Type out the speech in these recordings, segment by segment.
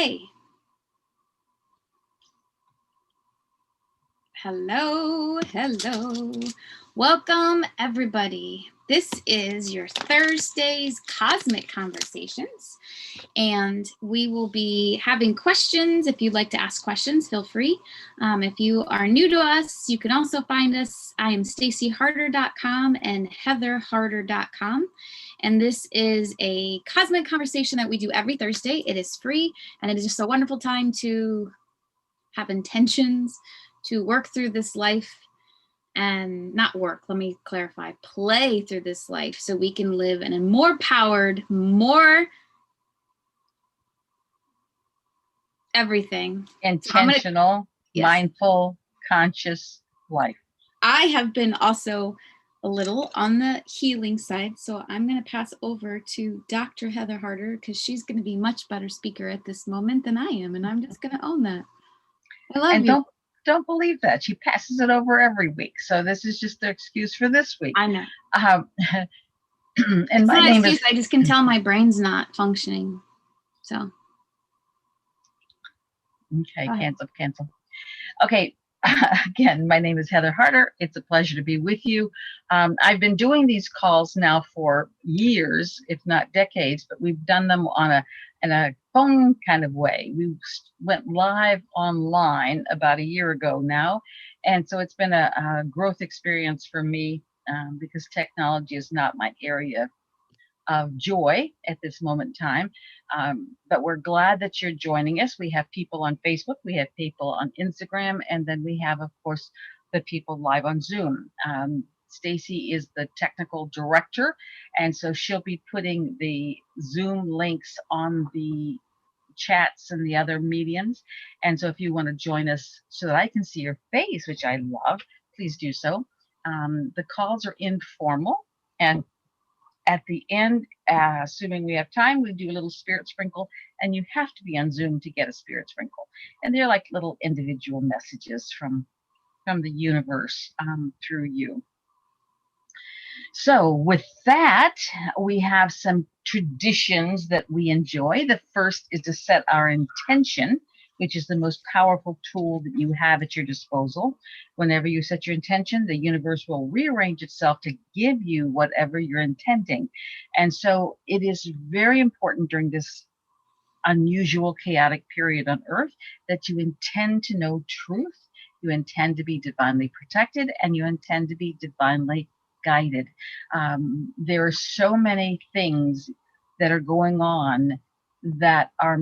Hey. Hello. Welcome, everybody. This is your Thursday's Cosmic Conversations, and we will be having questions. If you'd like to ask questions, feel free. If you are new to us, you can also find us. I am StacyHarder.com and HeatherHarder.com. And this is a cosmic conversation that we do every Thursday. It is free, and it is just a wonderful time to have intentions, to work through this life, and not work, let me clarify, play through this life so we can live in a more powered, more everything. Intentional, mindful, conscious life. I have been also a little on the healing side, so I'm going to pass over to Dr. Heather Harder because she's going to be much better speaker at this moment than I am, and I'm just going to own that. I love you. Don't believe that. She passes it over every week, so this is just the excuse for this week. I know. And it's my not name excuse, is. I just can tell my brain's not functioning. So. Okay, cancel. Okay, again, my name is Heather Harder. It's a pleasure to be with you. I've been doing these calls now for years, if not decades, but we've done them in a phone kind of way. We went live online about a year ago now, and so it's been a growth experience for me because technology is not my area of joy at this moment in time. But we're glad that you're joining us. We have people on Facebook, we have people on Instagram, and then we have, of course, the people live on Zoom. Stacy is the technical director, and so she'll be putting the Zoom links on the chats and the other mediums. And so if you want to join us so that I can see your face, which I love, please do so. The calls are informal, and at the end, assuming we have time, we do a little spirit sprinkle, and you have to be on Zoom to get a spirit sprinkle. And they're like little individual messages from the universe through you. So with that, we have some traditions that we enjoy. The first is to set our intention, which is the most powerful tool that you have at your disposal. Whenever you set your intention, the universe will rearrange itself to give you whatever you're intending. And so it is very important during this unusual, chaotic period on Earth that you intend to know truth, you intend to be divinely protected, and you intend to be divinely guided. There are so many things that are going on that are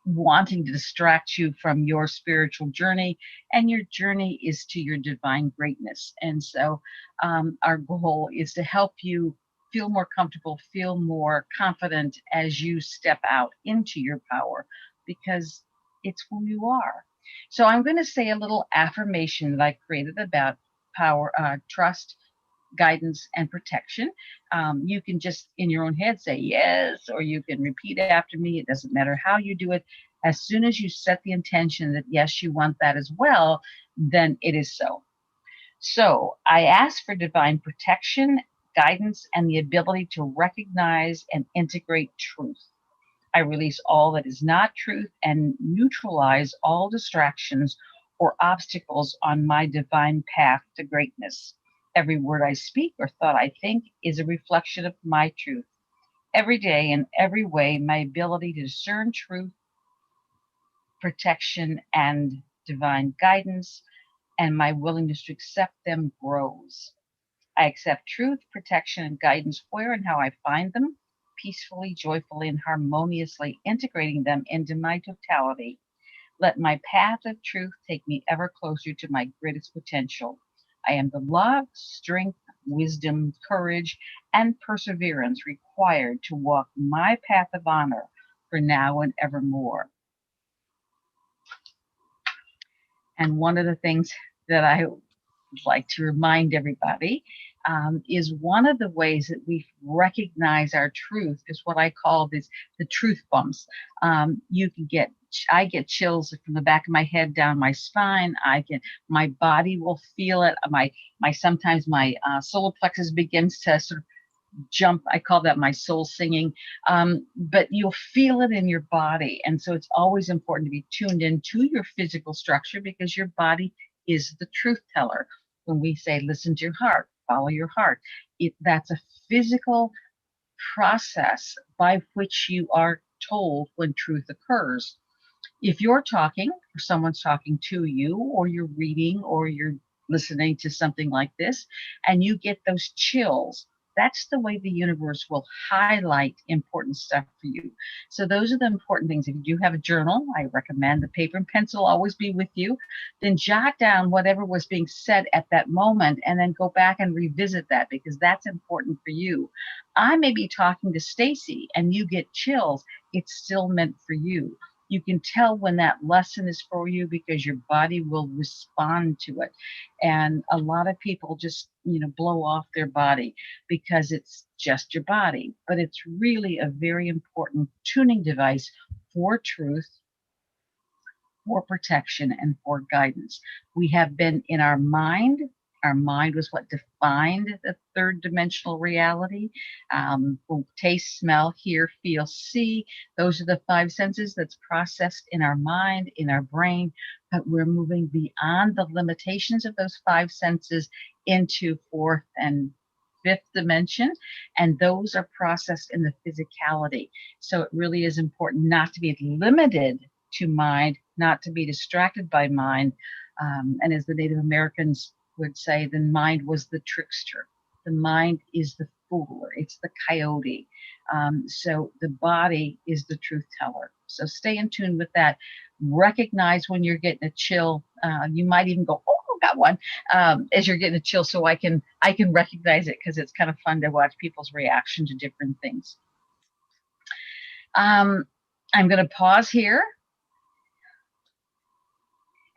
wanting to distract you from your spiritual journey, and your journey is to your divine greatness. And so our goal is to help you feel more comfortable, feel more confident as you step out into your power, because it's who you are. So I'm going to say a little affirmation that I created about power, trust, guidance, and protection. You can just in your own head say yes, or you can repeat after me. It doesn't matter how you do it. As soon as you set the intention that yes, you want that as well, then it is so. So I ask for divine protection, guidance, and the ability to recognize and integrate truth. I release all that is not truth and neutralize all distractions or obstacles on my divine path to greatness. Every word I speak or thought I think is a reflection of my truth. Every day, in every way, my ability to discern truth, protection, and divine guidance, and my willingness to accept them grows. I accept truth, protection, and guidance where and how I find them, peacefully, joyfully, and harmoniously integrating them into my totality. Let my path of truth take me ever closer to my greatest potential. I am the love, strength, wisdom, courage, and perseverance required to walk my path of honor for now and evermore. And one of the things that I would like to remind everybody is one of the ways that we recognize our truth is what I call the truth bumps. I get chills from the back of my head down my spine. My body will feel it. Sometimes my solar plexus begins to sort of jump. I call that my soul singing. But you'll feel it in your body. And so it's always important to be tuned into your physical structure, because your body is the truth teller. When we say, listen to your heart, follow your heart, that's a physical process by which you are told when truth occurs. If you're talking, or someone's talking to you, or you're reading, or you're listening to something like this, and you get those chills, that's the way the universe will highlight important stuff for you. So those are the important things. If you do have a journal, I recommend the paper and pencil always be with you. Then jot down whatever was being said at that moment, and then go back and revisit that, because that's important for you. I may be talking to Stacy and you get chills. It's still meant for you. You can tell when that lesson is for you, because your body will respond to it. And a lot of people just, blow off their body because it's just your body. But it's really a very important tuning device for truth, for protection, and for guidance. We have been in our mind. Our mind was what defined the third dimensional reality. Taste, smell, hear, feel, see. Those are the five senses that's processed in our mind, in our brain. But we're moving beyond the limitations of those five senses into fourth and fifth dimension, and those are processed in the physicality. So it really is important not to be limited to mind, not to be distracted by mind. And as the Native Americans would say, the mind was the trickster. The mind is the fool. It's the coyote. So the body is the truth teller. So stay in tune with that. Recognize when you're getting a chill. You might even go, "Oh, got one," as you're getting a chill. So I can recognize it, because it's kind of fun to watch people's reaction to different things. I'm going to pause here.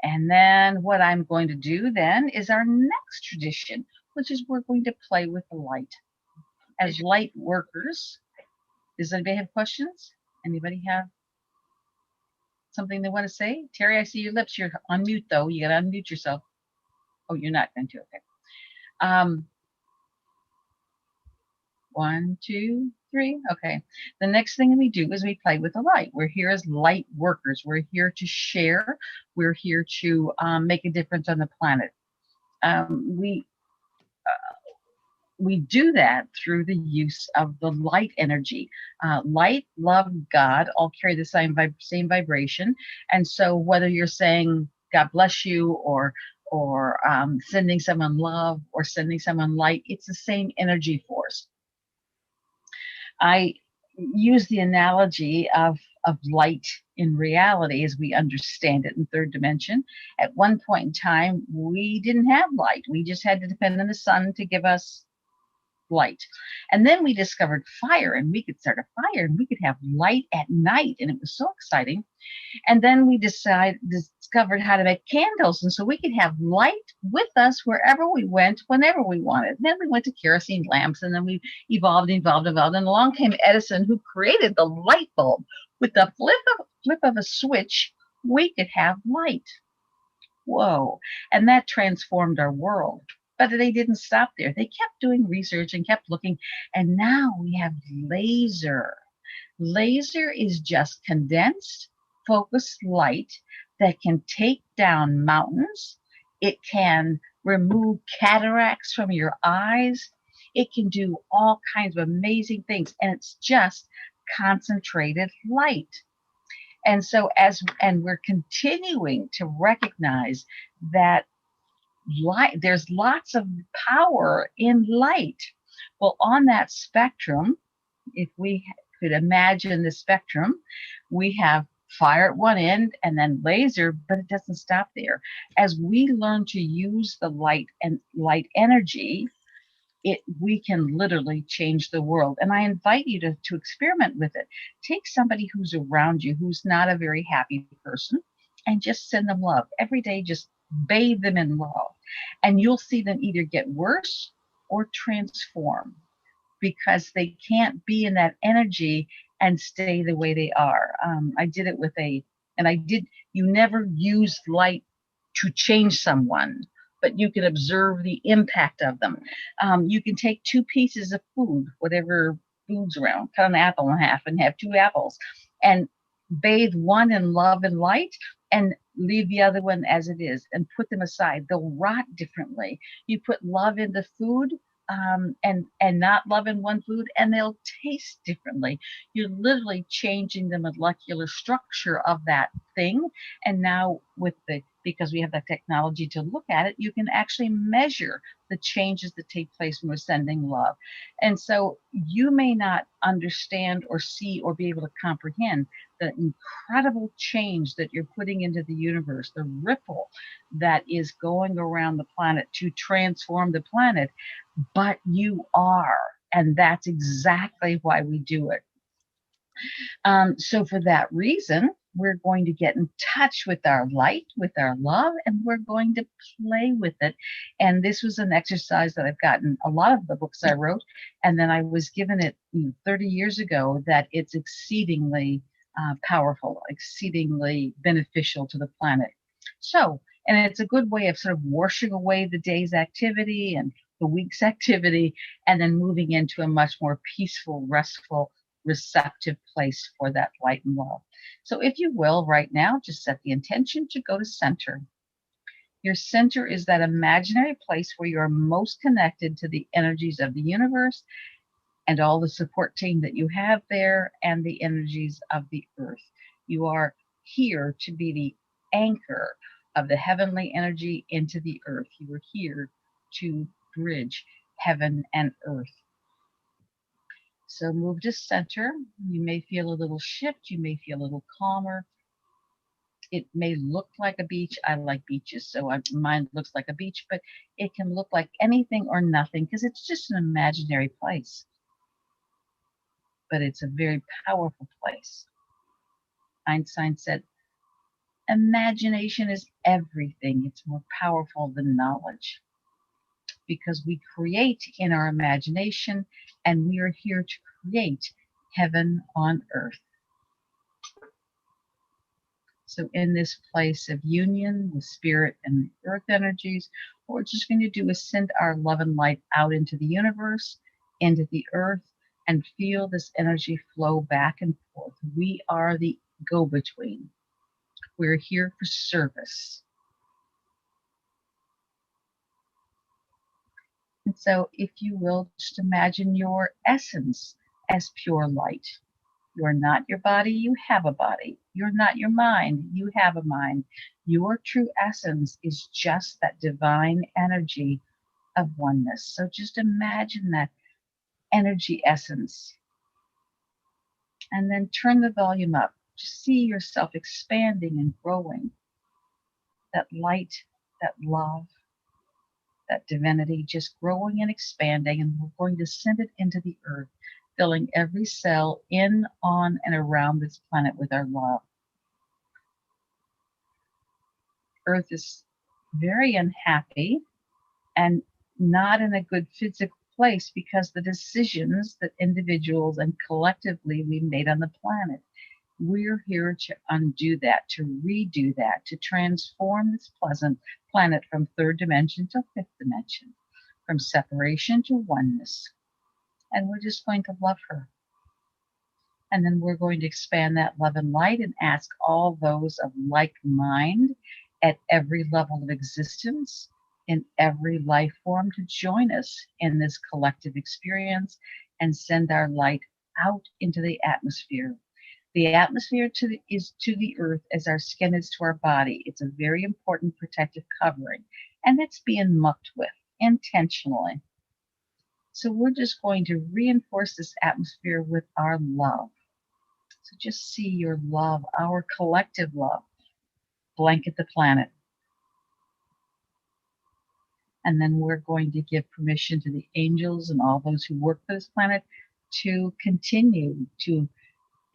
And then what I'm going to do then is our next tradition, which is we're going to play with the light. As light workers, does anybody have questions? Anybody have something they want to say? Terry, I see your lips. You're on mute, though. You got to unmute yourself. Oh, you're not going to. Okay. 1, 2, 3. Okay. The next thing we do is we play with the light. We're here as light workers. We're here to share. We're here to make a difference on the planet. We do that through the use of the light energy. Light, love, God all carry the same vibration. And so whether you're saying God bless you, or sending someone love, or sending someone light, it's the same energy force. I use the analogy of light in reality as we understand it in third dimension. At one point in time, we didn't have light. We just had to depend on the sun to give us light. And then we discovered fire, and we could start a fire, and we could have light at night, and it was so exciting. And then we discovered how to make candles, and so we could have light with us wherever we went, whenever we wanted. And then we went to kerosene lamps, and then we evolved, and along came Edison, who created the light bulb. With the flip of a switch, we could have light. Whoa. And that transformed our world. But they didn't stop there. They kept doing research and kept looking. And now we have laser. Laser is just condensed, focused light that can take down mountains. It can remove cataracts from your eyes. It can do all kinds of amazing things. And it's just concentrated light. And so we're continuing to recognize that light, there's lots of power in light. Well, on that spectrum, if we could imagine the spectrum, we have fire at one end and then laser, but it doesn't stop there. As we learn to use the light and light energy, we can literally change the world. And I invite you to experiment with it. Take somebody who's around you who's not a very happy person, and just send them love every day. Just bathe them in love, and you'll see them either get worse or transform, because they can't be in that energy and stay the way they are. I did it you never use light to change someone. but you can observe the impact of them. You can take two pieces of food, whatever food's around, cut an apple in half and have two apples, and bathe one in love and light and leave the other one as it is and put them aside. They'll rot differently. You put love into food, and not love in one food, and they'll taste differently. You're literally changing the molecular structure of that thing. And now because we have that technology to look at it, you can actually measure the changes that take place when we're sending love. And so you may not understand or see or be able to comprehend the incredible change that you're putting into the universe, the ripple that is going around the planet to transform the planet, but you are. And that's exactly why we do it. So for that reason, we're going to get in touch with our light, with our love, and we're going to play with it. And this was an exercise that I've gotten a lot of the books I wrote, and then I was given it 30 years ago, that it's exceedingly powerful, exceedingly beneficial to the planet. So, and it's a good way of sort of washing away the day's activity and the week's activity, and then moving into a much more peaceful, restful, receptive place for that light and love. So if you will, right now, just set the intention to go to center. Your center is that imaginary place where you are most connected to the energies of the universe and all the support team that you have there and the energies of the earth. You are here to be the anchor of the heavenly energy into the earth. You are here to bridge heaven and earth. So move to center. You may feel a little shift. You may feel a little calmer. It may look like a beach. I like beaches, so mine looks like a beach, but it can look like anything or nothing because it's just an imaginary place. But it's a very powerful place. Einstein said, imagination is everything. It's more powerful than knowledge, because we create in our imagination, and we are here to create heaven on earth. So in this place of union with spirit and the earth energies, what we're just going to do is send our love and light out into the universe, into the earth, and feel this energy flow back and forth. We are the go-between. We're here for service. And so if you will, just imagine your essence as pure light. You're not your body, you have a body. You're not your mind, you have a mind. Your true essence is just that divine energy of oneness. So just imagine that energy essence. And then turn the volume up. Just see yourself expanding and growing. That light, that love, that divinity just growing and expanding. And we're going to send it into the earth, filling every cell in, on, and around this planet with our love. Earth is very unhappy and not in a good physical place because the decisions that individuals and collectively we made on the planet. We're here to undo that, to redo that, to transform this pleasant planet from third dimension to fifth dimension, from separation to oneness. And we're just going to love her. And then we're going to expand that love and light and ask all those of like mind at every level of existence, in every life form, to join us in this collective experience and send our light out into the atmosphere. The atmosphere is to the earth as our skin is to our body. It's a very important protective covering, and it's being mucked with intentionally. So we're just going to reinforce this atmosphere with our love. So just see your love, our collective love, blanket the planet. And then we're going to give permission to the angels and all those who work for this planet to continue to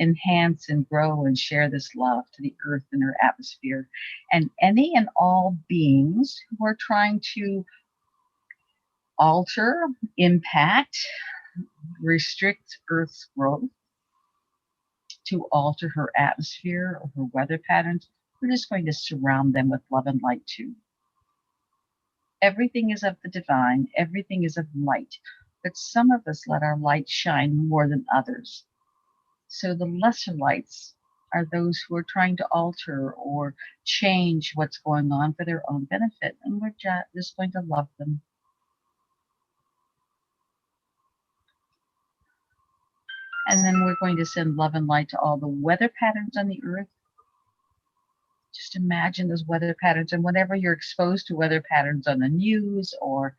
enhance and grow and share this love to the earth and her atmosphere. And any and all beings who are trying to alter, impact, restrict Earth's growth, to alter her atmosphere or her weather patterns, we're just going to surround them with love and light too. Everything is of the divine, everything is of light, but some of us let our light shine more than others. So the lesser lights are those who are trying to alter or change what's going on for their own benefit, and we're just going to love them. And then we're going to send love and light to all the weather patterns on the earth. Just imagine those weather patterns, and whenever you're exposed to weather patterns on the news or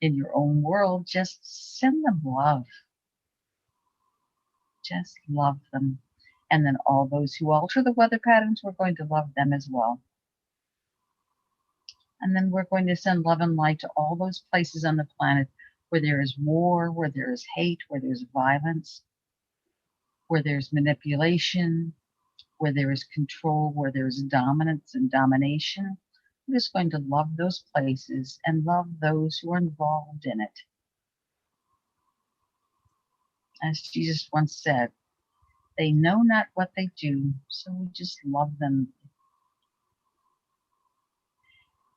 in your own world, just send them love. Just love them. And then all those who alter the weather patterns, we're going to love them as well. And then we're going to send love and light to all those places on the planet where there is war, where there is hate, where there's violence, where there's manipulation, where there is control, where there is dominance and domination. We're just going to love those places and love those who are involved in it. As Jesus once said, they know not what they do, so we just love them.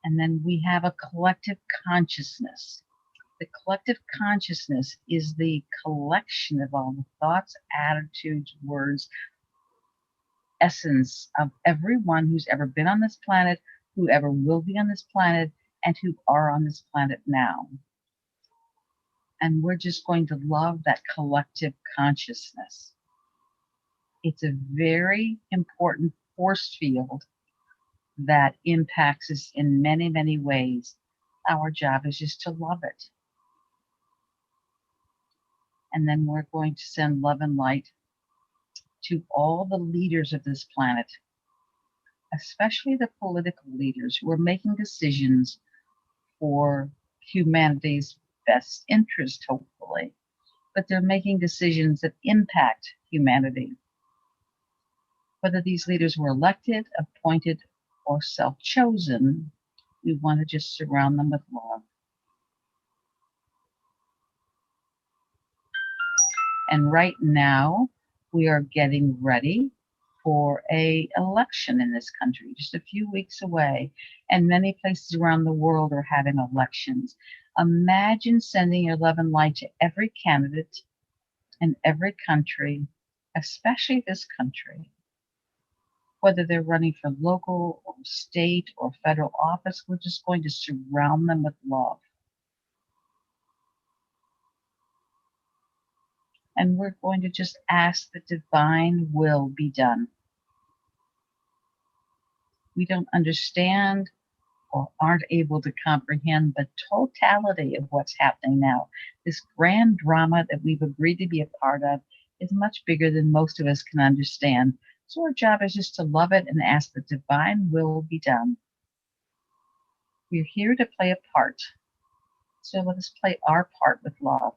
And then we have a collective consciousness. The collective consciousness is the collection of all the thoughts, attitudes, words, essence of everyone who's ever been on this planet, who ever will be on this planet, and who are on this planet now. And we're just going to love that collective consciousness. It's a very important force field that impacts us in many, many ways. Our job is just to love it. And then we're going to send love and light to all the leaders of this planet, especially the political leaders who are making decisions for humanity's best interest, hopefully, but they're making decisions that impact humanity. Whether these leaders were elected, appointed, or self-chosen, we want to just surround them with love. And right now, we are getting ready for an election in this country, just a few weeks away, and many places around the world are having elections. Imagine sending your love and light to every candidate in every country, especially this country. Whether they're running for local or state or federal office, we're just going to surround them with love. And we're going to just ask the divine will be done. We don't understand or aren't able to comprehend the totality of what's happening now. This grand drama that we've agreed to be a part of is much bigger than most of us can understand. So our job is just to love it and ask the divine will be done. We're here to play a part. So let us play our part with love.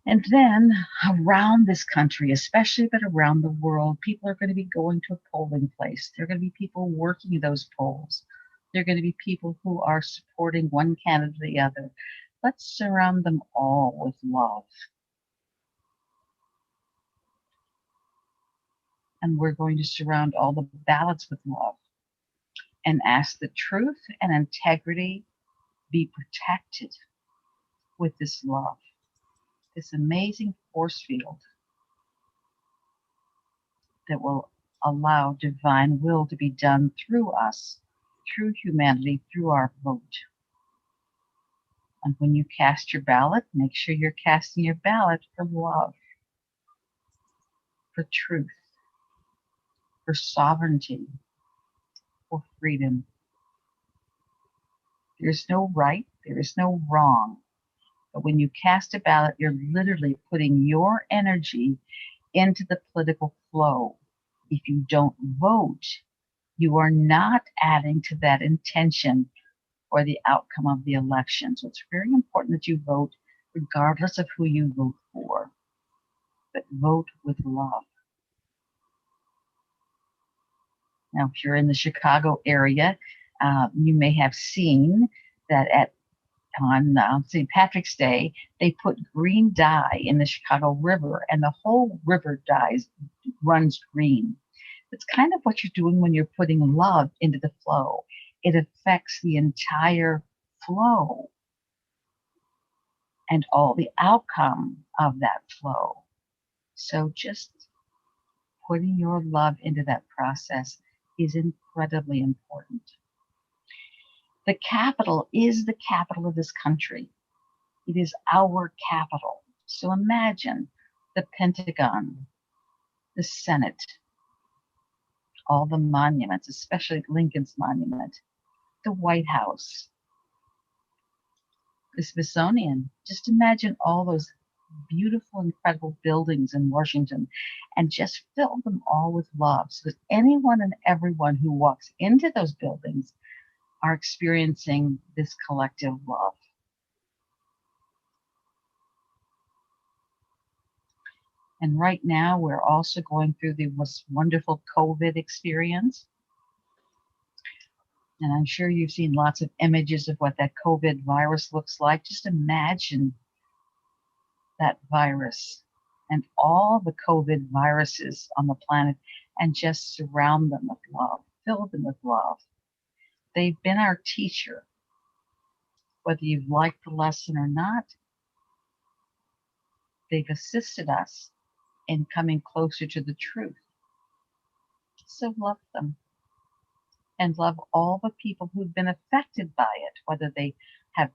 And then around this country, especially but around the world, people are going to be going to a polling place. There are going to be people working those polls. There are going to be people who are supporting one candidate or the other. Let's surround them all with love. And we're going to surround all the ballots with love and ask the truth and integrity be protected with this love, this amazing force field that will allow divine will to be done through us, through humanity, through our vote. And when you cast your ballot, make sure you're casting your ballot for love, for truth, for sovereignty, for freedom. There's no right, there is no wrong. But when you cast a ballot, you're literally putting your energy into the political flow. If you don't vote, you are not adding to that intention or the outcome of the election. So it's very important that you vote regardless of who you vote for, but vote with love. Now, if you're in the Chicago area, you may have seen that on St. Patrick's Day, they put green dye in the Chicago River, and the whole river runs green. It's kind of what you're doing when you're putting love into the flow. It affects the entire flow and all the outcome of that flow. So just putting your love into that process is incredibly important. The capital is the capital of this country. It is our capital. So imagine the Pentagon, the Senate, all the monuments, especially Lincoln's Monument, the White House, the Smithsonian. Just imagine all those beautiful, incredible buildings in Washington and just fill them all with love so that anyone and everyone who walks into those buildings are experiencing this collective love. And right now, we're also going through the most wonderful COVID experience. And I'm sure you've seen lots of images of what that COVID virus looks like. Just imagine that virus and all the COVID viruses on the planet and just surround them with love, fill them with love. They've been our teacher, whether you've liked the lesson or not. They've assisted us in coming closer to the truth. So love them and love all the people who've been affected by it, whether they have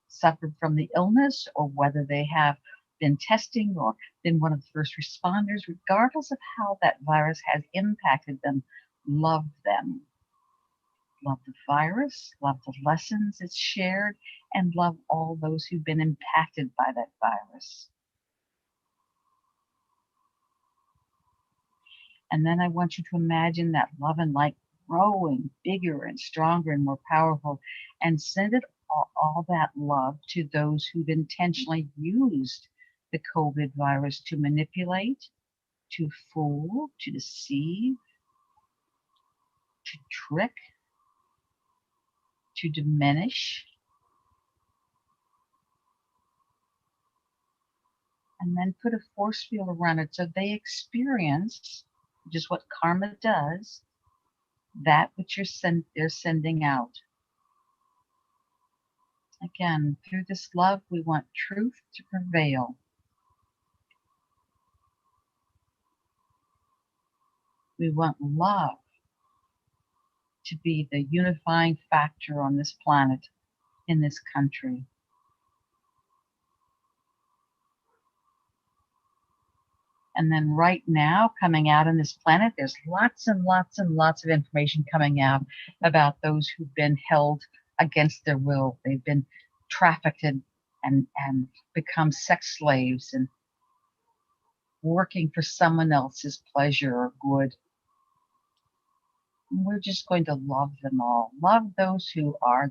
suffered from the illness or whether they have been testing or been one of the first responders. Regardless of how that virus has impacted them, love them. Love the virus, love the lessons it's shared, and love all those who've been impacted by that virus. And then I want you to imagine that love and light growing bigger and stronger and more powerful, and send it all that love to those who've intentionally used the COVID virus to manipulate, to fool, to deceive, to trick, to diminish. And then put a force field around it so they experience, which is what karma does, that which they're sending out. Again, through this love, we want truth to prevail. We want love to be the unifying factor on this planet, in this country. And then right now, coming out on this planet, there's lots and lots and lots of information coming out about those who've been held against their will. They've been trafficked and become sex slaves and working for someone else's pleasure or good. And we're just going to love them all. Love those who are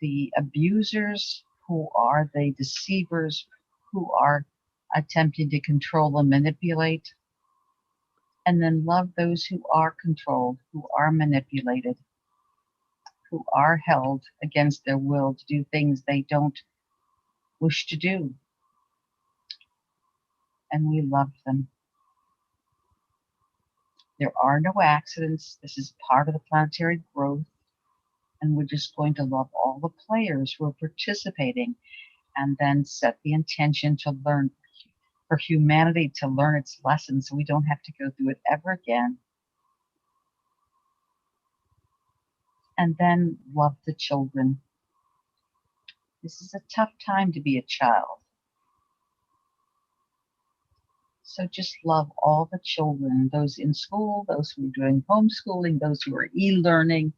the abusers, who are the deceivers, who are attempting to control and manipulate. And then love those who are controlled, who are manipulated, who are held against their will to do things they don't wish to do. And we love them. There are no accidents. This is part of the planetary growth. And we're just going to love all the players who are participating and then set the intention to learn, for humanity to learn its lessons so we don't have to go through it ever again. And then love the children. This is a tough time to be a child. So just love all the children, those in school, those who are doing homeschooling, those who are e-learning,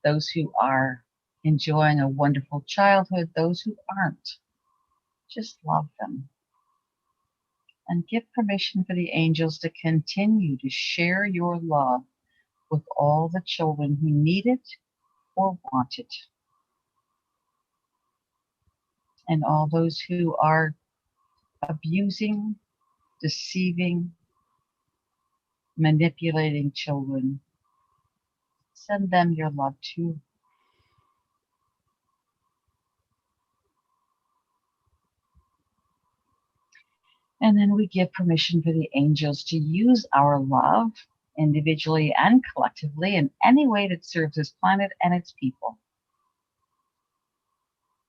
those who are enjoying a wonderful childhood, those who aren't. Just love them. And give permission for the angels to continue to share your love with all the children who need it or want it. And all those who are abusing, deceiving, manipulating children, send them your love too. And then we give permission for the angels to use our love individually and collectively, in any way that serves this planet and its people.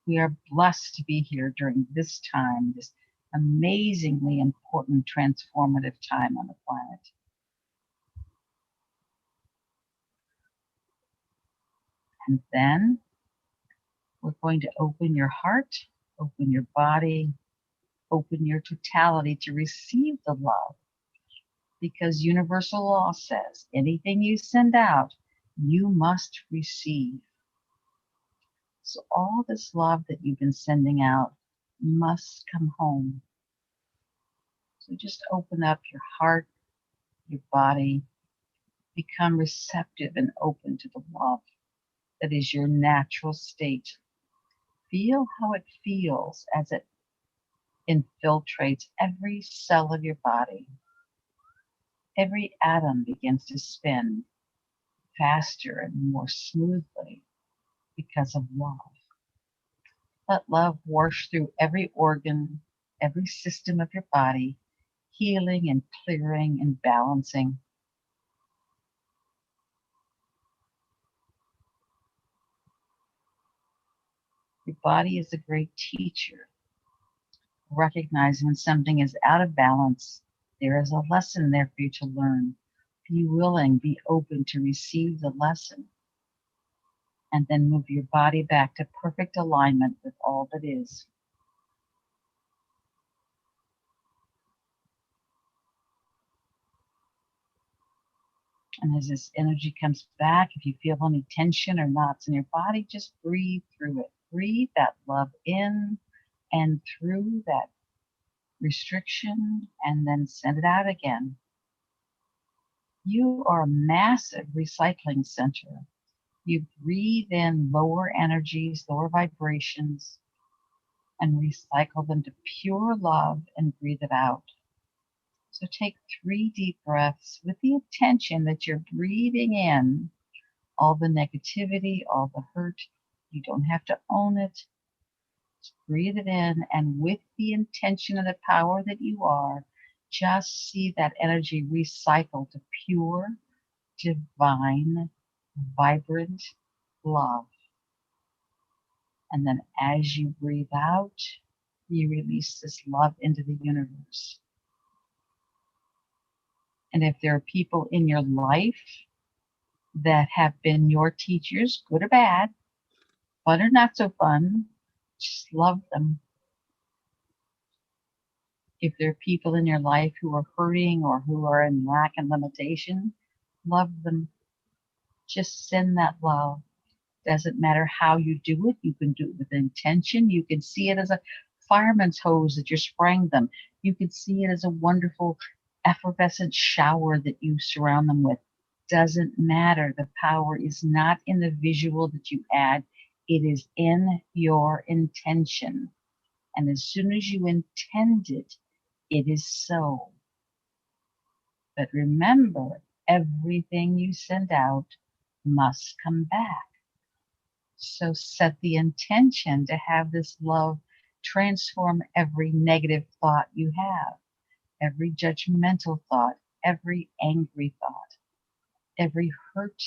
We are blessed to be here during this time, this amazingly important, transformative time on the planet. And then we're going to open your heart, open your body, open your totality to receive the love. Because universal law says anything you send out, you must receive. So all this love that you've been sending out must come home. So just open up your heart, your body, become receptive and open to the love that is your natural state. Feel how it feels as it infiltrates every cell of your body. Every atom begins to spin faster and more smoothly because of love. Let love wash through every organ, every system of your body, healing and clearing and balancing. Your body is a great teacher. Recognize when something is out of balance. There is a lesson there for you to learn. Be willing, be open to receive the lesson, and then move your body back to perfect alignment with all that is. And as this energy comes back, if you feel any tension or knots in your body, just breathe through it. Breathe that love in and through that restriction, and then send it out again. You are a massive recycling center. You breathe in lower energies, lower vibrations, and recycle them to pure love and breathe it out. So take 3 deep breaths with the intention that you're breathing in all the negativity, all the hurt. You don't have to own it. Just breathe it in, and with the intention and the power that you are, just see that energy recycle to pure, divine, vibrant love. And then as you breathe out, you release this love into the universe. And if there are people in your life that have been your teachers, good or bad, fun or not so fun, just love them. If there are people in your life who are hurting or who are in lack and limitation, love them. Just send that love. Doesn't matter how you do it. You can do it with intention. You can see it as a fireman's hose that you're spraying them. You can see it as a wonderful effervescent shower that you surround them with. Doesn't matter. The power is not in the visual that you add. It is in your intention. And as soon as you intend it, it is so. But remember, everything you send out must come back. So set the intention to have this love transform every negative thought you have, every judgmental thought, every angry thought, every hurt,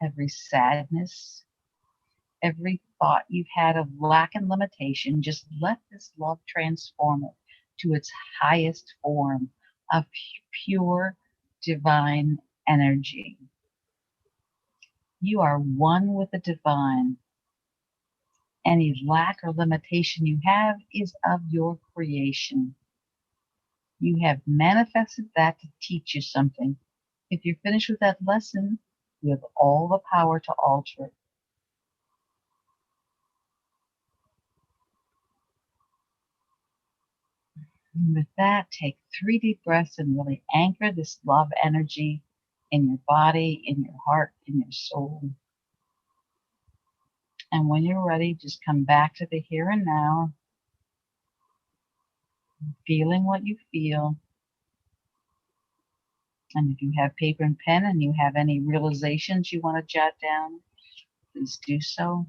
every sadness, every thought you've had of lack and limitation. Just let this love transform it to its highest form of pure divine energy. You are one with the divine. Any lack or limitation you have is of your creation. You have manifested that to teach you something. If you're finished with that lesson, you have all the power to alter it. And with that, take 3 deep breaths and really anchor this love energy in your body, in your heart, in your soul. And when you're ready, just come back to the here and now, feeling what you feel. And if you have paper and pen and you have any realizations you want to jot down, please do so.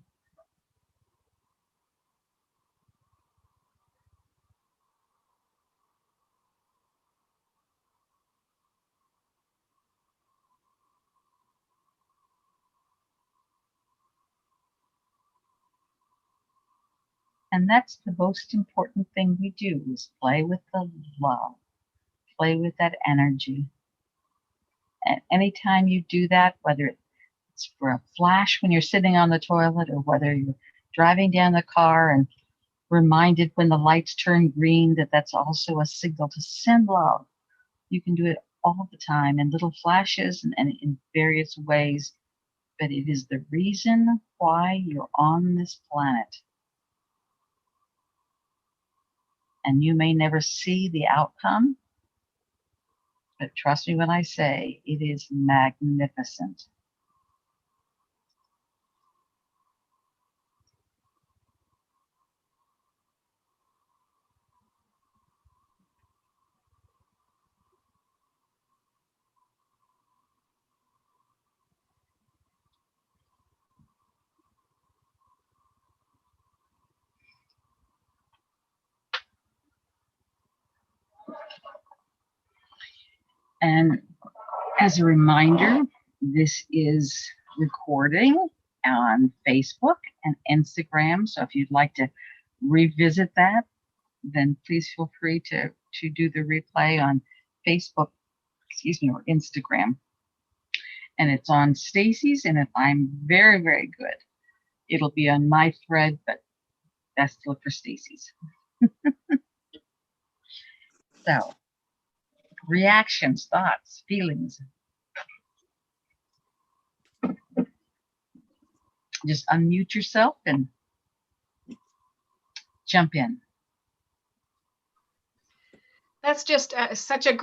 And that's the most important thing we do, is play with the love, play with that energy. And anytime you do that, whether it's for a flash when you're sitting on the toilet, or whether you're driving down the car and reminded when the lights turn green that that's also a signal to send love. You can do it all the time in little flashes and in various ways, but it is the reason why you're on this planet. And you may never see the outcome, but trust me when I say it is magnificent. And as a reminder, this is recording on Facebook and Instagram. So if you'd like to revisit that, then please feel free to do the replay on Facebook, or Instagram. And it's on Stacy's, and if I'm very, very good, it'll be on my thread, but best to look for Stacy's. So, reactions, thoughts, feelings. Just unmute yourself and jump in. That's just such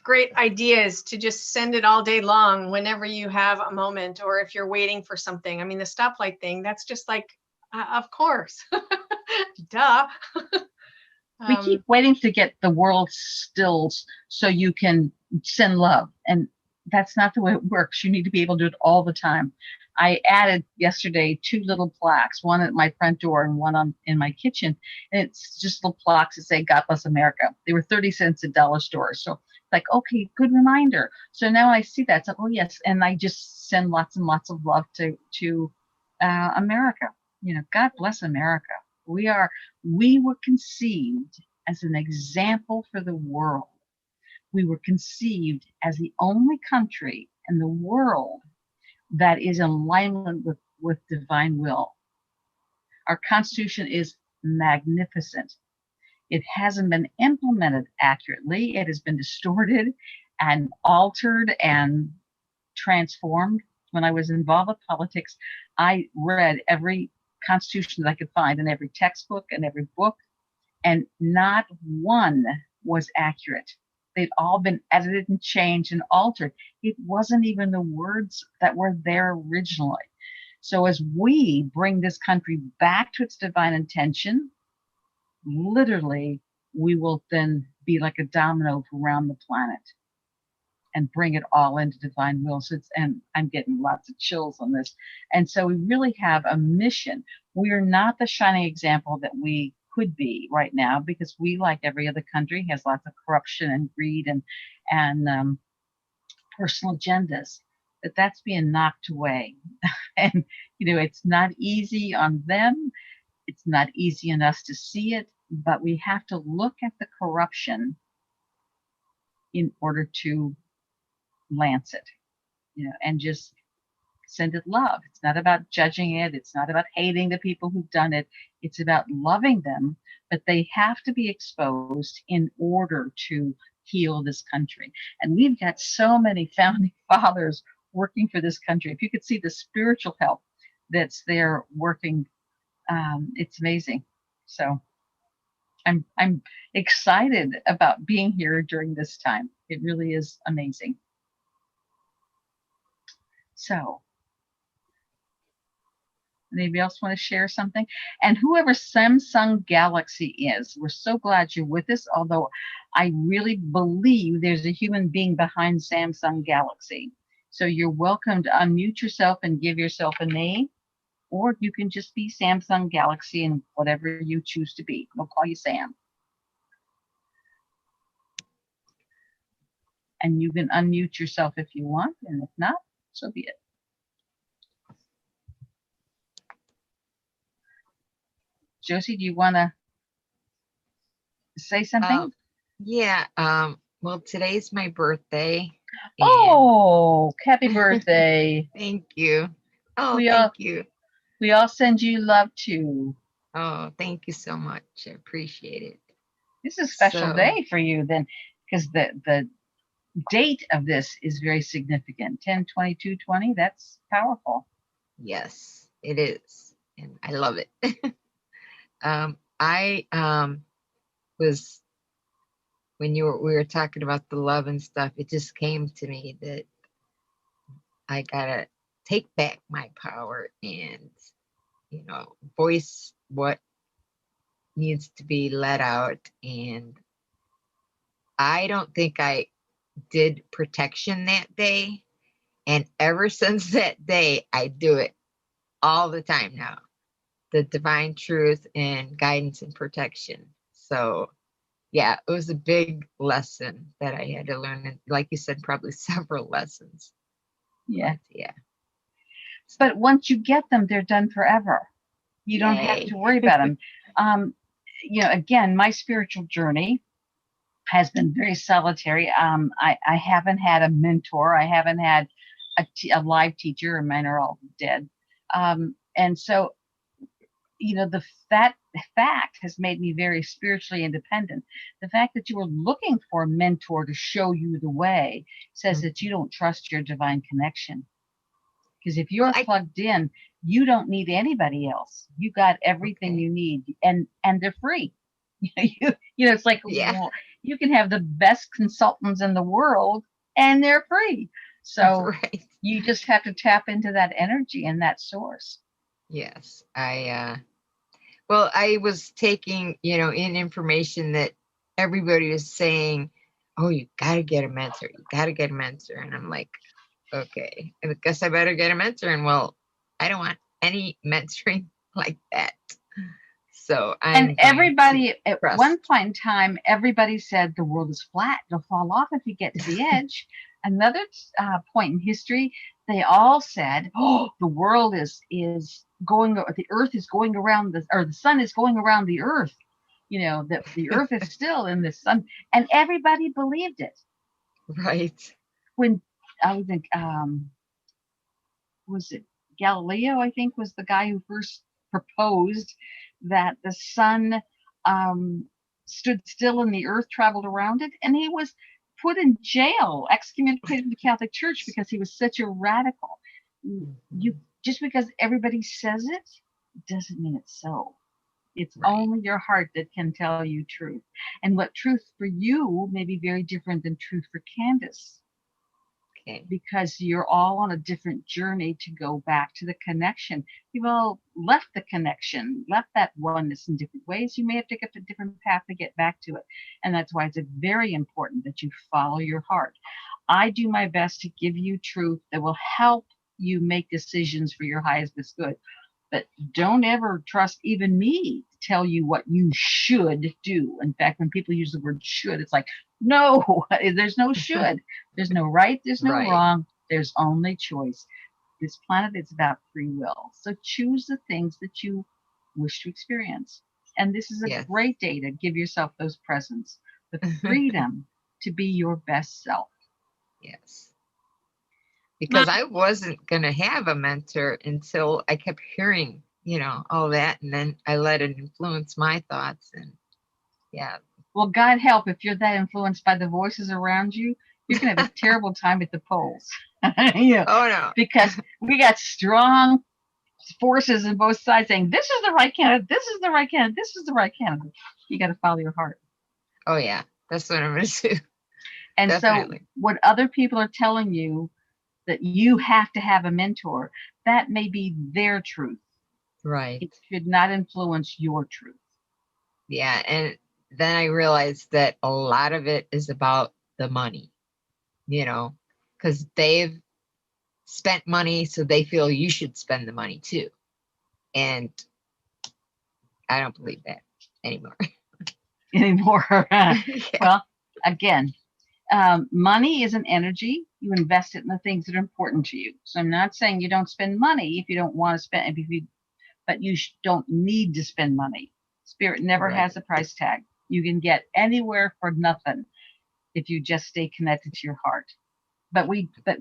great ideas to just send it all day long whenever you have a moment, or if you're waiting for something. I mean, the stoplight thing, that's just like, of course, duh. We keep waiting to get the world still so you can send love. And that's not the way it works. You need to be able to do it all the time. I added yesterday 2 little plaques, one at my front door and one in my kitchen. And it's just little plaques that say, God bless America. They were 30 cents at dollar stores. So like, okay, good reminder. So now I see that. It's like, oh yes. And I just send lots and lots of love to America. You know, God bless America. We were conceived as an example for the world. We were conceived as the only country in the world that is in alignment with divine will. Our Constitution is magnificent. It hasn't been implemented accurately. It has been distorted and altered and transformed. When I was involved with politics, I read every Constitution that I could find in every textbook and every book, and not one was accurate. They'd all been edited and changed and altered. It wasn't even the words that were there originally. So as we bring this country back to its divine intention, literally, we will then be like a domino around the planet and bring it all into divine will. So and I'm getting lots of chills on this. And so we really have a mission. We are not the shining example that we could be right now, because we, like every other country, has lots of corruption and greed and personal agendas. But that's being knocked away. And, you know, it's not easy on them. It's not easy on us to see it, but we have to look at the corruption in order to lance it, you know, and just send it love. It's not about judging it. It's not about hating the people who've done it. It's about loving them, but they have to be exposed in order to heal this country. And we've got so many founding fathers working for this country. If you could see the spiritual help that's there working, it's amazing. So I'm excited about being here during this time. It really is amazing. So, anybody else want to share something? And whoever Samsung Galaxy is, we're so glad you're with us, although I really believe there's a human being behind Samsung Galaxy. So you're welcome to unmute yourself and give yourself a name, or you can just be Samsung Galaxy and whatever you choose to be. We'll call you Sam. And you can unmute yourself if you want, and if not, so be it. Josie, do you want to say something? Yeah. Well, today's my birthday. And Oh, happy birthday. thank you. Oh, We thank all you. we all send you love too. Oh, thank you so much. I appreciate it. This is a special So, day for you then, because the date of this is very significant. 10/22/20. That's powerful. yes, it is. And I love it. I was when we were talking about the love and stuff, it just came to me that I gotta take back my power and, voice what needs to be let out. And I don't think I did protection that day. And ever since that day, I do it all the time now. The divine truth and guidance and protection. So yeah, it was a big lesson that I had to learn. And like you said, probably several lessons. Yeah. But yeah. But once you get them, they're done forever. You don't have Yay. to worry about them. Again, my spiritual journey has been very solitary. I haven't had a mentor. I haven't had a live teacher, and mine are all dead. And so, that fact has made me very spiritually independent. The fact that you were looking for a mentor to show you the way says that you don't trust your divine connection. Because if you're plugged in, you don't need anybody else. You got everything you need, and they're free. It's like, well, you can have the best consultants in the world, and they're free. So right. You just have to tap into that energy and that source. Yes, I was taking, in information that everybody was saying, oh, you got to get a mentor. You got to get a mentor. And I'm like, okay, I guess I better get a mentor. And well, I don't want any mentoring like that. So and everybody at one point in time, everybody said the world is flat. It'll fall off if you get to the edge. Another point in history, they all said, oh, the world is going, the earth is going around the sun is going around the earth. That the earth is still in the sun, and everybody believed it. Right. When I think, was it Galileo, I think, was the guy who first proposed that the sun stood still and the earth traveled around it, and he was put in jail, excommunicated from the Catholic Church because he was such a radical. You just because everybody says it doesn't mean it's so. It's only your heart that can tell you truth, and what truth for you may be very different than truth for Candace. Okay. Because you're all on a different journey to go back to the connection. You've all left the connection, left that oneness in different ways. You may have to take a different path to get back to it. And that's why it's very important that you follow your heart. I do my best to give you truth that will help you make decisions for your highest good. But don't ever trust even me to tell you what you should do. In fact, when people use the word should, it's like, no, there's no should. There's no right. There's no wrong. There's only choice. This planet is about free will. So choose the things that you wish to experience. And this is a great day to give yourself those presents, the freedom to be your best self. Yes. Because I wasn't going to have a mentor until I kept hearing, all that. And then I let it influence my thoughts. And yeah. Well, God help if you're that influenced by the voices around you, you're going to have a terrible time at the polls. Oh, no. Because we got strong forces on both sides saying, this is the right candidate, this is the right candidate, this is the right candidate. You got to follow your heart. Oh, yeah. That's what I'm going to do. And Definitely. So what other people are telling you that you have to have a mentor, that may be their truth. Right. It should not influence your truth. Yeah. And then I realized that a lot of it is about the money, because they've spent money, so they feel you should spend the money too. And I don't believe that anymore. Yeah. Well, again, money is an energy. You invest it in the things that are important to you. So I'm not saying you don't spend money if you don't want to spend. but you don't need to spend money. Spirit never Right. has a price tag. You can get anywhere for nothing if you just stay connected to your heart. But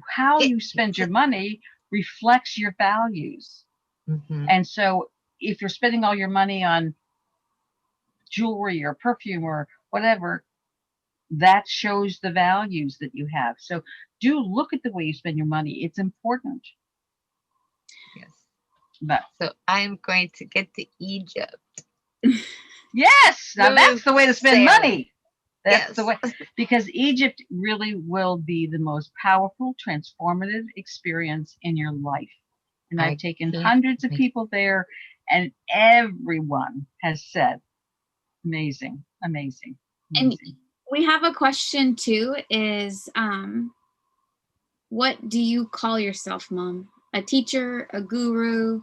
how you spend your money reflects your values. Mhm. And so if you're spending all your money on jewelry or perfume or whatever, that shows the values that you have. So do look at the way you spend your money. It's important. Yes. But So I'm going to get to Egypt. yes, now that's the way to spend Sailing. money. That's Yes. the way, because Egypt really will be the most powerful, transformative experience in your life. And I've I taken can't hundreds of wait. people there, and everyone has said, amazing, amazing, And amazing. we have a question too, is what do you call yourself, Mom? A teacher, a guru?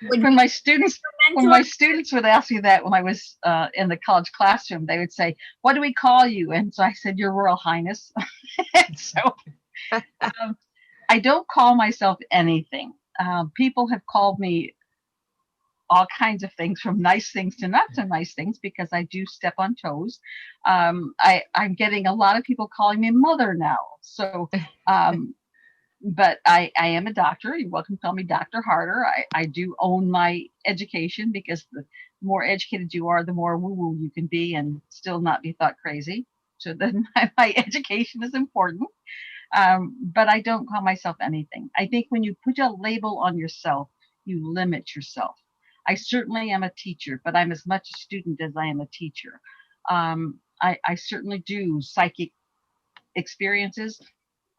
Would When you my students when mentor? my students would ask me that when I was in the college classroom, they would say, "What do we call you?" And so I said, "Your Royal Highness." And so I don't call myself anything. People have called me all kinds of things, from nice things to not so nice things, because I do step on toes. I'm getting a lot of people calling me mother now. So, but I am a doctor. You're welcome to call me Dr. Harder. I do own my education, because the more educated you are, the more woo-woo you can be and still not be thought crazy. So then my education is important. But I don't call myself anything. I think when you put a label on yourself, you limit yourself. I certainly am a teacher, but I'm as much a student as I am a teacher. I certainly do psychic experiences.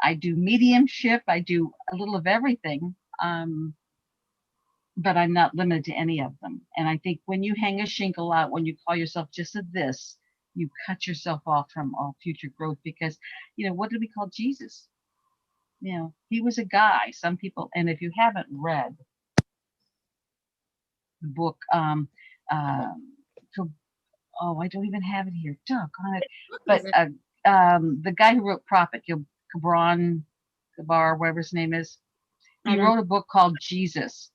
I do mediumship. I do a little of everything. But I'm not limited to any of them. And I think when you hang a shingle out, when you call yourself just a this, you cut yourself off from all future growth, because, what did we call Jesus? He was a guy. Some people, and if you haven't read the book, I don't even have it here. Doggone it. But the guy who wrote Prophet, Gibran Gabar, whatever his name is, he wrote a book called Jesus.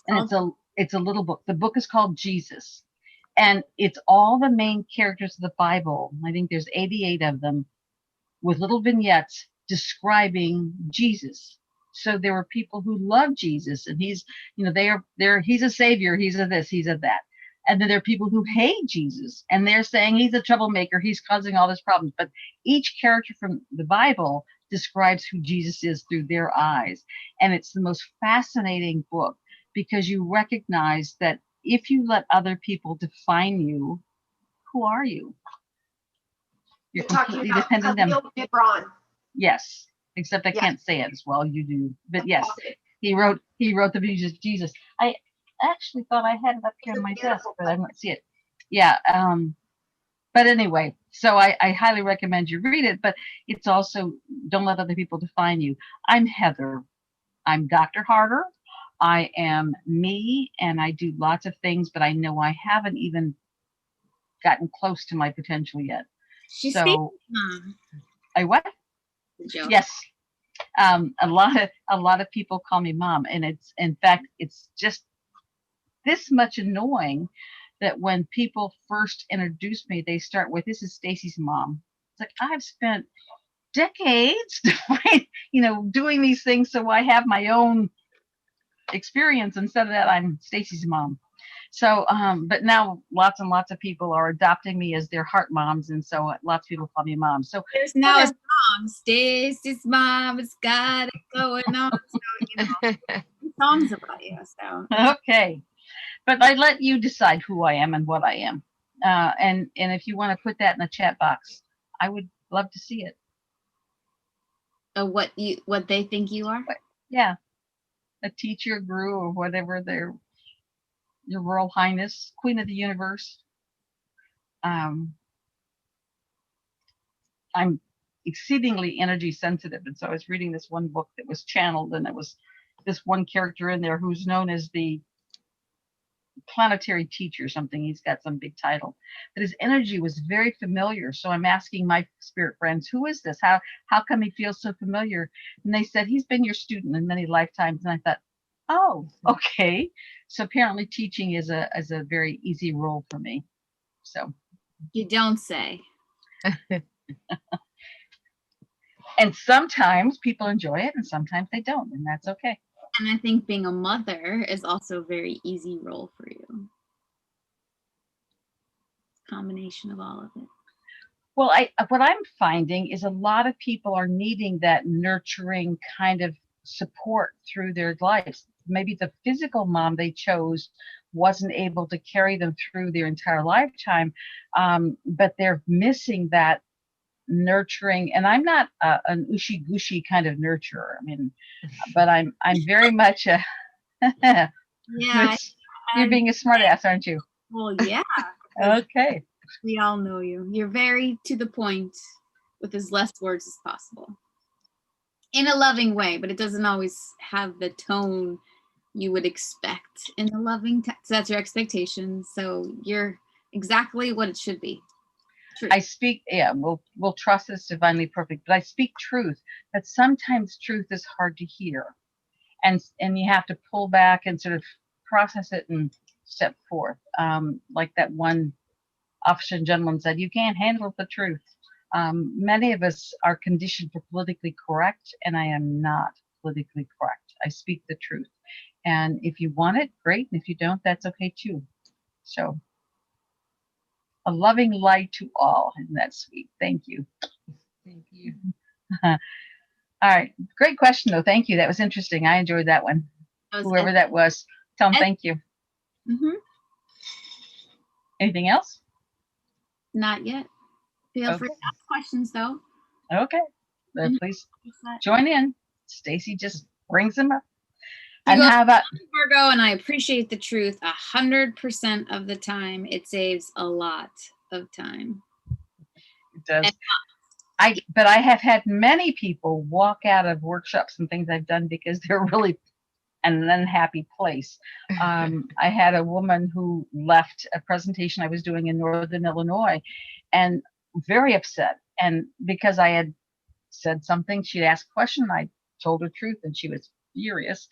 And it's a little book. The book is called Jesus. And it's all the main characters of the Bible. I think there's 88 of them, with little vignettes describing Jesus. So there were people who love Jesus, and he's a savior, he's a this, he's a that. And then there are people who hate Jesus, and they're saying he's a troublemaker, he's causing all this problems. But each character from the Bible describes who Jesus is through their eyes. And it's the most fascinating book, because you recognize that if you let other people define you, who are you? You're completely dependent on them. Gibran. Yes, except I Yes. can't say it as well. You do, but yes, he wrote the Jesus. I actually thought I had it up here on my desk, but I don't see it. Yeah. But anyway, so I highly recommend you read it. But it's also, don't let other people define you. I'm Heather. I'm Dr. Harder. I am me, and I do lots of things, but I know I haven't even gotten close to my potential yet. She's So Mom. I what? Joke. Yes. A lot of people call me Mom, and it's just this much annoying that when people first introduce me, they start with, "This is Stacy's mom." It's like, I've spent decades doing these things, so I have my own experience. Instead of that, I'm Stacy's mom. So, but now lots and lots of people are adopting me as their heart moms, and so lots of people call me Mom. So there's now a song, Stacy's mom has got it going on. So, songs about you. So okay, but I let you decide who I am and what I am. And if you want to put that in the chat box, I would love to see it. what they think you are? Yeah, a teacher, guru, or whatever your Royal Highness, Queen of the Universe. I'm exceedingly energy sensitive, and so I was reading this one book that was channeled, and it was this one character in there who's known as the planetary teacher, something. He's got some big title, but his energy was very familiar. So I'm asking my spirit friends, who is this? How come he feels so familiar? And they said, he's been your student in many lifetimes. And I thought, Oh, okay. So apparently teaching is a very easy role for me. So, You don't say. and sometimes people enjoy it and sometimes they don't, and that's okay. And I think being a mother is also a very easy role for you. Combination of all of it. Well, what I'm finding is a lot of people are needing that nurturing kind of support through their lives. Maybe the physical mom they chose wasn't able to carry them through their entire lifetime, but they're missing that nurturing. And I'm not an ushy gushy kind of nurturer. I mean, but I'm very much a. Yeah. You're being a smartass, aren't you? Well, yeah. Okay. We all know you. You're very to the point with as less words as possible. In a loving way, but it doesn't always have the tone you would expect in a loving so that's your expectation. So you're exactly what it should be. True. I speak, yeah, we'll trust it's divinely perfect, but I speak truth. But sometimes truth is hard to hear. And you have to pull back and sort of process it and step forth. Like that one officer and gentleman said, you can't handle the truth. Many of us are conditioned for politically correct, and I am not politically correct. I speak the truth. And if you want it, great. And if you don't, that's okay too. So a loving light to all. Isn't that sweet? Thank you. Thank you. All right. Great question, though. Thank you. That was interesting. I enjoyed that one. Whoever that was, tell them thank you. Mm-hmm. Anything else? Not yet. Feel free to ask questions, though. Okay. Please join in. Stacy just brings them up. And how about Virgo? And I appreciate the truth 100% of the time. It saves a lot of time. It does. But I have had many people walk out of workshops and things I've done because they're really in an unhappy place. I had a woman who left a presentation I was doing in Northern Illinois and very upset. And because I had said something, she'd asked a question, I told her truth, and she was furious.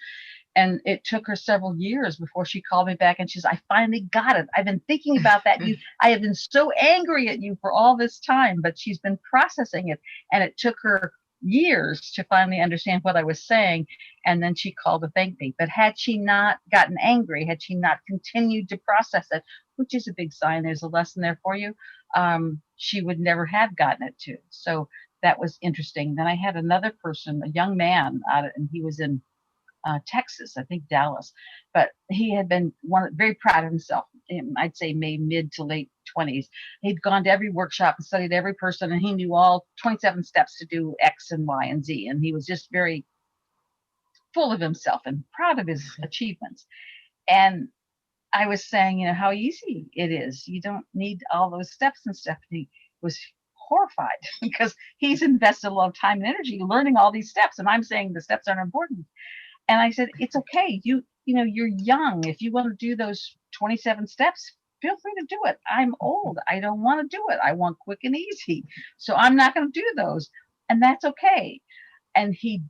And it took her several years before she called me back and she says, I finally got it. I've been thinking about that. I have been so angry at you for all this time, but she's been processing it. And it took her years to finally understand what I was saying. And then she called to thank me. But had she not gotten angry, had she not continued to process it, which is a big sign, there's a lesson there for you, she would never have gotten it to. So that was interesting. Then I had another person, a young man, and he was in Texas, I think Dallas, but he had been very proud of himself. I'd say maybe mid to late 20s. He'd gone to every workshop and studied every person, and he knew all 27 steps to do X and Y and Z. And he was just very full of himself and proud of his achievements. And I was saying, how easy it is. You don't need all those steps and stuff. And he was horrified because he's invested a lot of time and energy learning all these steps. And I'm saying the steps aren't important. And I said, it's okay. You're young. If you want to do those 27 steps, feel free to do it. I'm old. I don't want to do it. I want quick and easy. So I'm not going to do those. And that's okay. And he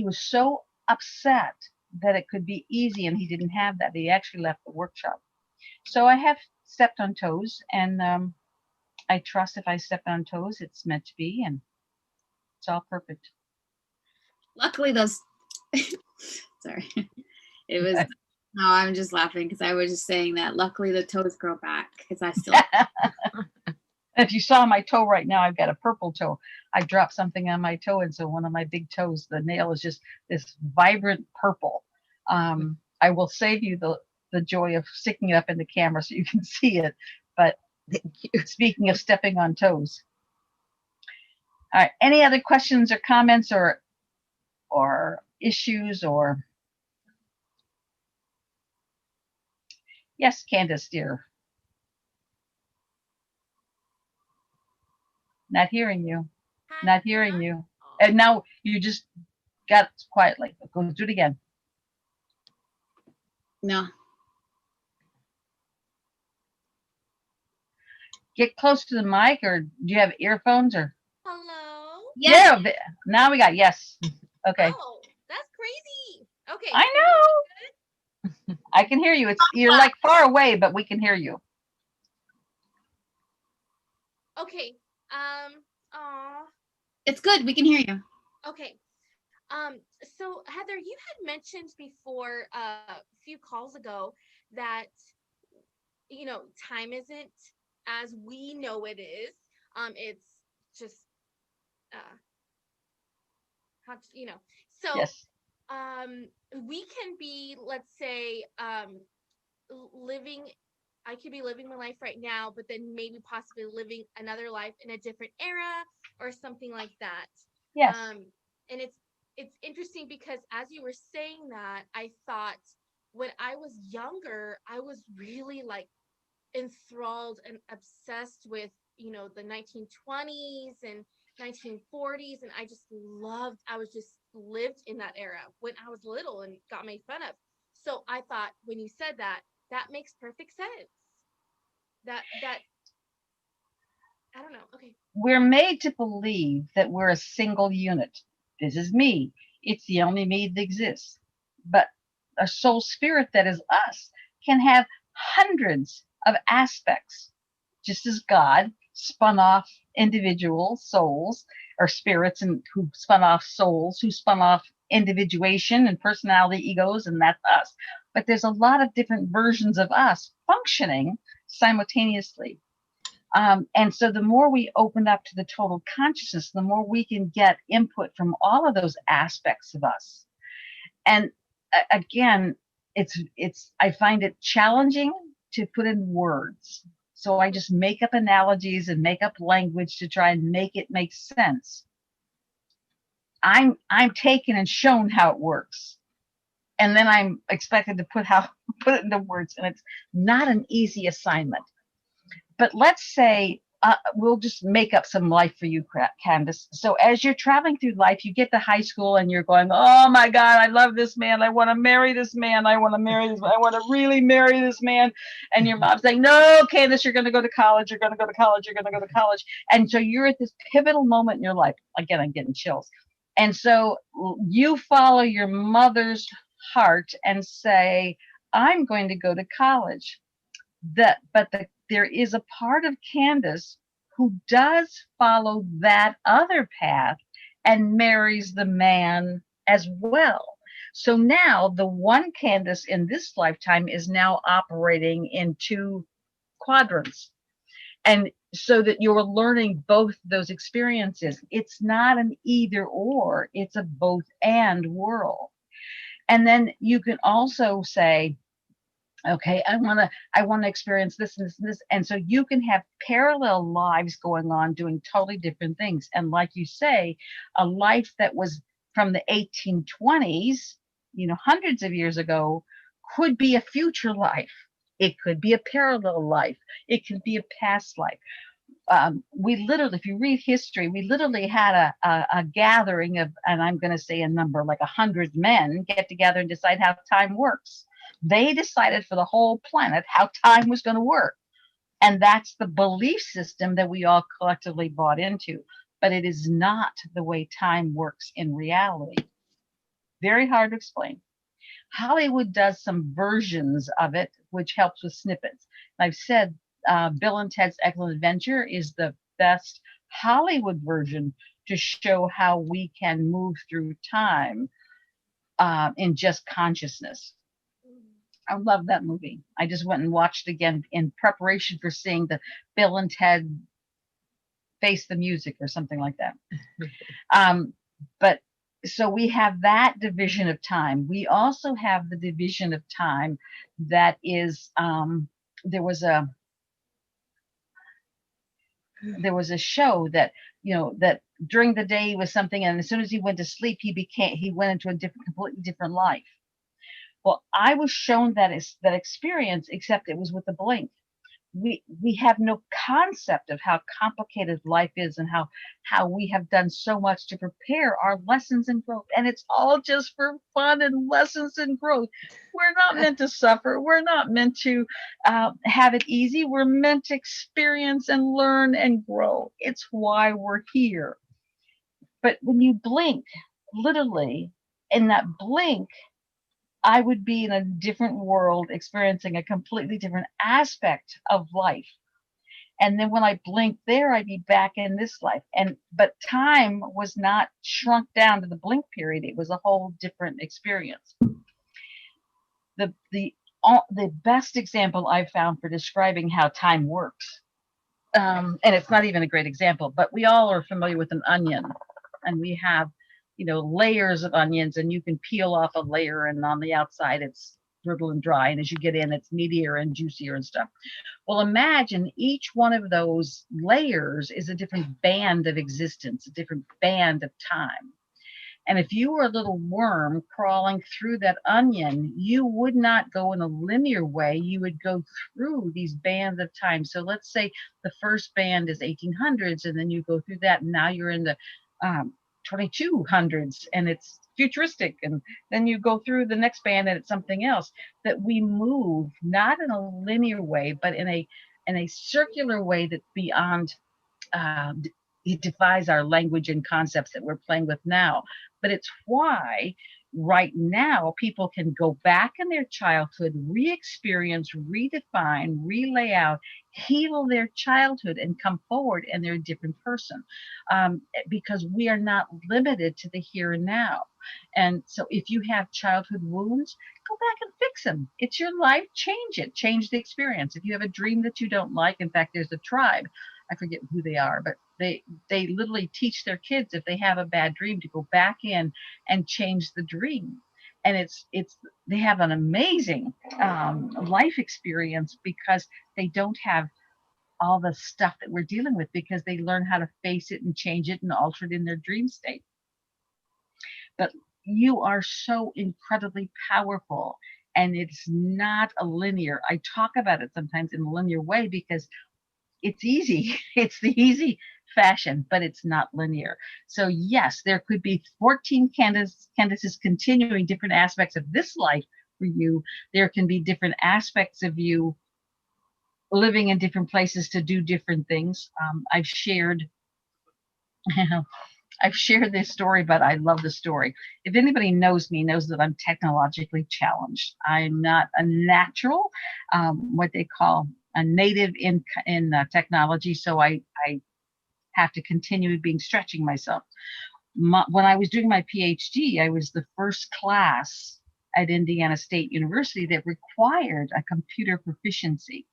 was so upset that it could be easy, and he didn't have that. He actually left the workshop. So I have stepped on toes, and I trust if I step on toes, it's meant to be, and it's all perfect. Luckily, those sorry, it was no, I'm just laughing because I was just saying that luckily the toes grow back because I still if you saw my toe right now, I've got a purple toe. I dropped something on my toe, and so one of my big toes, the nail is just this vibrant purple. I will save you the joy of sticking it up in the camera so you can see it. But speaking of stepping on toes, all right, any other questions or comments or issues or yes, Candace, dear. Not hearing you. Not hearing you. And now you just got quietly. Go do it again. No. Get close to the mic, or do you have earphones or? Hello. Yes. Yeah. Now we got yes. Okay. Oh, that's crazy. Okay. I know. I can hear you. You're like far away, but we can hear you. Okay. Aw. It's good. We can hear you. Okay. So Heather, you had mentioned before a few calls ago that, time isn't as we know it is. It's just, uh, so, Yes. we can be, let's say, living, I could be living my life right now, but then maybe possibly living another life in a different era or something like that. Yes. And it's interesting because as you were saying that, I thought when I was younger, I was really like enthralled and obsessed with, the 1920s and 1940s. And I was just lived in that era when I was little and got made fun of. So I thought when you said that, that makes perfect sense. That I don't know. Okay. We're made to believe that we're a single unit. This is me. It's the only me that exists. But a soul spirit that is us can have hundreds of aspects, just as God spun off individual souls or spirits and who spun off souls, who spun off individuation and personality egos, and that's us. But there's a lot of different versions of us functioning simultaneously. And so the more we open up to the total consciousness, the more we can get input from all of those aspects of us. And again, I find it challenging to put in words. So I just make up analogies and make up language to try and make it make sense. I'm taken and shown how it works. And then I'm expected to put it into words, and it's not an easy assignment. But let's say we'll just make up some life for you, Candace. So as you're traveling through life, you get to high school and you're going, oh my God, I love this man. I want to marry this man. I want to really marry this man. And your mom's saying, no, Candace, you're going to go to college. You're going to go to college. You're going to go to college. And so you're at this pivotal moment in your life. Again, I'm getting chills. And so you follow your mother's heart and say, I'm going to go to college. There is a part of Candace who does follow that other path and marries the man as well. So now the one Candace in this lifetime is now operating in two quadrants. And so that you're learning both those experiences. It's not an either or, it's a both and world. And then you can also say, okay, I want to experience this and this and this. And so you can have parallel lives going on doing totally different things. And like you say, a life that was from the 1820s, hundreds of years ago, could be a future life. It could be a parallel life. It could be a past life. We literally, if you read history, we literally had a gathering of, and I'm going to say a number, like 100 men get together and decide how time works. They decided for the whole planet how time was going to work. And that's the belief system that we all collectively bought into. But it is not the way time works in reality. Very hard to explain. Hollywood does some versions of it, which helps with snippets. I've said Bill and Ted's Excellent Adventure is the best Hollywood version to show how we can move through time in just consciousness. I love that movie. I just went and watched it again in preparation for seeing the Bill and Ted Face the Music or something like that. But so we have that division of time. We also have the division of time that is, there was a show that, that during the day was something, and as soon as he went to sleep, he went into a completely different life. Well, I was shown that experience, except it was with a blink. We have no concept of how complicated life is and how we have done so much to prepare our lessons in growth. And it's all just for fun and lessons in growth. We're not meant to suffer. We're not meant to have it easy. We're meant to experience and learn and grow. It's why we're here. But when you blink, literally, in that blink, I would be in a different world experiencing a completely different aspect of life. And then when I blinked there, I'd be back in this life. But time was not shrunk down to the blink period. It was a whole different experience. The best example I've found for describing how time works, and it's not even a great example, but we all are familiar with an onion, and we have, layers of onions, and you can peel off a layer, and on the outside it's brittle and dry, and as you get in, it's meatier and juicier and stuff. Well, imagine each one of those layers is a different band of existence, a different band of time. And if you were a little worm crawling through that onion, you would not go in a linear way. You would go through these bands of time. So let's say the first band is 1800s, and then you go through that, and now you're in the 2200s, and it's futuristic. And then you go through the next band, and it's something else. That we move not in a linear way, but in a circular way that's beyond. It defies our language and concepts that we're playing with now. But it's why right now people can go back in their childhood, re-experience, redefine, relay out, heal their childhood, and come forward, and they're a different person, because we are not limited to the here and now. And so if you have childhood wounds, go back and fix them. It's your life. Change it. Change the experience. If you have a dream that you don't like, in fact, there's a tribe, I forget who they are, but they literally teach their kids, if they have a bad dream, to go back in and change the dream. And they have an amazing life experience, because they don't have all the stuff that we're dealing with, because they learn how to face it and change it and alter it in their dream state. But you are so incredibly powerful, and it's not a linear. I talk about it sometimes in a linear way because it's easy. It's the easy fashion, but it's not linear. So yes, there could be 14 Candaces continuing different aspects of this life for you. There can be different aspects of you living in different places to do different things. I've shared this story, but I love the story. If anybody knows me, knows that I'm technologically challenged. I'm not a natural, what they call a native in technology. So I have to continue stretching myself. When I was doing my PhD, I was the first class at Indiana State University that required a computer proficiency.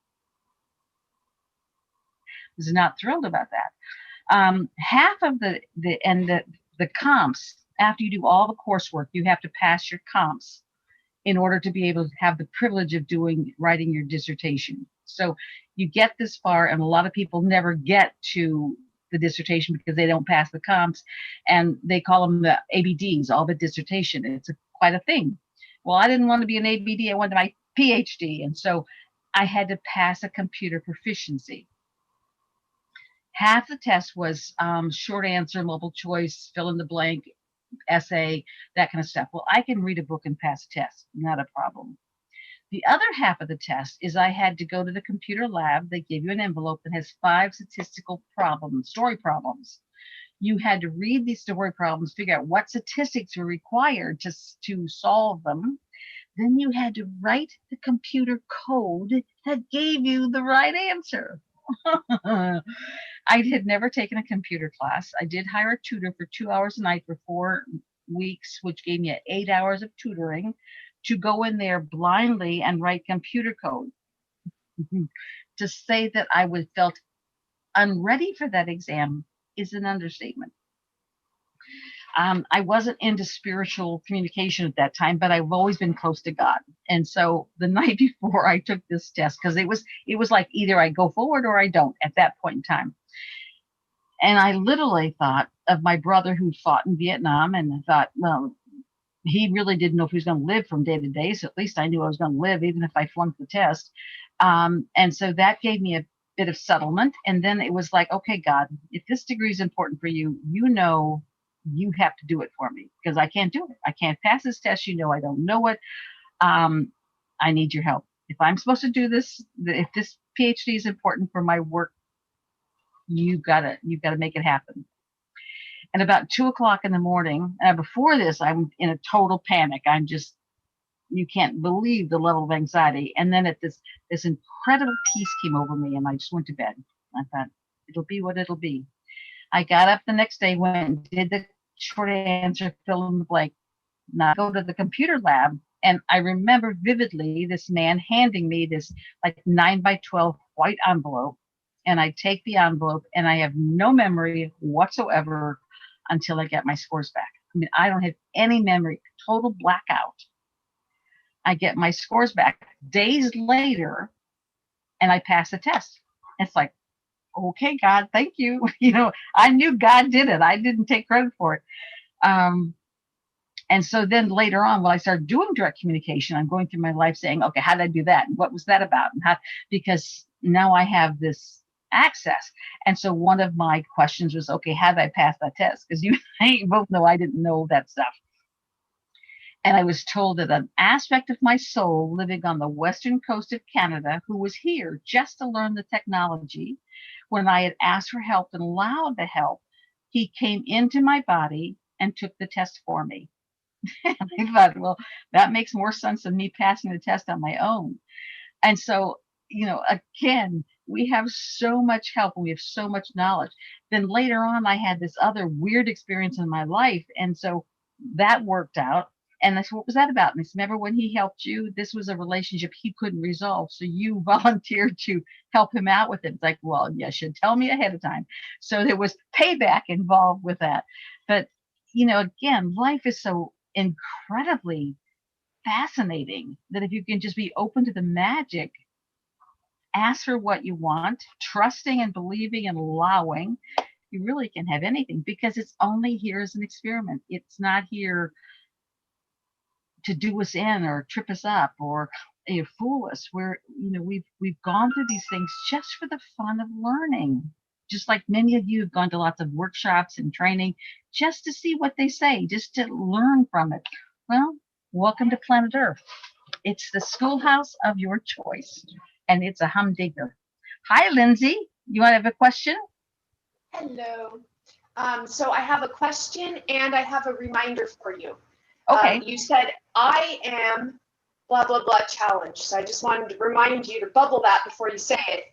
I was not thrilled about that. Half of the comps, after you do all the coursework, you have to pass your comps in order to be able to have the privilege of writing your dissertation. So you get this far, and a lot of people never get to the dissertation because they don't pass the comps, and they call them the ABDs, all but dissertation. It's quite a thing. Well, I didn't want to be an ABD. I wanted my PhD, and so I had to pass a computer proficiency. Half the test was short answer, multiple choice, fill in the blank, essay, that kind of stuff. Well, I can read a book and pass a test, not a problem. The other half of the test is I had to go to the computer lab. They give you an envelope that has 5 statistical problems, story problems. You had to read these story problems, figure out what statistics were required to solve them. Then you had to write the computer code that gave you the right answer. I had never taken a computer class. I did hire a tutor for 2 hours a night for 4 weeks, which gave me 8 hours of tutoring to go in there blindly and write computer code. To say that I felt unready for that exam is an understatement. I wasn't into spiritual communication at that time, but I've always been close to God. And so the night before I took this test, because it was like either I go forward or I don't at that point in time. And I literally thought of my brother who fought in Vietnam, and I thought, well, he really didn't know if he was going to live from day to day. So at least I knew I was going to live, even if I flunked the test. And so that gave me a bit of settlement. And then it was like, okay, God, if this degree is important for you, you have to do it for me, because I can't do it. I can't pass this test. I don't know it. I need your help. If I'm supposed to do this, if this PhD is important for my work, you've got to make it happen. And about 2 o'clock in the morning, before this, I'm in a total panic. I'm just you can't believe the level of anxiety. And then this incredible peace came over me, and I just went to bed. I thought, it'll be what it'll be. I got up the next day, went and did the short answer, fill in the blank, not go to the computer lab. And I remember vividly this man handing me this like 9x12 white envelope. And I take the envelope, and I have no memory whatsoever until I get my scores back. I mean, I don't have any memory, total blackout. I get my scores back days later, and I pass the test. It's like, okay, God, thank you. You know, I knew God did it. I didn't take credit for it. And so then later on, when I started doing direct communication, I'm going through my life saying, okay, how did I do that? And what was that about? And how, because now I have this access. And so one of my questions was, okay, how did I pass that test? Because you both know I didn't know that stuff. And I was told that an aspect of my soul living on the western coast of Canada, who was here just to learn the technology, when I had asked for help and allowed the help, he came into my body and took the test for me. And I thought, well, that makes more sense than me passing the test on my own. And so, you know, again, we have so much help and we have so much knowledge. Then later on, I had this other weird experience in my life. And so that worked out. And I said, what was that about? And I said, remember when he helped you? This was a relationship he couldn't resolve. So you volunteered to help him out with it. It's like, well, you should tell me ahead of time. So there was payback involved with that. But, you know, again, life is so incredibly fascinating that if you can just be open to the magic, ask for what you want, trusting and believing and allowing, you really can have anything, because it's only here as an experiment. It's not here to do us in or trip us up or, you know, fool us. We're, you know, we've gone through these things just for the fun of learning. Just like many of you have gone to lots of workshops and training just to see what they say, just to learn from it. Well, welcome to planet Earth. It's the schoolhouse of your choice, and it's a humdinger. Hi, Lindsay. You want to have a question? Hello. So I have a question and I have a reminder for you. Okay. You said, I am blah, blah, blah challenge. So I just wanted to remind you to bubble that before you say it.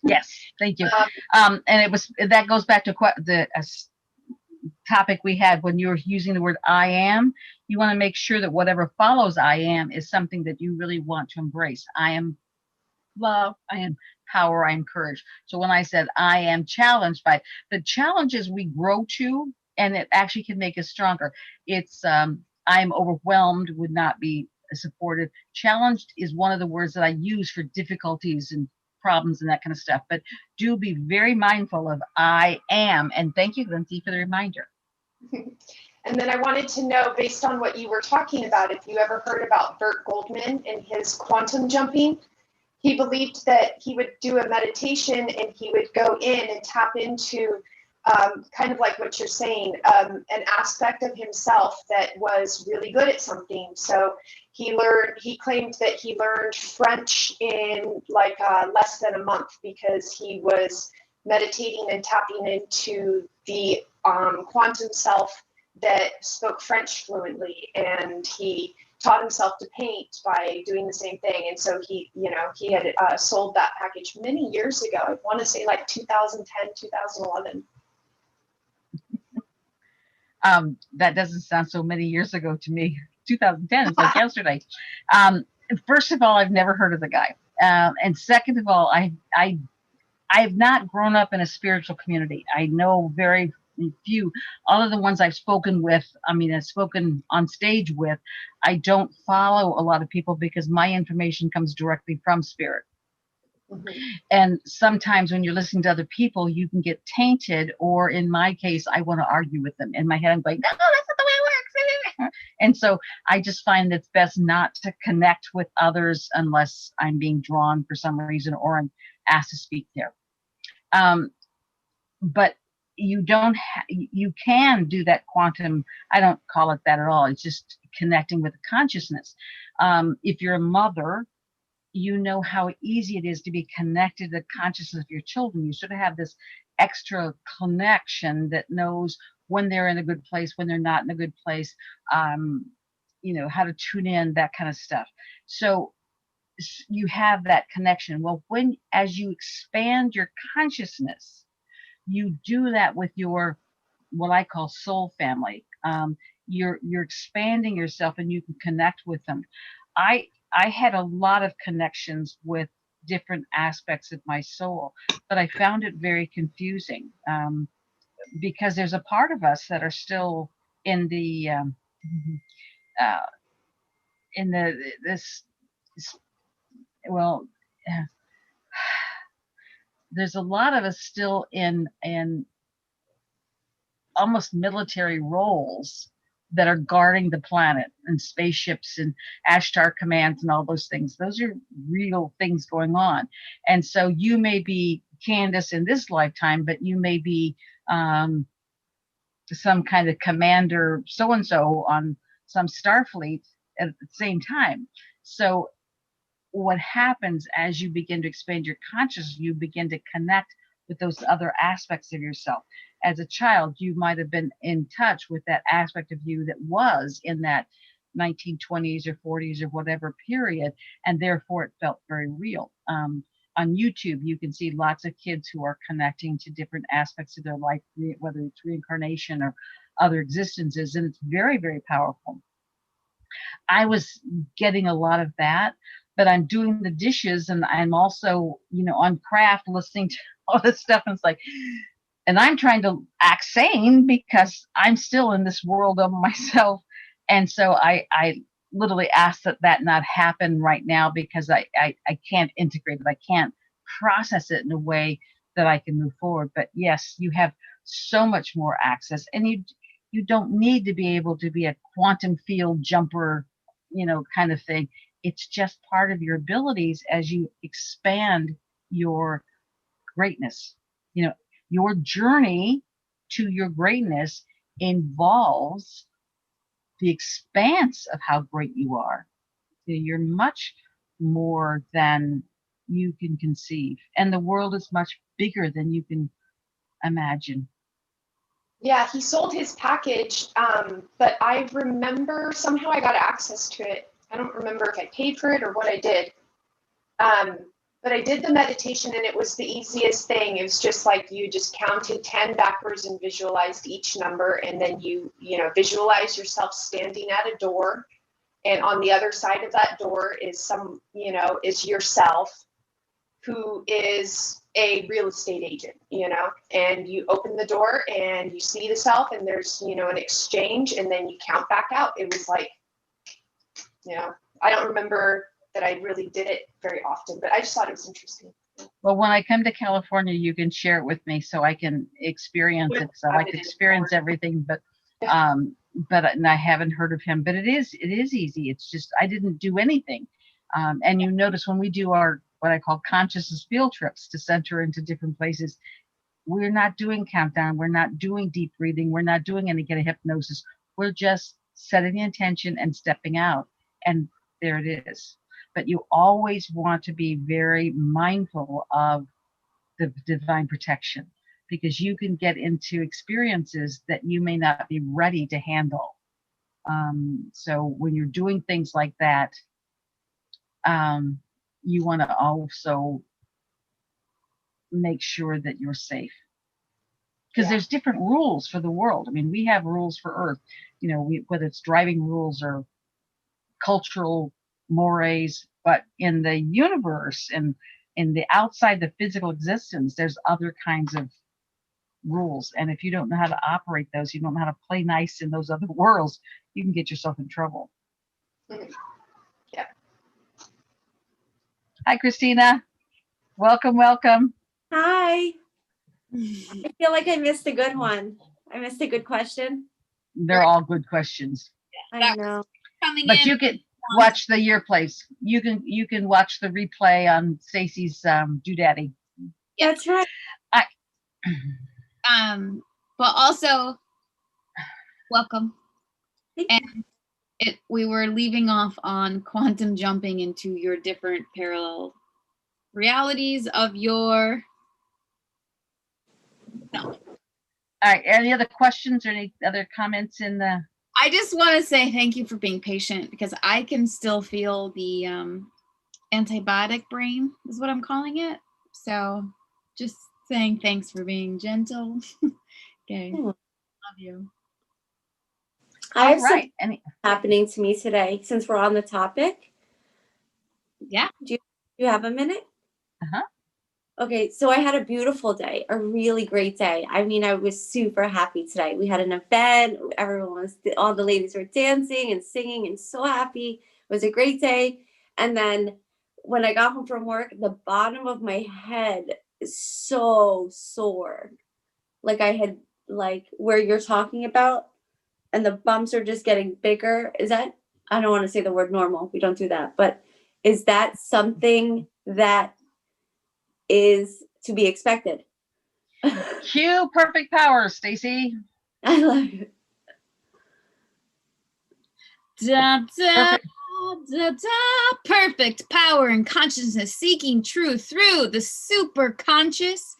Yes, thank you. And that goes back to the topic we had when you were using the word I am. You want to make sure that whatever follows I am is something that you really want to embrace. I am love, I am power, I am courage. So when I said I am challenged by the challenges we grow to, and it actually can make us stronger. It's I'm overwhelmed would not be supported. Challenged is one of the words that I use for difficulties and problems and that kind of stuff. But do be very mindful of I am. And thank you, Lindsay, for the reminder. And then I wanted to know, based on what you were talking about, if you ever heard about Bert Goldman and his quantum jumping. He believed that he would do a meditation and he would go in and tap into kind of like what you're saying, an aspect of himself that was really good at something. So he claimed that he learned French in like less than a month because he was meditating and tapping into the quantum self that spoke French fluently. And he taught himself to paint by doing the same thing. And so he had sold that package many years ago. I want to say like 2010, 2011. That doesn't sound so many years ago to me. 2010 is like yesterday. First of all, I've never heard of the guy. And second of all, I have not grown up in a spiritual community. I know very few. All of the ones I've spoken with, I've spoken on stage with, I don't follow a lot of people because my information comes directly from spirit. Mm-hmm. And sometimes when you're listening to other people, you can get tainted, or in my case, I want to argue with them. In my head, I'm like, no, that's not the way it works. And so I just find it's best not to connect with others unless I'm being drawn for some reason or I'm asked to speak there. But you can do that quantum. I don't call it that at all. It's just connecting with consciousness. If you're a mother, you know how easy it is to be connected to the consciousness of your children. You sort of have this extra connection that knows when they're in a good place, when they're not in a good place. how to tune in, that kind of stuff. So you have that connection. Well, as you expand your consciousness, you do that with your, what I call soul family. You're expanding yourself and you can connect with them. I had a lot of connections with different aspects of my soul, but I found it very confusing, because there's a part of us that are still in the uh, this well there's a lot of us still in almost military roles that are guarding the planet, and spaceships and Ashtar commands and all those things. Those are real things going on. And so you may be Candace in this lifetime, but you may be some kind of commander so-and-so on some Starfleet at the same time. So what happens as you begin to expand your consciousness, you begin to connect with those other aspects of yourself. As a child, you might have been in touch with that aspect of you that was in that 1920s or 40s or whatever period, and therefore it felt very real. On YouTube, you can see lots of kids who are connecting to different aspects of their life, whether it's reincarnation or other existences, and it's very, very powerful. I was getting a lot of that, but I'm doing the dishes and I'm also, on craft, listening to all this stuff. And it's like, and I'm trying to act sane because I'm still in this world of myself. And so I literally ask that not happen right now, because I can't integrate it. I can't process it in a way that I can move forward. But yes, you have so much more access, and you don't need to be able to be a quantum field jumper, kind of thing. It's just part of your abilities as you expand your greatness. Your journey to your greatness involves the expanse of how great you are. You're much more than you can conceive, and the world is much bigger than you can imagine. Yeah, he sold his package, but I remember somehow I got access to it. I don't remember if I paid for it or what I did. But I did the meditation and it was the easiest thing. It was just like you just counted 10 backwards and visualized each number. And then you visualize yourself standing at a door. And on the other side of that door is is yourself, who is a real estate agent, and you open the door and you see the self and there's, an exchange, and then you count back out. It was like, I don't remember that I really did it very often, but I just thought it was interesting. Well, when I come to California, you can share it with me so I can experience it. So I like to experience everything, but and I haven't heard of him, but it is easy. It's just, I didn't do anything. And you notice when we do our, what I call consciousness field trips to center into different places, we're not doing countdown. We're not doing deep breathing. We're not doing any kind of hypnosis. We're just setting the intention and stepping out. And there it is. But you always want to be very mindful of the divine protection, because you can get into experiences that you may not be ready to handle. So when you're doing things like that, you want to also make sure that you're safe, because there's different rules for the world. I mean, we have rules for Earth, whether it's driving rules or cultural mores, but in the universe and in the outside the physical existence, there's other kinds of rules. And if you don't know how to operate those, you don't know how to play nice in those other worlds, you can get yourself in trouble. Yeah. Hi, Christina. Welcome. Hi. I feel like I missed a good one. I missed a good question. They're all good questions. I know. But you can watch the Your Place. You can watch the replay on Stacy's Doodaddy. That's right. But also, welcome. Thank you. We were leaving off on quantum jumping into your different parallel realities of your self. All right. Any other questions or any other comments in the? I just want to say thank you for being patient because I can still feel the antibiotic brain is what I'm calling it. So just saying thanks for being gentle. Okay. Hmm. Love you. I All have something right. Any, happening to me today since we're on the topic. Yeah. Do you have a minute? Uh-huh. Okay, so I had a beautiful day, a really great day. I mean, I was super happy today. We had an event, all the ladies were dancing and singing and so happy. It was a great day. And then when I got home from work, the bottom of my head is so sore. Like I had, like where you're talking about, and the bumps are just getting bigger. Is that, I don't want to say the word normal. We don't do that. But is that something that is to be expected? cue perfect power, Stacy. I love you. Da, da, Perfect. da, da. Perfect power and consciousness seeking truth through the super conscious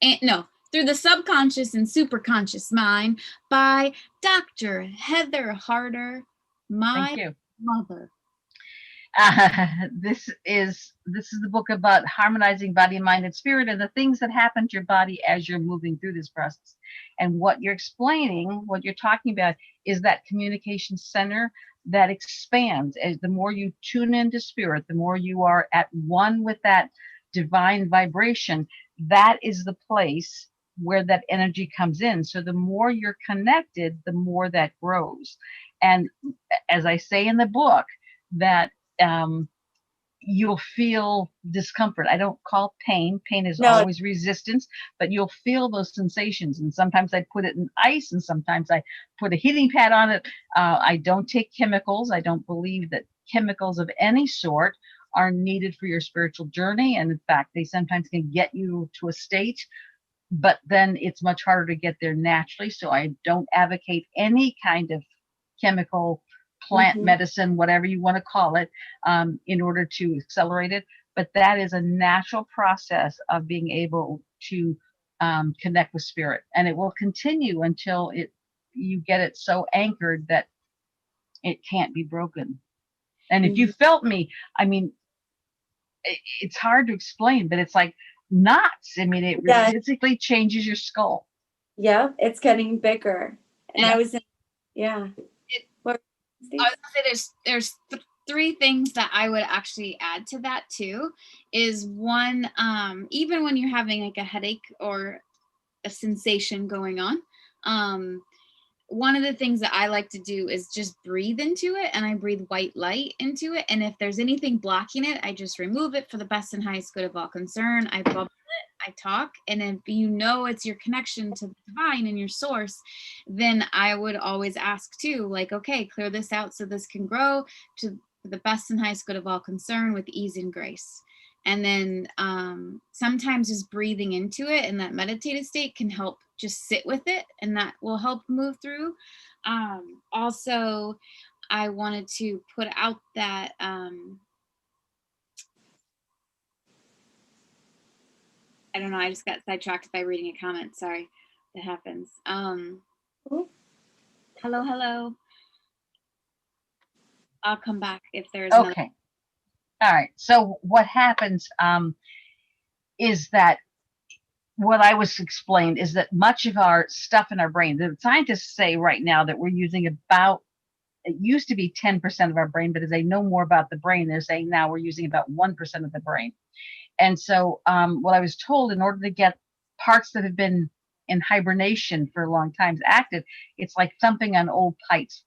and no, through the subconscious and superconscious mind by Dr. Heather Harder, my Thank you. mother. This is the book about harmonizing body, mind, and spirit, and the things that happen to your body as you're moving through this process. And what you're explaining, what you're talking about, is that communication center that expands as the more you tune into spirit, the more you are at one with that divine vibration. That is the place where that energy comes in. So the more you're connected, the more that grows. And as I say in the book, that you'll feel discomfort. I don't call pain. Pain is No. always resistance, but you'll feel those sensations. And sometimes I put it in ice, and sometimes I put a heating pad on it. I don't take chemicals. I don't believe that chemicals of any sort are needed for your spiritual journey. And in fact, they sometimes can get you to a state, but then it's much harder to get there naturally. So I don't advocate any kind of chemical, plant medicine, whatever you want to call it, in order to accelerate it. But that is a natural process of being able to connect with spirit, and it will continue until you get it so anchored that it can't be broken. And if you felt me, I mean, it's hard to explain, but it's like knots. I mean, it Yeah. physically changes your skull. Yeah, it's getting bigger. And Yeah. I was in, yeah. I was gonna say there's three things that I would actually add to that too. Is one, even when you're having like a headache or a sensation going on, one of the things that I like to do is just breathe into it, and I breathe white light into it. And if there's anything blocking it, I just remove it for the best and highest good of all concern. I bubble it, I talk, and if you know it's your connection to the divine and your source, then I would always ask too, like, okay, clear this out so this can grow to the best and highest good of all concern with ease and grace. And then sometimes just breathing into it in that meditative state can help just sit with it, and that will help move through. Also, I wanted to put out that I don't know, I just got sidetracked by reading a comment. Sorry, that happens. Hello. I'll come back if there's Okay. All right. So what happens is that what I was explained is that much of our stuff in our brain, the scientists say right now that we're using about, it used to be 10% of our brain, but as they know more about the brain, they're saying now we're using about 1% of the brain. And so what I was told, in order to get parts that have been in hibernation for a long time active, it's like thumping on old pipes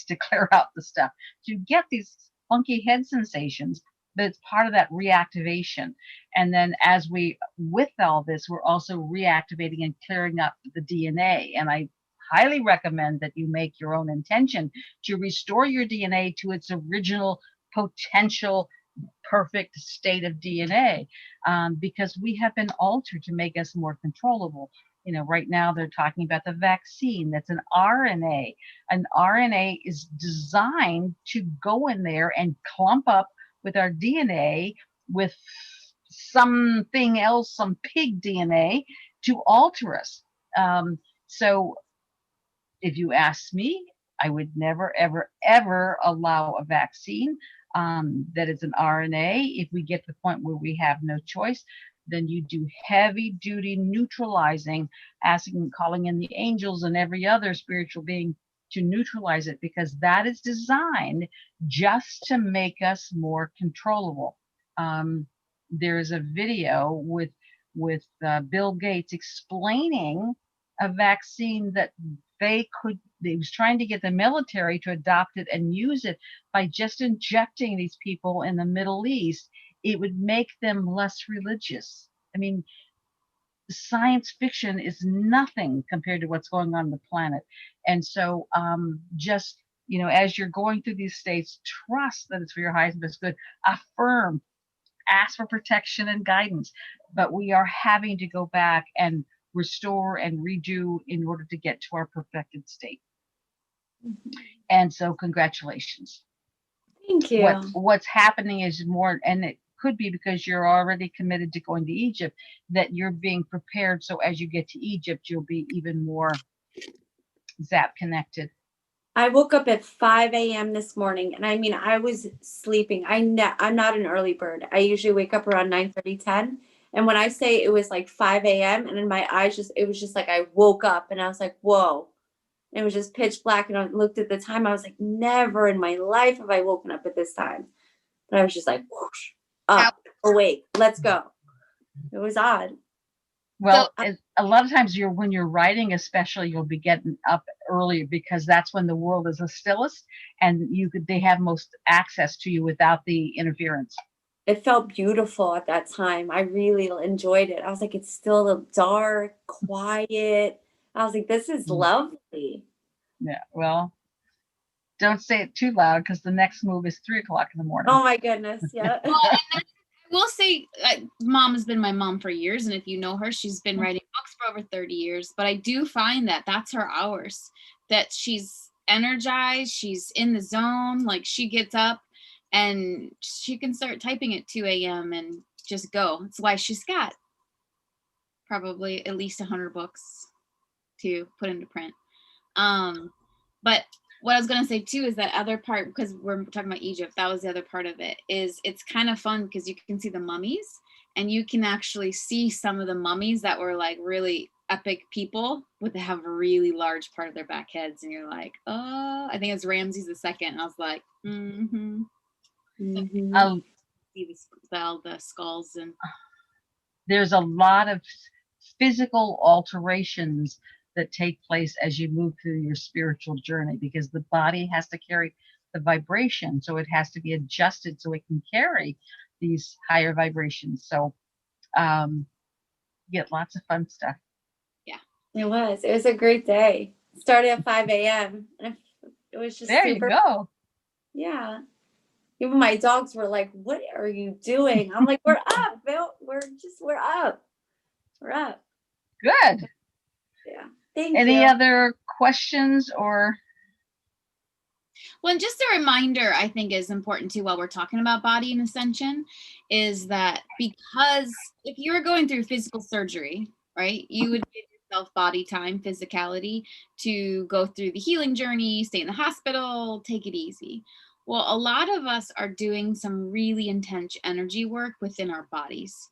to clear out the stuff. So you get these funky head sensations, but it's part of that reactivation. And then as with all this, we're also reactivating and clearing up the DNA. And I highly recommend that you make your own intention to restore your DNA to its original potential perfect state of DNA, because we have been altered to make us more controllable. You know, right now they're talking about the vaccine that's an RNA. An RNA is designed to go in there and clump up with our DNA with something else, some pig DNA, to alter us. So if you ask me, I would never, ever, ever allow a vaccine that is an RNA. If we get to the point where we have no choice, then you do heavy duty neutralizing, asking, calling in the angels and every other spiritual being to neutralize it, because that is designed just to make us more controllable. There's a video with Bill Gates explaining a vaccine that they was trying to get the military to adopt it and use it by just injecting these people in the Middle East. It would make them less religious. I mean, science fiction is nothing compared to what's going on the planet. And so just, as you're going through these states, trust that it's for your highest and best good. Affirm, ask for protection and guidance. But we are having to go back and restore and redo in order to get to our perfected state. And so congratulations. Thank you. What's happening is more, and it could be because you're already committed to going to Egypt, that you're being prepared. So as you get to Egypt, you'll be even more zap connected. I woke up at 5 a.m. this morning, and I mean, I was sleeping. I'm not an early bird. I usually wake up around 9:30, 10. And when I say it was like 5 a.m. and in my eyes, it was just like I woke up and I was like, whoa. And it was just pitch black. And I looked at the time. I was like, never in my life have I woken up at this time. But I was just like, whoosh, up, awake, let's go. It was odd. Well, a lot of times when you're writing, especially, you'll be getting up earlier because that's when the world is the stillest and they have most access to you without the interference. It felt beautiful at that time. I really enjoyed it. I was like, it's still dark, quiet. I was like, this is lovely. Yeah, well, don't say it too loud because the next move is 3 o'clock in the morning. Oh my goodness, yeah. Well, I will say, Mom has been my mom for years, and if you know her, she's been writing books for over 30 years. But I do find that that's her hours, that she's energized, she's in the zone, like she gets up and she can start typing at 2 a.m. and just go. That's why she's got probably at least 100 books to put into print. But what I was going to say too is that other part, because we're talking about Egypt, that was the other part of it, is it's kind of fun because you can see the mummies and you can actually see some of the mummies that were like really epic people, but they have a really large part of their back heads. And you're like, oh, I think it's Ramses II. And I was like, see the skulls. And there's a lot of physical alterations that take place as you move through your spiritual journey, because the body has to carry the vibration, so it has to be adjusted so it can carry these higher vibrations. So you get lots of fun stuff. Yeah, it was a great day. Started at 5 a.m. and it was just there super. You go. Yeah, even my dogs were like, what are you doing? I'm like, we're up, Bill. We're up. We're up. Good. Yeah. Thank you. Any other questions or? Well, just a reminder, I think is important too, while we're talking about body and ascension, is that because if you were going through physical surgery, right, you would give yourself body time, physicality to go through the healing journey, stay in the hospital, take it easy. Well, a lot of us are doing some really intense energy work within our bodies.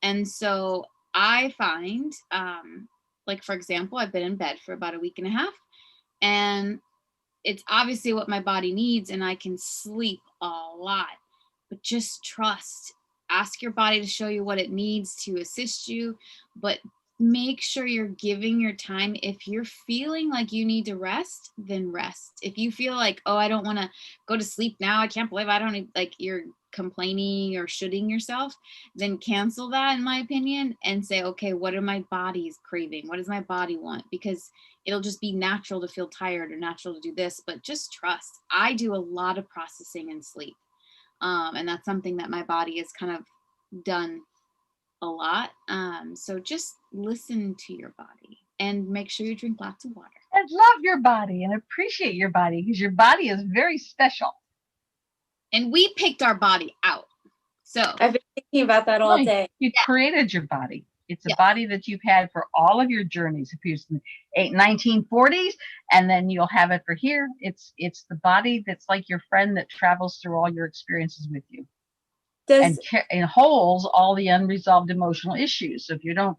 And so I find, like, for example, I've been in bed for about a week and a half, and it's obviously what my body needs, and I can sleep a lot, but just trust. Ask your body to show you what it needs to assist you, but make sure you're giving your time. If you're feeling like you need to rest, then rest. If you feel like, oh, I don't want to go to sleep now, I can't believe I don't, like, you're complaining or shooting yourself, then cancel that, in my opinion, and say, okay, what are my body's craving? What does my body want? Because it'll just be natural to feel tired or natural to do this, but just trust. I do a lot of processing in sleep. And that's something that my body has kind of done a lot. So just listen to your body and make sure you drink lots of water. And love your body and appreciate your body, because your body is very special. And we picked our body out. So I've been thinking about that all day. You created your body. It's a Yeah. body that you've had for all of your journeys. If it's in the 1940s, and then you'll have it for here. It's the body that's like your friend that travels through all your experiences with you Does and holds all the unresolved emotional issues. So if you don't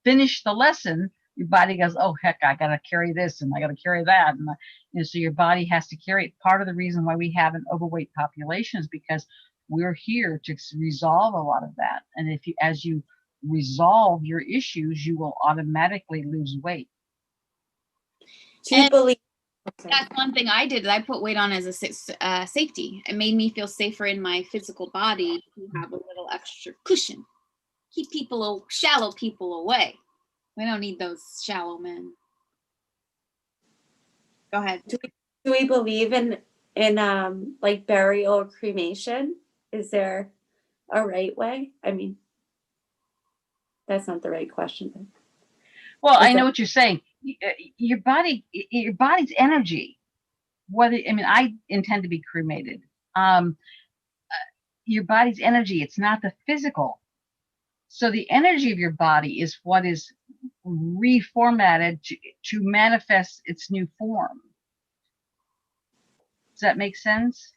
finish the lesson, your body goes, oh heck, I gotta carry this and I gotta carry that, and so your body has to carry it. Part of the reason why we have an overweight population is because we're here to resolve a lot of that. And as you resolve your issues, you will automatically lose weight. do you And believe? that's one thing I did. I put weight on as a safety. It made me feel safer in my physical body to have a little extra cushion. Keep shallow people away. We don't need those shallow men. Go ahead. Do we believe in like burial or cremation? Is there a right way? I mean, that's not the right question. Well, I Is know that- what you're saying. Your body's energy. I intend to be cremated. Your body's energy. It's not the physical. So the energy of your body is what is reformatted to manifest its new form. Does that make sense?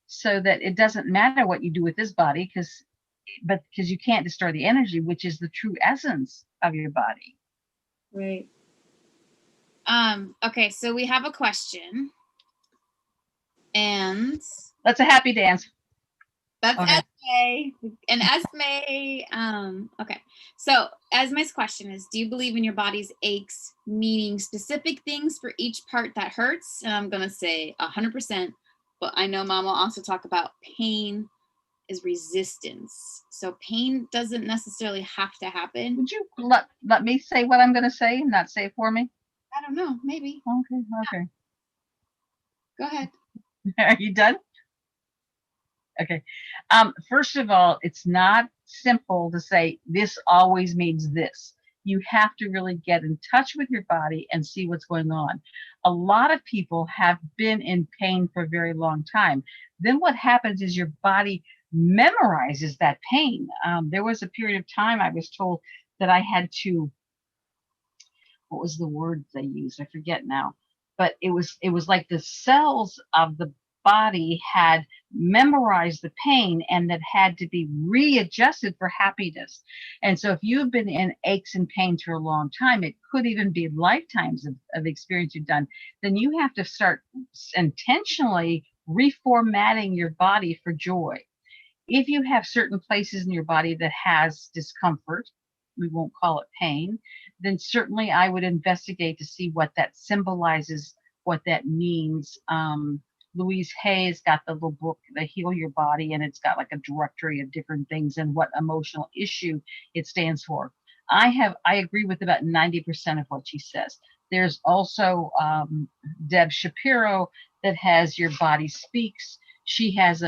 So that it doesn't matter what you do with this body, because you can't destroy the energy, which is the true essence of your body. Right. Okay, so we have a question. And That's a happy dance. that's Okay. Esme. And Esme, okay. So Esme's question is, do you believe in your body's aches, meaning specific things for each part that hurts? And I'm gonna say 100%, but I know Mom will also talk about pain is resistance. So pain doesn't necessarily have to happen. Would you let me say what I'm going to say and not say it for me? I don't know, maybe. Okay. Go ahead. Are you done? Okay. First of all, it's not simple to say this always means this. You have to really get in touch with your body and see what's going on. A lot of people have been in pain for a very long time. Then what happens is your body memorizes that pain. There was a period of time I was told that I had to, what was the word they used? I forget now, but it was like the cells of the body had memorized the pain and that had to be readjusted for happiness. And so if you've been in aches and pains for a long time, it could even be lifetimes of experience you've done, then you have to start intentionally reformatting your body for joy. If you have certain places in your body that has discomfort, we won't call it pain, then certainly I would investigate to see what that symbolizes, what that means. Louise Hay's got the little book, The Heal Your Body, and it's got like a directory of different things and what emotional issue it stands for. I agree with about 90% of what she says. There's also Deb Shapiro that has Your Body Speaks. She has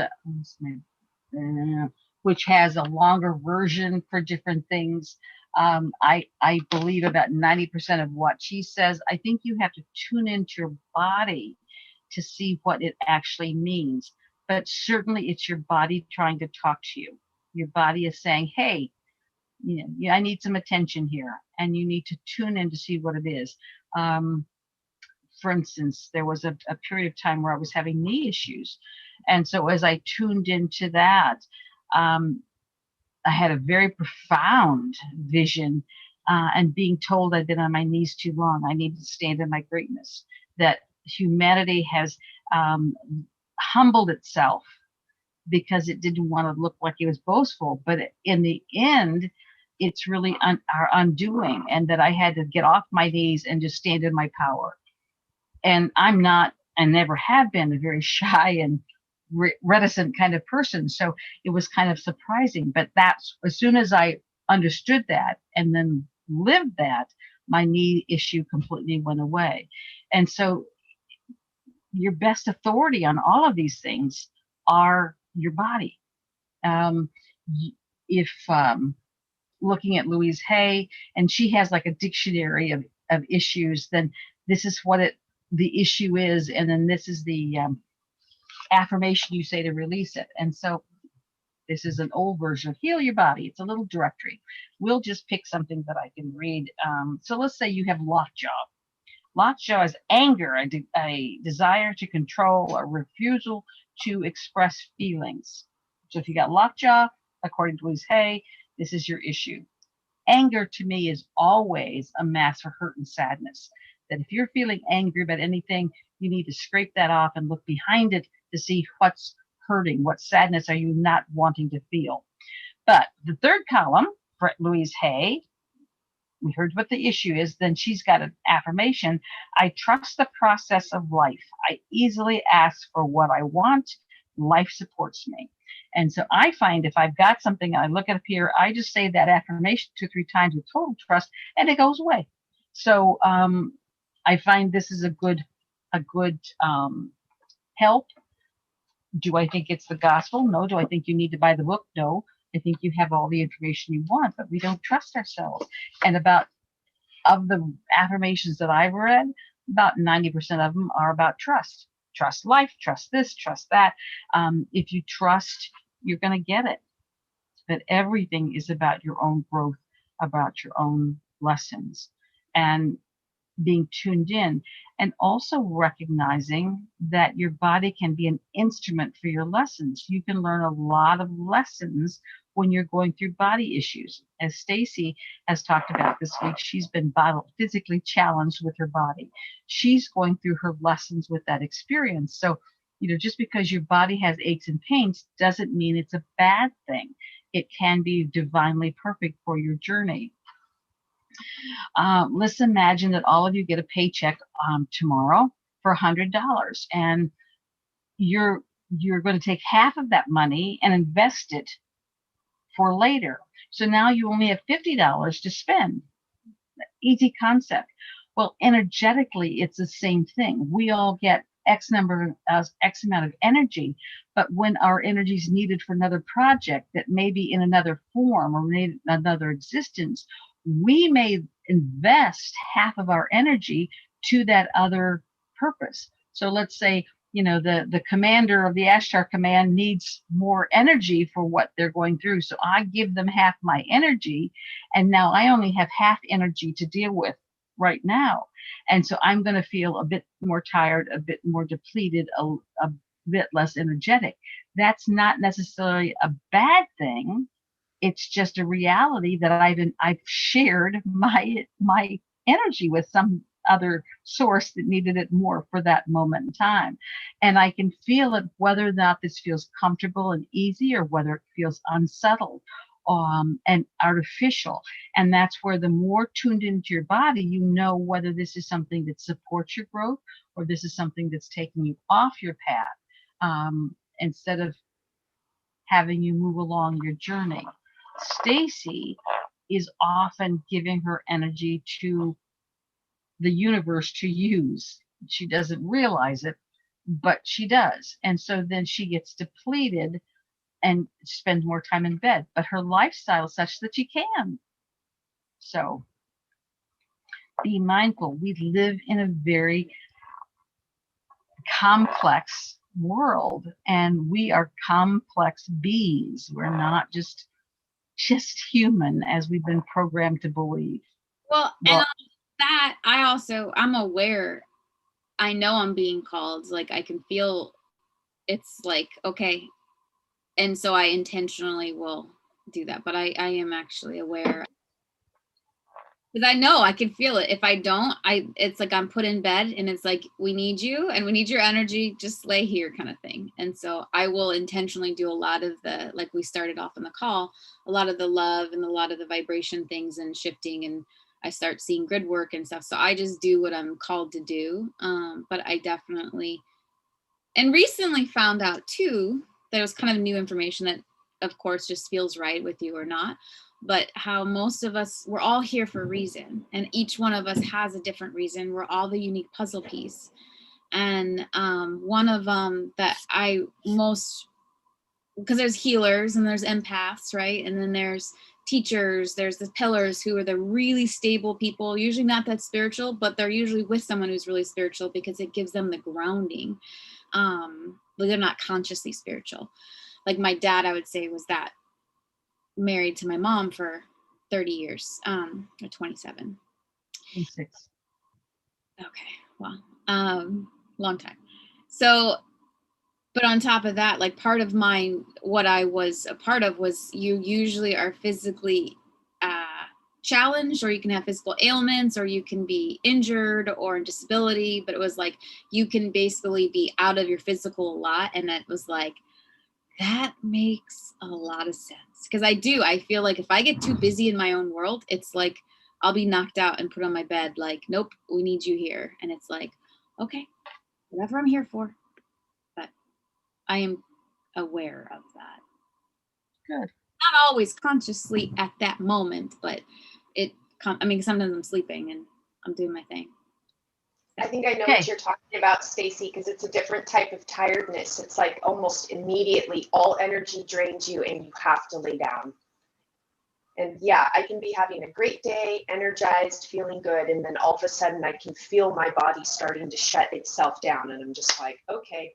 which has a longer version for different things. I believe about 90% of what she says. I think you have to tune into your body to see what it actually means. But certainly it's your body trying to talk to you. Your body is saying, hey, I need some attention here. And you need to tune in to see what it is. For instance, there was a period of time where I was having knee issues. And so as I tuned into that, I had a very profound vision and being told I'd been on my knees too long. I needed to stand in my greatness, that humanity has humbled itself because it didn't want to look like it was boastful. But in the end, it's really our undoing, and that I had to get off my knees and just stand in my power. And I'm not, and never have been, a very shy and reticent kind of person. So it was kind of surprising. But that's, as soon as I understood that and then lived that, my knee issue completely went away. And so your best authority on all of these things are your body. If looking at Louise Hay, and she has like a dictionary of issues, then this is what the issue is, and then this is the affirmation you say to release it. And so This is an old version of Heal Your Body. It's a little directory. We'll just pick something that I can read. So let's say you have lockjaw. Lockjaw is anger, a desire to control, a refusal to express feelings. So if you got lockjaw, according to Louise Hay, this is your issue. Anger to me is always a mask for hurt and sadness. That if you're feeling angry about anything, you need to scrape that off and look behind it to see what's hurting, what sadness are you not wanting to feel. But the third column for Louise Hay, we heard what the issue is, then she's got an affirmation. I trust the process of life. I easily ask for what I want. Life supports me. And so I find if I've got something, I look up here, I just say that affirmation 2 or 3 times with total trust, and it goes away. So I find this is a good help. Do I think it's the gospel? No. Do I think you need to buy the book? No. I think you have all the information you want, but we don't trust ourselves. And of the affirmations that I've read, about 90% of them are about trust. Trust life, trust this, trust that. If you trust, you're going to get it. But everything is about your own growth, about your own lessons, and being tuned in, and also recognizing that your body can be an instrument for your lessons. You can learn a lot of lessons when you're going through body issues. As Stacy has talked about this week, she's been physically challenged with her body. She's going through her lessons with that experience. So, just because your body has aches and pains doesn't mean it's a bad thing. It can be divinely perfect for your journey. Let's imagine that all of you get a paycheck tomorrow for $100, and you're going to take half of that money and invest it for later. So now you only have $50 to spend. Easy concept. Well, energetically, it's the same thing. We all get X amount of energy, but when our energy is needed for another project that may be in another form or another existence, we may invest half of our energy to that other purpose. So let's say, the commander of the Ashtar Command needs more energy for what they're going through. So I give them half my energy, and now I only have half energy to deal with right now. And so I'm going to feel a bit more tired, a bit more depleted, a bit less energetic. That's not necessarily a bad thing. It's just a reality that I've shared my energy with some other source that needed it more for that moment in time. And I can feel it, whether or not this feels comfortable and easy or whether it feels unsettled and artificial. And that's where the more tuned into your body, whether this is something that supports your growth or this is something that's taking you off your path instead of having you move along your journey. Stacy is often giving her energy to the universe to use. She doesn't realize it, but she does. And so then she gets depleted and spends more time in bed. But her lifestyle is such that she can. So be mindful. We live in a very complex world, and we are complex beings. We're not just human as we've been programmed to believe. Well, and that I'm aware, I know I'm being called, like I can feel it's like, okay. And so I intentionally will do that, but I am actually aware, because I know I can feel it. If I don't, it's like I'm put in bed and it's like, we need you and we need your energy, just lay here kind of thing. And so I will intentionally do a lot of the, like we started off in the call, a lot of the love and a lot of the vibration things and shifting, and I start seeing grid work and stuff. So I just do what I'm called to do. But I definitely, and recently found out too, there was kind of new information that of course just feels right with you or not, but how most of us, we're all here for a reason, and each one of us has a different reason. We're all the unique puzzle piece. And one of them that I most, because there's healers and there's empaths, right? And then there's teachers, there's the pillars who are the really stable people, usually not that spiritual, but they're usually with someone who's really spiritual because it gives them the grounding. But they're not consciously spiritual. like my dad, I would say, was that married to my mom for 30 years, or 27. 26. Okay, well, long time. So, but on top of that, like part of mine, what I was a part of was you usually are physically challenged, or you can have physical ailments, or you can be injured or in disability, but it was like you can basically be out of your physical a lot. And that was like, that makes a lot of sense. Because I feel like if I get too busy in my own world, it's like I'll be knocked out and put on my bed like, nope, we need you here. And it's like, okay, whatever I'm here for. But I am aware of that. Good. Not always consciously at that moment, but sometimes I'm sleeping and I'm doing my thing. I think I know Okay. what you're talking about, Stacy, because it's a different type of tiredness. It's like almost immediately all energy drains you and you have to lay down. And yeah, I can be having a great day, energized, feeling good, and then all of a sudden I can feel my body starting to shut itself down, and I'm just like, okay,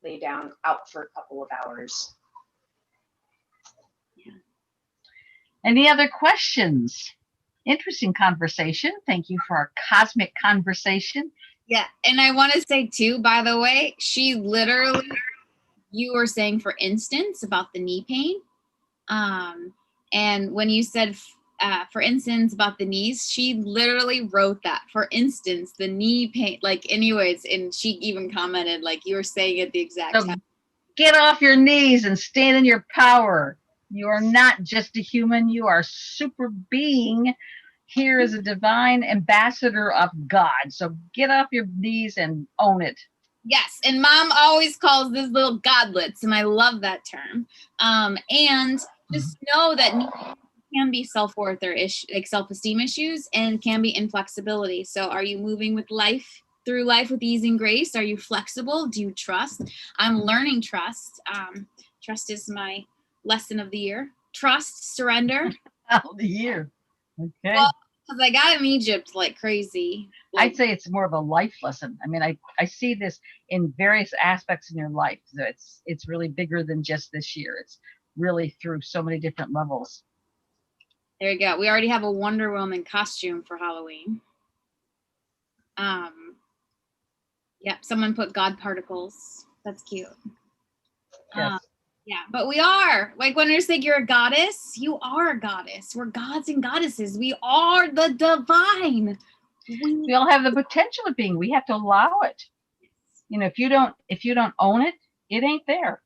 lay down, out for a couple of hours. Any other questions? Interesting conversation. Thank you for our cosmic conversation. Yeah, and I want to say too, by the way, she literally, you were saying, for instance, about the knee pain. And when you said, for instance, about the knees, she literally wrote that, for instance, the knee pain, like anyways, and she even commented, like you were saying at the exact So time. get off your knees and stand in your power. You are not just a human. You are super being here as a divine ambassador of God. So get off your knees and own it. Yes, and mom always calls this little godlets, and I love that term. And just know that can be self-worth or like self-esteem issues, and can be inflexibility. So are you moving with life through life with ease and grace? Are you flexible? Do you trust? I'm learning trust. Trust is my lesson of the year. Trust, surrender. Of the year. Okay. Well, because I got in Egypt like crazy. I'd say it's more of a life lesson. I mean, I see this in various aspects in your life. So it's really bigger than just this year. It's really through so many different levels. There you go. We already have a Wonder Woman costume for Halloween. Yep, someone put God particles. That's cute. Yes. Yeah, but we are, like when you say you're a goddess, you are a goddess. We're gods and goddesses. We are the divine. We all have the potential of being. We have to allow it. You know, if you don't own it, it ain't there.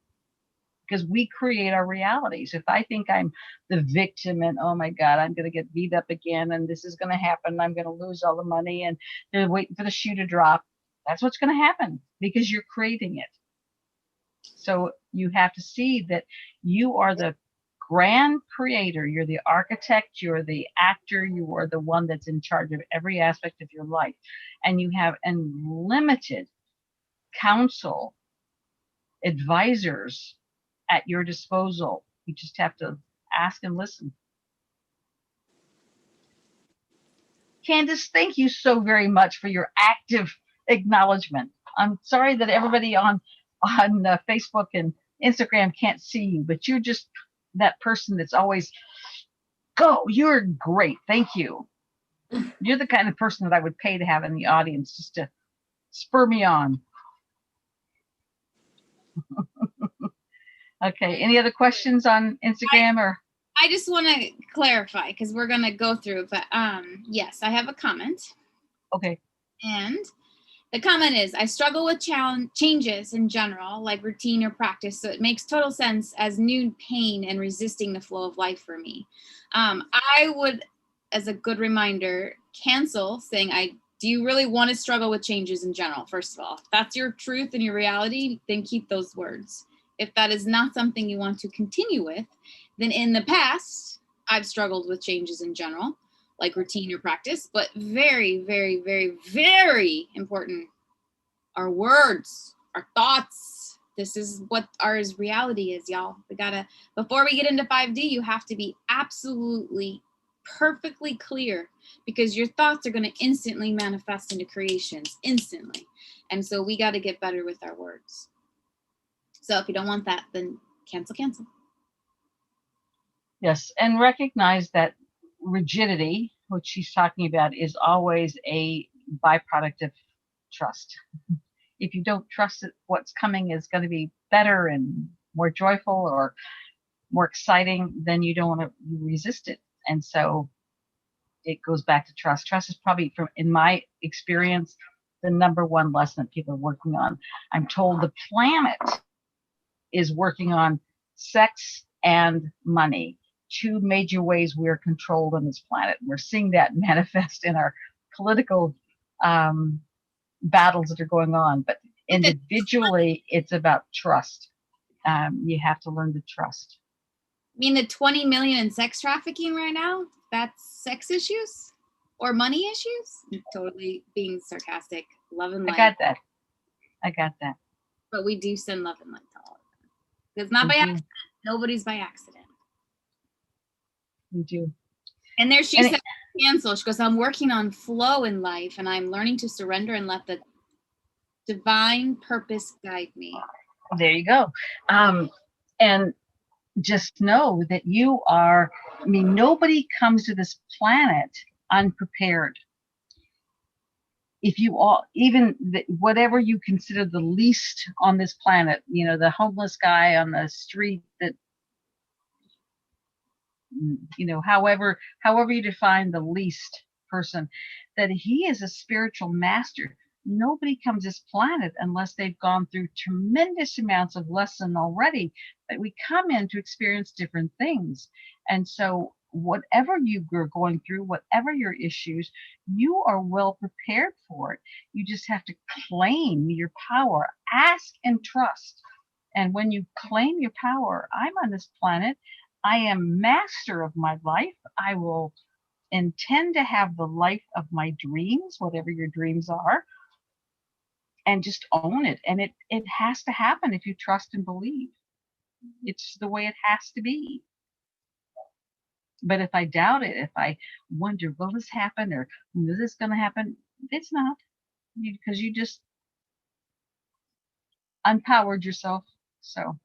Because we create our realities. If I think I'm the victim and, oh my God, I'm going to get beat up again and this is going to happen, I'm going to lose all the money and they're waiting for the shoe to drop, that's what's going to happen because you're creating it. So you have to see that you are the grand creator. You're the architect. You're the actor. You are the one that's in charge of every aspect of your life. And you have unlimited counsel, advisors at your disposal. You just have to ask and listen. Candace, thank you so very much for your active acknowledgement. I'm sorry that everybody on Facebook and Instagram can't see you, but you're just that person that's always, go, you're great. Thank you. You're the kind of person that I would pay to have in the audience just to spur me on. Okay, any other questions on Instagram or? I just want to clarify because we're going to go through, but yes, I have a comment. Okay. And the comment is, I struggle with changes in general, like routine or practice. So it makes total sense as new pain and resisting the flow of life for me. I would, as a good reminder, cancel saying, do you really want to struggle with changes in general? First of all, if that's your truth and your reality, then keep those words. If that is not something you want to continue with, then in the past, I've struggled with changes in general, like routine or practice, but very, very, very, very important are words, our thoughts. This is what our reality is, y'all. We gotta, before we get into 5D, you have to be absolutely perfectly clear because your thoughts are gonna instantly manifest into creations, instantly. And so we gotta get better with our words. So if you don't want that, then cancel, cancel. Yes, and recognize that rigidity, which she's talking about, is always a byproduct of trust. If you don't trust that what's coming is going to be better and more joyful or more exciting, then you don't want to resist it. And so it goes back to trust. Trust is probably, from in my experience, the number one lesson that people are working on. I'm told the planet is working on sex and money, two major ways we're controlled on this planet. We're seeing that manifest in our political battles that are going on. But individually, it's about trust. You have to learn to trust. I mean, the 20 million in sex trafficking right now, that's sex issues or money issues? I'm totally being sarcastic. Love and light. I got that. But we do send love and light to all of them. It's not We by do. accident. Nobody's by accident. We do. And there she And said, cancel. She goes, I'm working on flow in life and I'm learning to surrender and let the divine purpose guide me. There you go. And just know that you are, I mean, nobody comes to this planet unprepared. If you all, even whatever you consider the least on this planet, you know, the homeless guy on the street that, you know, however you define the least person, that he is a spiritual master. Nobody comes to this planet unless they've gone through tremendous amounts of lesson already, that we come in to experience different things. And so whatever you're going through, whatever your issues, you are well prepared for it. You just have to claim your power, ask and trust. And when you claim your power, I'm on this planet, I am master of my life. I will intend to have the life of my dreams, whatever your dreams are, and just own it. And it has to happen if you trust and believe. It's the way it has to be. But if I doubt it, if I wonder, will this happen, or is this going to happen? It's not, because you just unpowered yourself. So.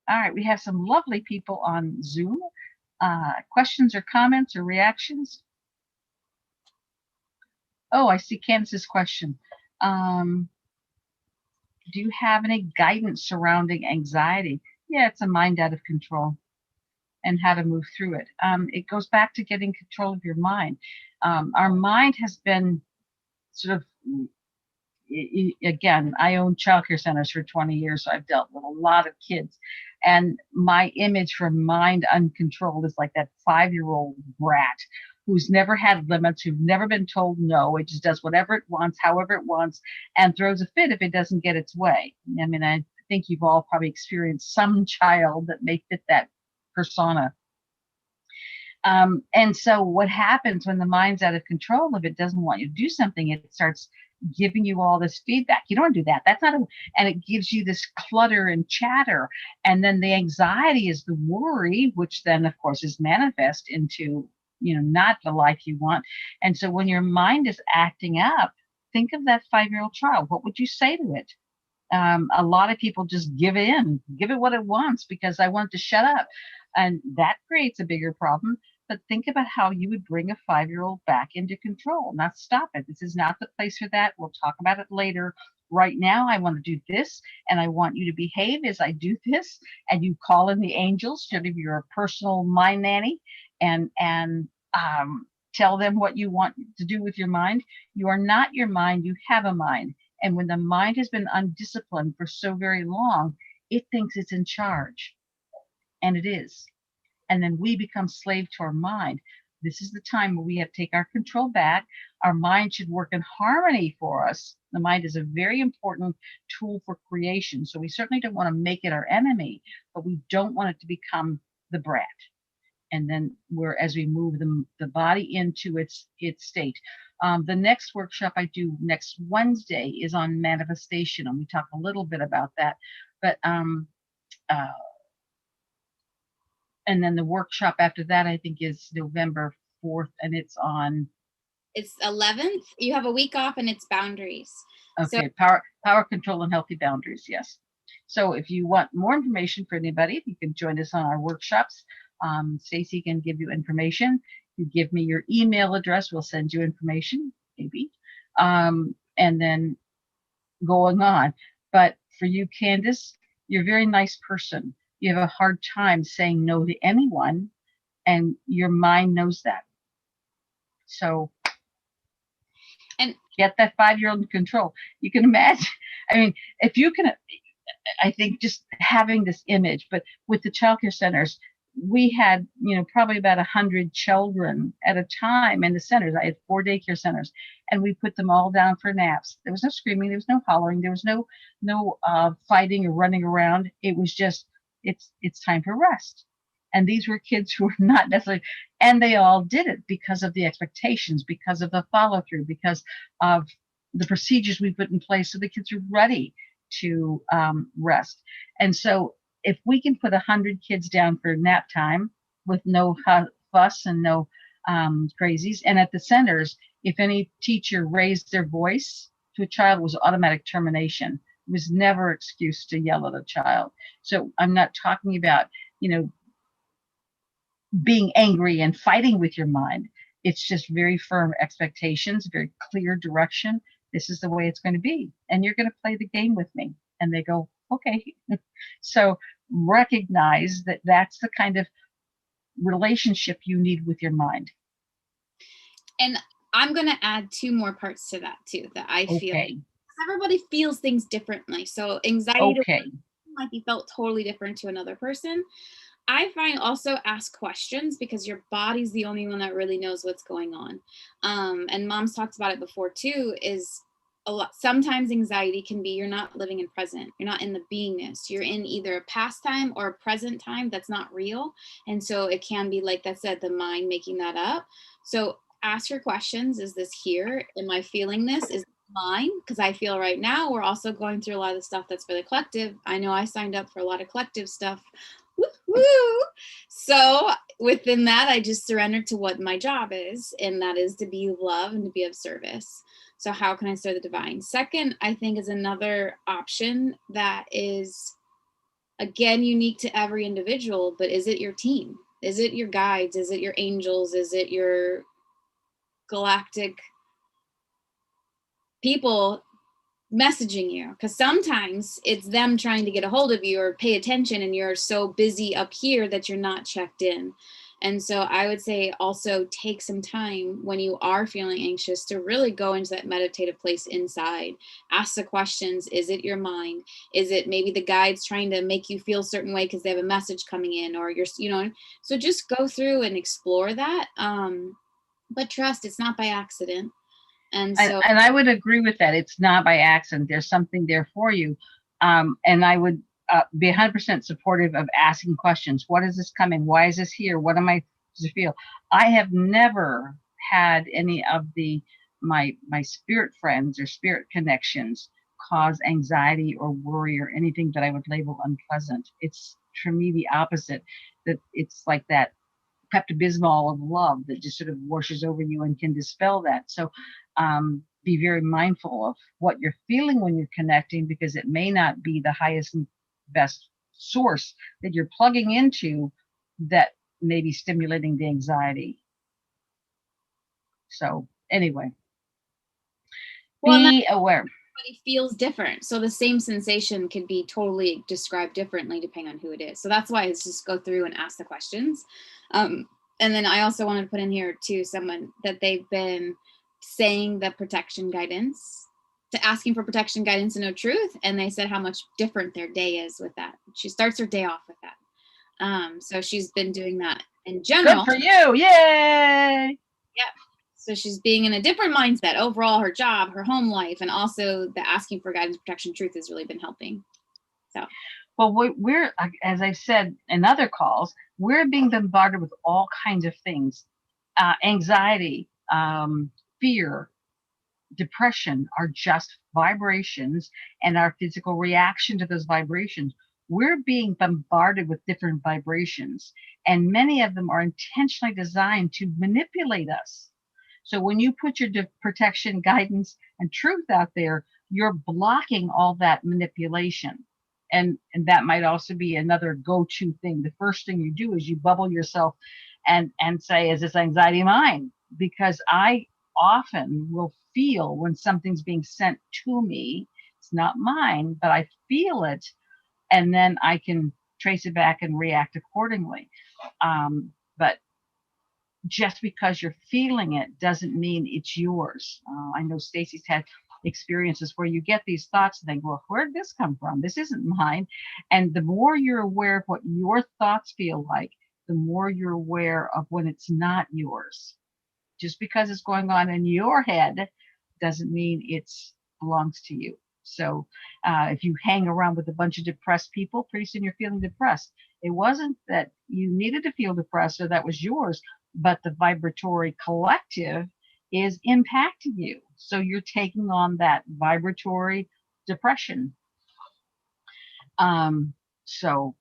All right, we have some lovely people on Zoom. Questions or comments or reactions? Oh, I see Candace's question. Do you have any guidance surrounding anxiety? Yeah, it's a mind out of control and how to move through it. It goes back to getting control of your mind. Our mind has been sort of, again, I own childcare centers for 20 years, so I've dealt with a lot of kids. And my image for mind uncontrolled is like that 5-year-old brat who's never had limits, who's never been told no. It just does whatever it wants, however it wants, and throws a fit if it doesn't get its way. I mean, I think you've all probably experienced some child that may fit that persona. And so what happens when the mind's out of control, if it doesn't want you to do something, it starts giving you all this feedback. You don't want to do that. That's not, and it gives you this clutter and chatter. And then the anxiety is the worry, which then of course is manifest into, not the life you want. And so when your mind is acting up, think of that 5-year-old child. What would you say to it? A lot of people just give in, give it what it wants because I want it to shut up. And that creates a bigger problem. But think about how you would bring a 5-year-old back into control, not stop it. This is not the place for that. We'll talk about it later. Right now, I want to do this, and I want you to behave as I do this. And you call in the angels, sort of your personal mind nanny, and tell them what you want to do with your mind. You are not your mind. You have a mind. And when the mind has been undisciplined for so very long, it thinks it's in charge. And it is. And then we become slave to our mind. This is the time where we have to take our control back. Our mind should work in harmony for us. The mind is a very important tool for creation. So we certainly don't want to make it our enemy, but we don't want it to become the brat. And then as we move the body into its state. The next workshop I do next Wednesday is on manifestation, and we talk a little bit about that. But and then the workshop after that, I think, is November 4th, and it's on It's 11th. You have a week off and it's boundaries. So- Okay, power control and healthy boundaries. Yes. So if you want more information for anybody, you can join us on our workshops. Stacy can give you information. You give me your email address, we'll send you information, maybe. And then going on. But for you, Candace, you're a very nice person. You have a hard time saying no to anyone, and your mind knows that. So, and get that 5-year-old in control. You can imagine. I mean, if you can, I think just having this image, but with the childcare centers, we had, probably about 100 children at a time in the centers. I had 4 daycare centers, and we put them all down for naps. There was no screaming, there was no hollering, there was no fighting or running around. It was just, it's time for rest. And these were kids who were not necessarily, and they all did it because of the expectations, because of the follow through, because of the procedures we put in place, so the kids are ready to rest. And so if we can put 100 kids down for nap time with no fuss and no crazies, and at the centers, if any teacher raised their voice to a child, it was automatic termination. It was never excuse to yell at a child. So I'm not talking about, being angry and fighting with your mind. It's just very firm expectations, very clear direction. This is the way it's going to be, and you're going to play the game with me. And they go, okay. So recognize that that's the kind of relationship you need with your mind. And I'm going to add 2 more parts to that too, that I feel. Okay. Everybody feels things differently. So anxiety Okay. might be felt totally different to another person. I find also ask questions, because your body's the only one that really knows what's going on. And Mom's talked about it before too, is a lot. Sometimes anxiety can be, you're not living in present. You're not in the beingness. You're in either a past time or a present time that's not real. And so it can be, like that said, the mind making that up. So ask your questions. Is this here? Am I feeling this? Is it mine? Because I feel right now we're also going through a lot of the stuff that's for the collective. I know I signed up for a lot of collective stuff. Woo-hoo. So within that, I just surrendered to what my job is, and that is to be love and to be of service. So how can I serve the divine? Second, I think, is another option that is, again, unique to every individual, but is it your team? Is it your guides? Is it your angels? Is it your galactic people messaging you? Because sometimes it's them trying to get a hold of you or pay attention, and you're so busy up here that you're not checked in. And so I would say also take some time when you are feeling anxious to really go into that meditative place inside. Ask the questions. Is it your mind? Is it maybe the guides trying to make you feel a certain way because they have a message coming in, or you're, so just go through and explore that. But trust, it's not by accident. And so, and I would agree with that. It's not by accident. There's something there for you. And I would be 100% supportive of asking questions. What is this coming? Why is this here? What am I supposed to feel? I have never had any of my spirit friends or spirit connections cause anxiety or worry or anything that I would label unpleasant. It's for me the opposite. That it's like that Pepto-Bismol of love that just sort of washes over you and can dispel that. So be very mindful of what you're feeling when you're connecting, because it may not be the highest and best source that you're plugging into that may be stimulating the anxiety. So anyway, be aware. Everybody feels different. So the same sensation could be totally described differently depending on who it is. So that's why it's just go through and ask the questions. And then I also wanted to put in here too, someone that they've been saying the protection guidance, to asking for protection guidance and no truth. And they said how much different their day is with that. She starts her day off with that. So she's been doing that in general. Good for you. Yay. Yeah. So she's being in a different mindset overall, her job, her home life, and also the asking for guidance, protection, truth has really been helping. So, well, we're, as I've said in other calls, we're being bombarded with all kinds of things. Anxiety, fear, depression are just vibrations, and our physical reaction to those vibrations. We're being bombarded with different vibrations, and many of them are intentionally designed to manipulate us. So when you put your protection, guidance, and truth out there, you're blocking all that manipulation. And that might also be another go-to thing. The first thing you do is you bubble yourself and say, is this anxiety mine? Because I often will feel when something's being sent to me, it's not mine, but I feel it, and then I can trace it back and react accordingly. But just because you're feeling it doesn't mean it's yours. I know Stacy's had experiences where you get these thoughts and think, well, where did this come from? This isn't mine. And the more you're aware of what your thoughts feel like, the more you're aware of when it's not yours. Just because it's going on in your head doesn't mean it belongs to you. So if you hang around with a bunch of depressed people, pretty soon you're feeling depressed. It wasn't that you needed to feel depressed or that was yours, but the vibratory collective is impacting you. So you're taking on that vibratory depression. So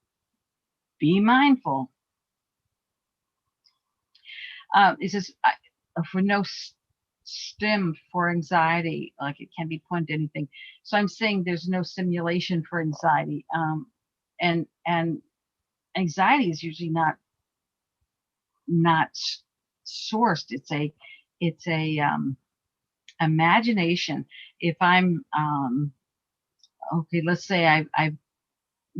be mindful. It says, for no stim for anxiety, like it can be pointed to anything. So I'm saying there's no simulation for anxiety. And anxiety is usually not sourced. It's a imagination. If I'm okay, let's say I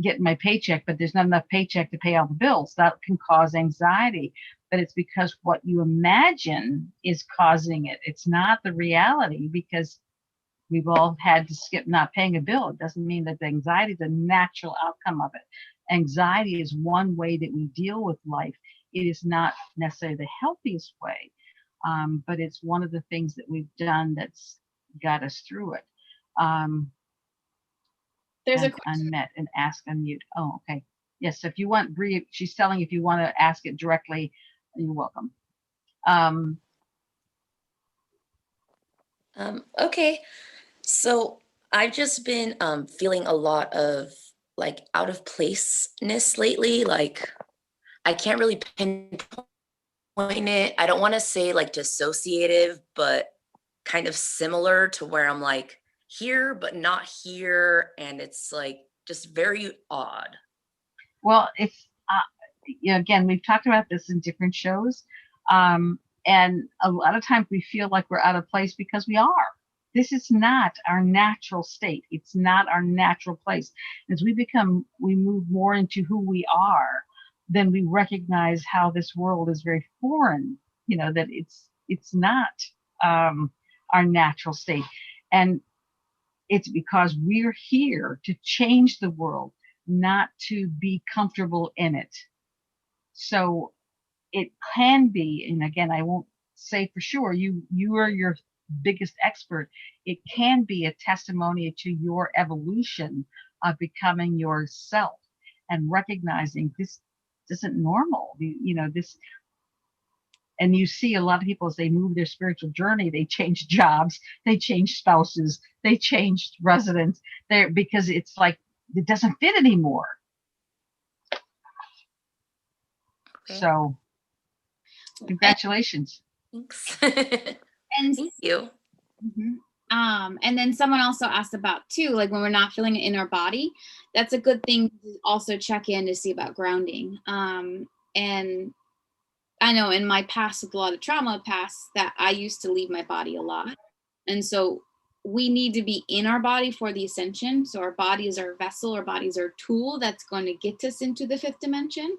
get my paycheck, but there's not enough paycheck to pay all the bills, that can cause anxiety. But it's because what you imagine is causing it. It's not the reality, because we've all had to skip not paying a bill. It doesn't mean that the anxiety is a natural outcome of it. Anxiety is one way that we deal with life. It is not necessarily the healthiest way, but it's one of the things that we've done that's got us through it. There's a and unmet and ask unmute. Oh, okay. Yes, if you want, Bree, she's telling if you want to ask it directly, you're welcome. Okay, so I've just been feeling a lot of like out of placeness lately. Like I can't really pinpoint it. I don't want to say like dissociative, but kind of similar to where I'm like here, but not here. And it's like just very odd. Well, it's, again, we've talked about this in different shows. And a lot of times we feel like we're out of place because we are. This is not our natural state. It's not our natural place. As we move more into who we are, then we recognize how this world is very foreign, that it's not our natural state. And it's because we're here to change the world, not to be comfortable in it. So it can be, and again, I won't say for sure, you are your biggest expert. It can be a testimony to your evolution of becoming yourself and recognizing this isn't normal. This, and you see a lot of people as they move their spiritual journey, they change jobs, they change spouses, they change residents there because it's like it doesn't fit anymore. Okay. So congratulations. Thanks. And Thank you. and then someone also asked about too, like when we're not feeling it in our body, that's a good thing to also check in to see about grounding. And I know in my past with a lot of trauma past that I used to leave my body a lot. And so we need to be in our body for the ascension. So our body is our vessel, our body is our tool that's going to get us into the fifth dimension.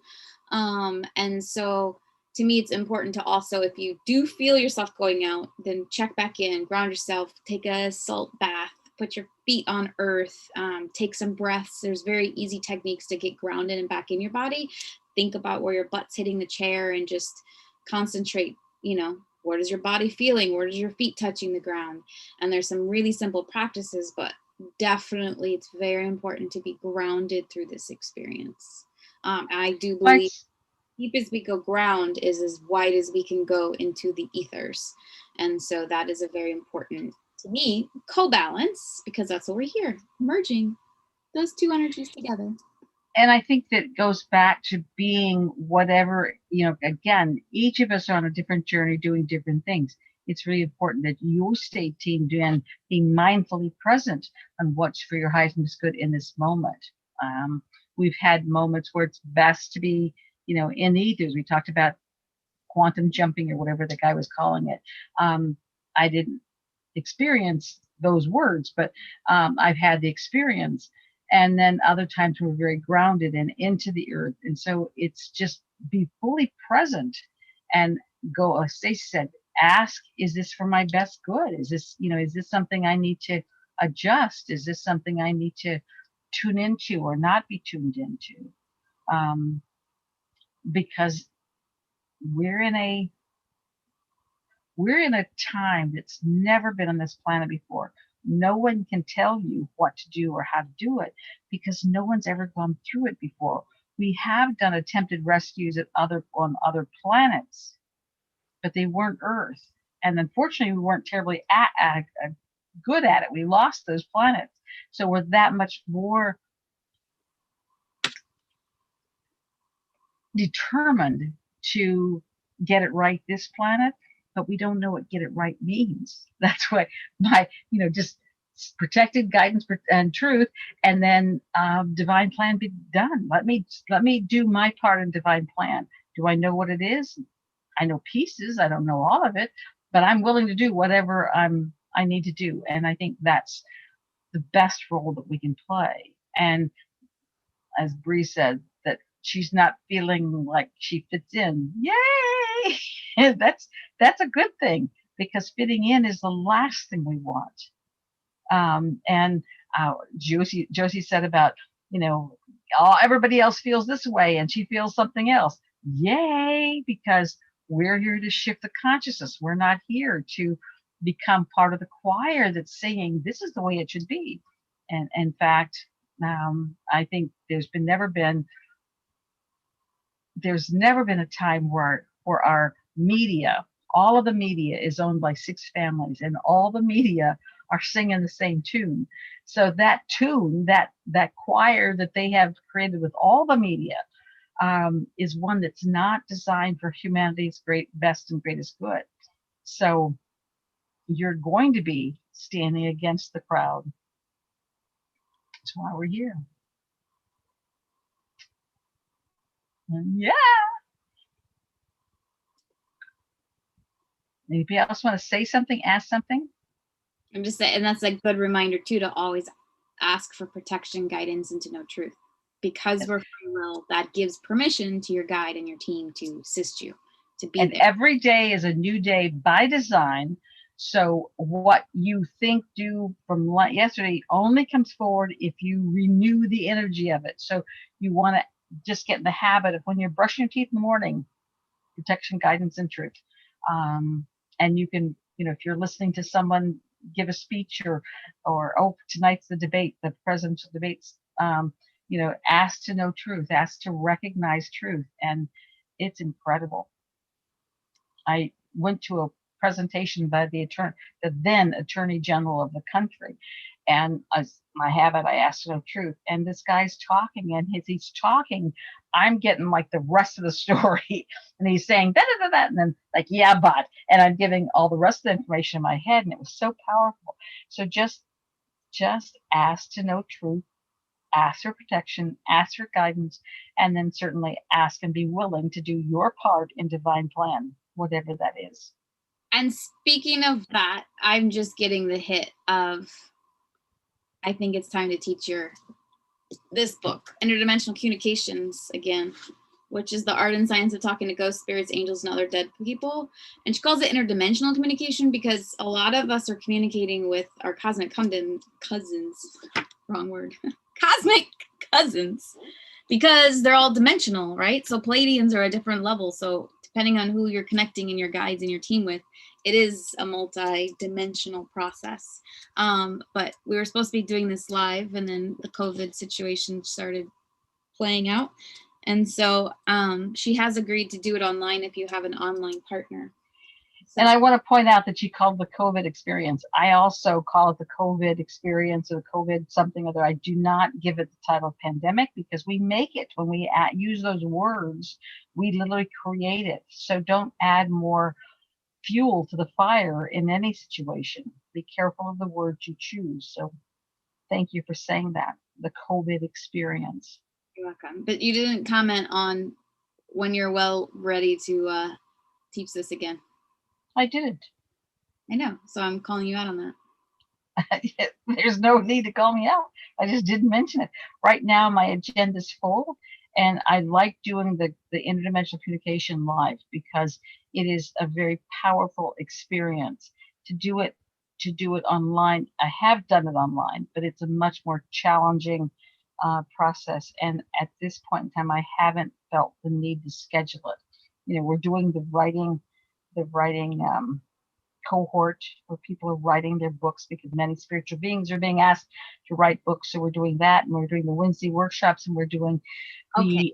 And so to me, it's important to also, if you do feel yourself going out, then check back in, ground yourself, take a salt bath, put your feet on earth, take some breaths. There's very easy techniques to get grounded and back in your body. Think about where your butt's hitting the chair and just concentrate, what is your body feeling? Where is your feet touching the ground? And there's some really simple practices, but definitely it's very important to be grounded through this experience. I do believe deep as we go ground is as wide as we can go into the ethers. And so that is a very important, to me, co-balance, because that's what we're here, merging those two energies together. And I think that goes back to being whatever, again, each of us are on a different journey doing different things. it's really important that you stay tuned in, being mindfully present on what's for your highest and best good in this moment. We've had moments where it's best to be, in the ethers. We talked about quantum jumping or whatever the guy was calling it. I didn't experience those words, but I've had the experience. And then other times we're very grounded and into the earth. And so it's just be fully present and go, like Stacey said, ask, is this for my best good? Is this, is this something I need to adjust? Is this something I need to tune into or not be tuned into? Because we're in a time that's never been on this planet before. No one can tell you what to do or how to do it because no one's ever gone through it before. We have done attempted rescues on other planets, but they weren't Earth. And unfortunately, we weren't terribly good at it. We lost those planets. So we're that much more determined to get it right this planet, but we don't know what get it right means. That's why just protected guidance and truth, and then divine plan be done. Let me do my part in divine plan. Do I know what it is? I know pieces. I don't know all of it, but I'm willing to do whatever I need to do. And I think that's the best role that we can play. And as Bree said, that she's not feeling like she fits in. Yay! That's a good thing, because fitting in is the last thing we want. And Josie said about, everybody else feels this way and she feels something else. Yay! Because we're here to shift the consciousness. We're not here to become part of the choir that's singing, this is the way it should be. And in fact, I think there's never been a time where our media, all of the media is owned by 6 families, and all the media are singing the same tune. So that tune, that choir that they have created with all the media, is one that's not designed for humanity's best and greatest good. So you're going to be standing against the crowd. That's why we're here. And yeah. Anybody else want to say something, ask something? I'm just saying, and that's a good reminder too, to always ask for protection, guidance, and to know truth. Because we're free will, that gives permission to your guide and your team to assist you, to be and there. Every day is a new day by design. So what you think do from yesterday only comes forward if you renew the energy of it. So you want to just get in the habit of, when you're brushing your teeth in the morning, protection, guidance, and truth. And you can, if you're listening to someone give a speech or tonight's the debate, the presidential debates, ask to know truth, ask to recognize truth. And it's incredible. I went to a presentation by the then Attorney General of the country. And as my habit, I asked to know truth. And this guy's talking, and he's talking, I'm getting like the rest of the story. And he's saying da-da-da-da, and then like, yeah, but, and I'm giving all the rest of the information in my head. And it was so powerful. So just ask to know truth, ask for protection, ask for guidance, and then certainly ask and be willing to do your part in divine plan, whatever that is. And speaking of that, I'm just getting the hit of, I think it's time to teach this book, Interdimensional Communications, again, which is the art and science of talking to ghosts, spirits, angels, and other dead people. And she calls it interdimensional communication because a lot of us are communicating with our cosmic cousins, wrong word, cosmic cousins, because they're all dimensional, right? So Pleiadians are a different level. So depending on who you're connecting and your guides and your team with, it is a multi-dimensional process. But we were supposed to be doing this live, and then the COVID situation started playing out. And so she has agreed to do it online if you have an online partner. So, and I want to point out that she called the COVID experience. I also call it the COVID experience or the COVID something other. I do not give it the title of pandemic, because we make it when we use those words. We literally create it. So don't add more fuel to the fire in any situation. Be careful of the words you choose. So thank you for saying that, the COVID experience. You're welcome. But you didn't comment on when you're well ready to teach this again. I didn't. I know, so I'm calling you out on that. There's no need to call me out. I just didn't mention it. Right now, my agenda's full, and I like doing the interdimensional communication live because it is a very powerful experience. To do it online, I have done it online, but it's a much more challenging process. And at this point in time, I haven't felt the need to schedule it. You know, we're doing the writing cohort where people are writing their books because many spiritual beings are being asked to write books. So we're doing that, and we're doing the Wednesday workshops, and we're doing the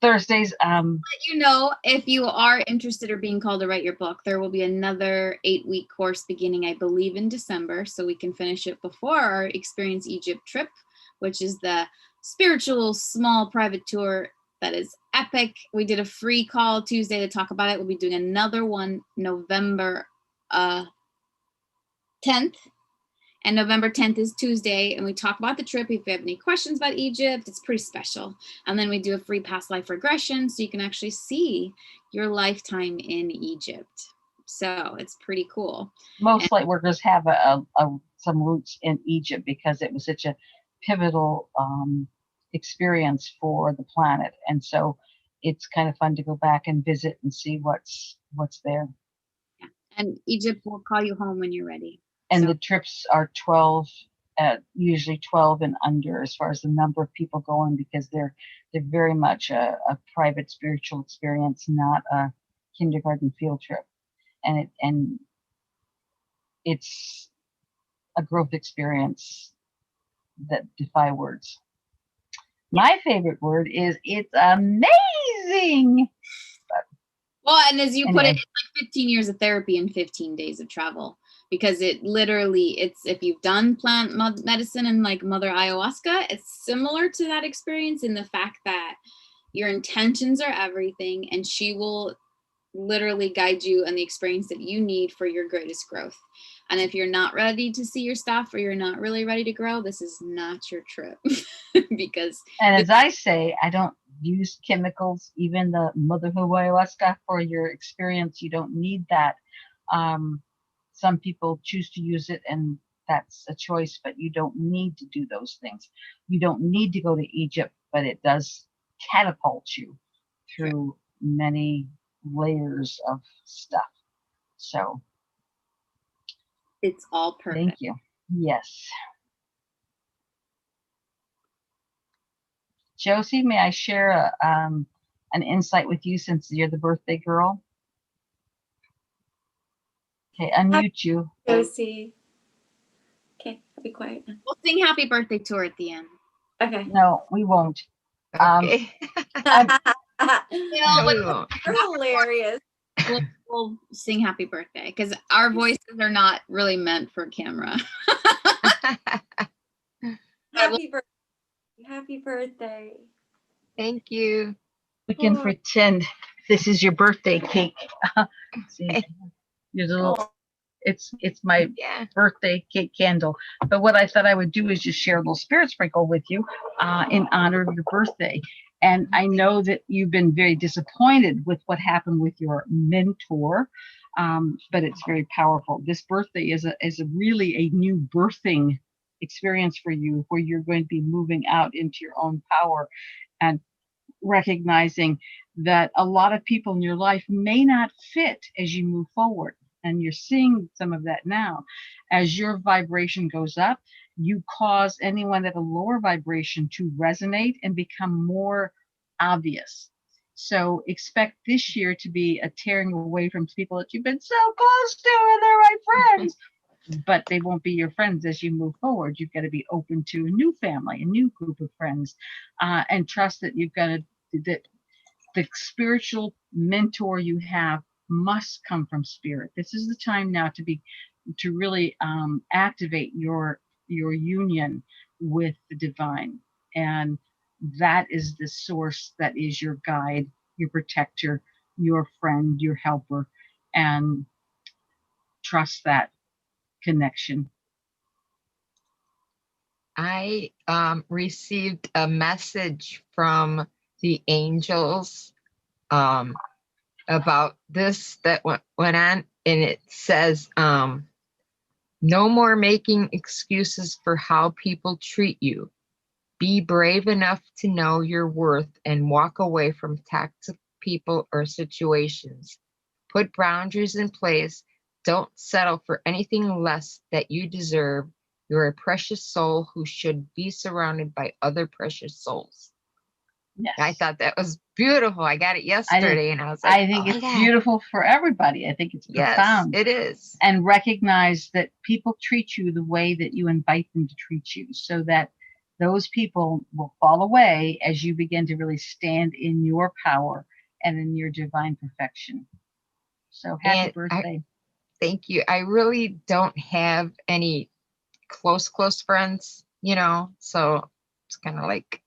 Thursdays. Let you know, if you are interested or being called to write your book, there will be another 8-week course beginning, I believe, in December, so we can finish it before our Experience Egypt trip, which is the spiritual small private tour that is epic. We did a free call Tuesday to talk about it. We'll be doing another one November 10th. And November 10th is Tuesday. And we talk about the trip. If you have any questions about Egypt, it's pretty special. And then we do a free past life regression so you can actually see your lifetime in Egypt. So it's pretty cool. Most light workers have some roots in Egypt because it was such a pivotal experience for the planet, and so it's kind of fun to go back and visit and see what's there. Yeah. And Egypt will call you home when you're ready. And So- the trips are 12, usually 12 and under as far as the number of people going, because they're very much a private spiritual experience, not a kindergarten field trip. And it's a growth experience that defy words. My favorite word is it's amazing. Well, and as you put it, Anyway. it's like 15 years of therapy and 15 days of travel, because it literally, it's, if you've done plant medicine and like Mother Ayahuasca, it's similar to that experience in the fact that your intentions are everything, and she will literally guide you in the experience that you need for your greatest growth. And if you're not ready to see your stuff, or you're not really ready to grow, this is not your trip. Because And as I say, I don't use chemicals, even the Mother Ayahuasca for your experience. You don't need that. Some people choose to use it, and that's a choice, but you don't need to do those things. You don't need to go to Egypt, but it does catapult you through many layers of stuff. So it's all perfect. thank you. Yes. Josie, may I share an insight with you since you're the birthday girl? Okay, unmute you. Josie. Okay, I'll be quiet now. We'll sing happy birthday to her at the end. Okay. No, we won't. Okay. Yeah, We won't. You're hilarious. we'll sing happy birthday, because our voices are not really meant for camera. Happy birthday. Happy birthday. Thank you. We can Oh. pretend this is your birthday cake. See, there's a little. Oh. It's my Yeah. birthday cake candle. But what I thought I would do is just share a little spirit sprinkle with you in honor of your birthday. And I know that you've been very disappointed with what happened with your mentor, but it's very powerful. This birthday is really a new birthing experience for you, where you're going to be moving out into your own power and recognizing that a lot of people in your life may not fit as you move forward. And you're seeing some of that now. As your vibration goes up, you cause anyone at a lower vibration to resonate and become more obvious. So expect this year to be a tearing away from people that you've been so close to, and they're my friends. But they won't be your friends as you move forward. You've got to be open to a new family, a new group of friends, and trust that you've got to, that the spiritual mentor you have must come from spirit. This is the time now to really activate your union with the divine, and that is the source that is your guide, your protector, your friend, your helper. and trust that connection. I received a message from the angels about this that went on, and it says, no more making excuses for how people treat you. Be brave enough to know your worth and walk away from toxic people or situations. Put boundaries in place. Don't settle for anything less that you deserve. You're a precious soul who should be surrounded by other precious souls. Yes. I thought that was beautiful. I got it yesterday and I was like, I think oh my it's God. beautiful for everybody. I think it's Yes, profound. it is. And recognize that people treat you the way that you invite them to treat you, so that those people will fall away as you begin to really stand in your power and in your divine perfection. So happy And birthday. Thank you. I really don't have any close friends, so it's kind of like,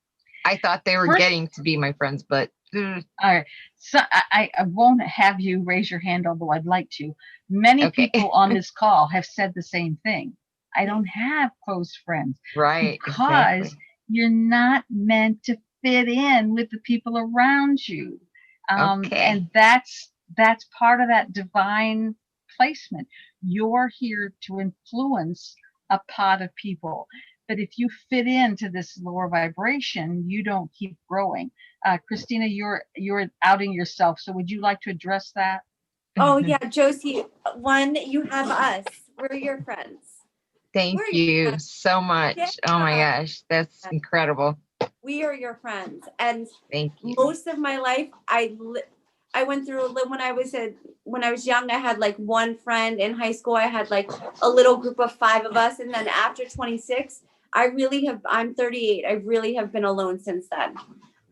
I thought they were First- getting to be my friends, but All right. So I won't have you raise your hand, although I'd like to. Many Okay. people on this call have said the same thing. I don't have close friends right, because exactly. you're not meant to fit in with the people around you. Okay. And that's part of that divine placement. You're here to influence a pot of people. But if you fit into this lower vibration, you don't keep growing. Christina, you're outing yourself. So would you like to address that? Oh yeah, Josie, one, you have us. We're your friends. Thank We're your you friends. so much. Oh my Yeah. gosh, that's incredible. We are your friends. And Thank you. most of my life, I went through when I was young. I had like one friend. In high school, I had like a little group of 5 of us, and then after 26, I'm 38. I really have been alone since then.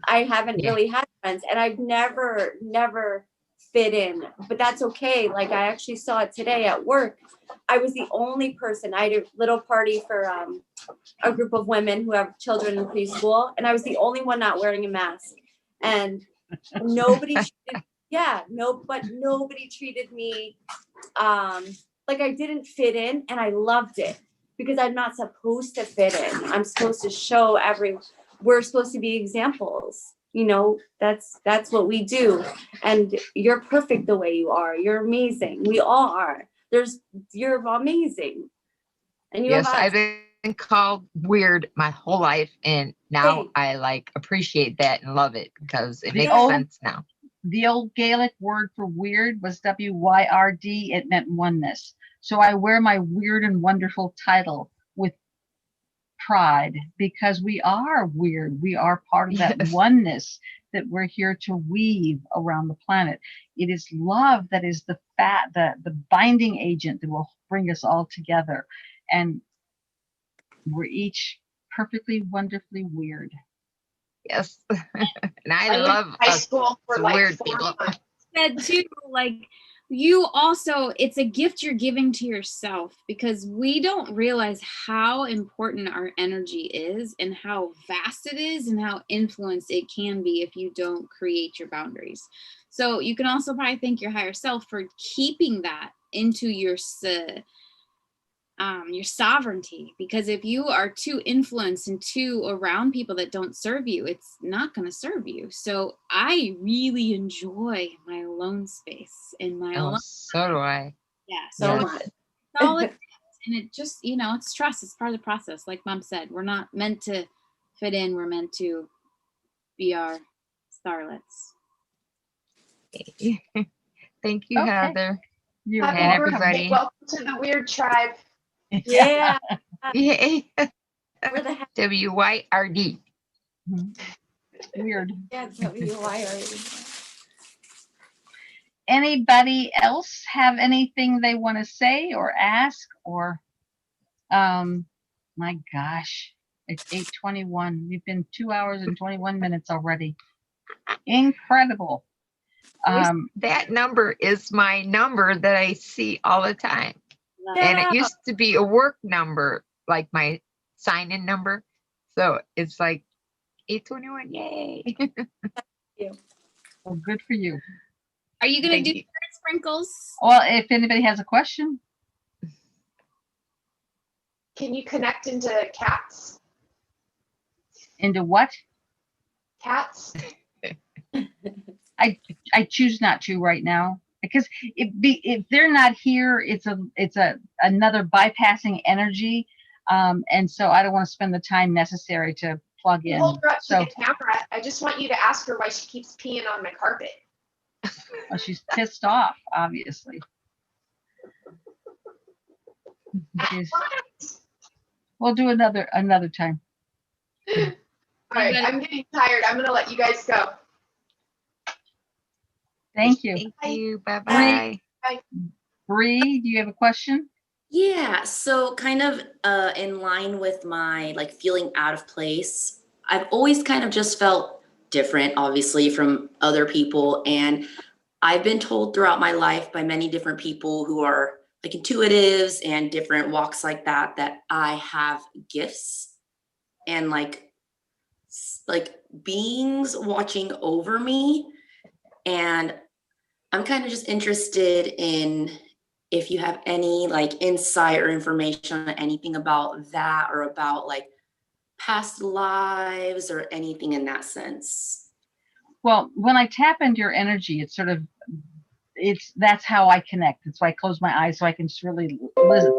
I haven't really had friends, and I've never fit in, but that's okay. Like I actually saw it today at work. I was the only person. I had a little party for a group of women who have children in preschool, and I was the only one not wearing a mask. And nobody nobody treated me like I didn't fit in, and I loved it because I'm not supposed to fit in. I'm supposed to show we're supposed to be examples. That's what we do. And you're perfect the way you are. You're amazing. We all are. You're amazing. And you Yes, have I've been called weird my whole life, and now Hey. I appreciate that and love it because it The makes old- sense now. The old Gaelic word for weird was W-Y-R-D. It meant oneness. So I wear my weird and wonderful title with pride because we are weird. We are part of that Yes. oneness that we're here to weave around the planet. It is love that is the binding agent that will bring us all together. And we're each perfectly, wonderfully weird. Yes. And I went to love high us school for like weird 4 people. months. Said too, like you also, it's a gift you're giving to yourself because we don't realize how important our energy is and how vast it is and how influenced it can be if you don't create your boundaries. So you can also probably thank your higher self for keeping that into your sovereignty, because if you are too influenced and too around people that don't serve you, it's not going to serve you. So I really enjoy my alone space and my Oh, alone. so do I. Yeah, so Yes. much. it's all it is. And it just, it's trust. It's part of the process. Like Mom said, we're not meant to fit in. We're meant to be our starlets. Thank you, Okay. Heather. You're Happy And welcome. birthday. everybody. Welcome to the weird tribe. Yeah. Yay. We're the WYRD. Weird. WYR. Anybody else have anything they want to say or ask? Or my gosh, it's 8:21. We've been 2 hours and 21 minutes already. Incredible. That number is my number that I see all the time. And it used to be a work number, like my sign-in number. So it's like 821. Yay. Well, good for you. Are you going Thank to do you. yours, sprinkles. Well, if anybody has a question, Can you connect into cats? into what? Cats? I choose not to right now because if they're not here, it's another bypassing energy, and so I don't want to spend the time necessary to plug in. Hold her up to So the camera. I just want you to ask her why she keeps peeing on my carpet. well, she's pissed off, obviously. We'll do another time. All right, I'm getting tired. I'm gonna let you guys go. Thank you. Thank you. Bye-bye. Bree, do you have a question? Yeah, so kind of in line with my like feeling out of place, I've always kind of just felt different, obviously, from other people. And I've been told throughout my life by many different people who are like intuitives and different walks like that, that I have gifts and like beings watching over me. And I'm kind of just interested in if you have any like insight or information on anything about that or about like past lives or anything in that sense. Well, when I tap into your energy, that's how I connect. That's why I close my eyes so I can just really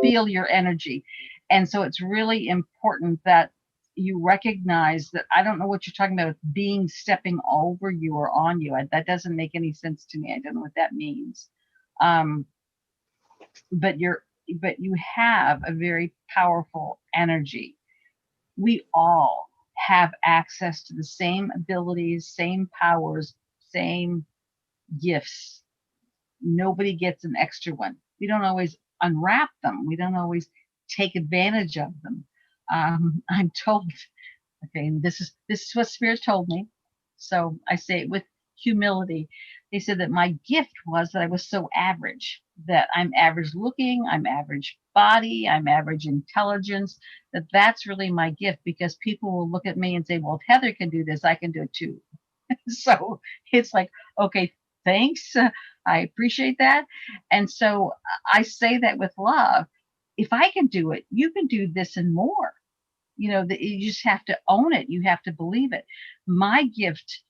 feel your energy. And so it's really important that you recognize that I don't know what you're talking about, being stepping over you or on you. That doesn't make any sense to me. I don't know what that means. But you have a very powerful energy. We all have access to the same abilities, same powers, same gifts. Nobody gets an extra one. We don't always unwrap them. We don't always take advantage of them. I'm told, okay, and this is what Spirit told me. So I say it with humility. They said that my gift was that I was so average, that I'm average looking, I'm average body, I'm average intelligence, that's really my gift, because people will look at me and say, well, if Heather can do this, I can do it too. So it's like, okay, thanks. I appreciate that. And so I say that with love. If I can do it, you can do this and more. You just have to own it. You have to believe it. My gift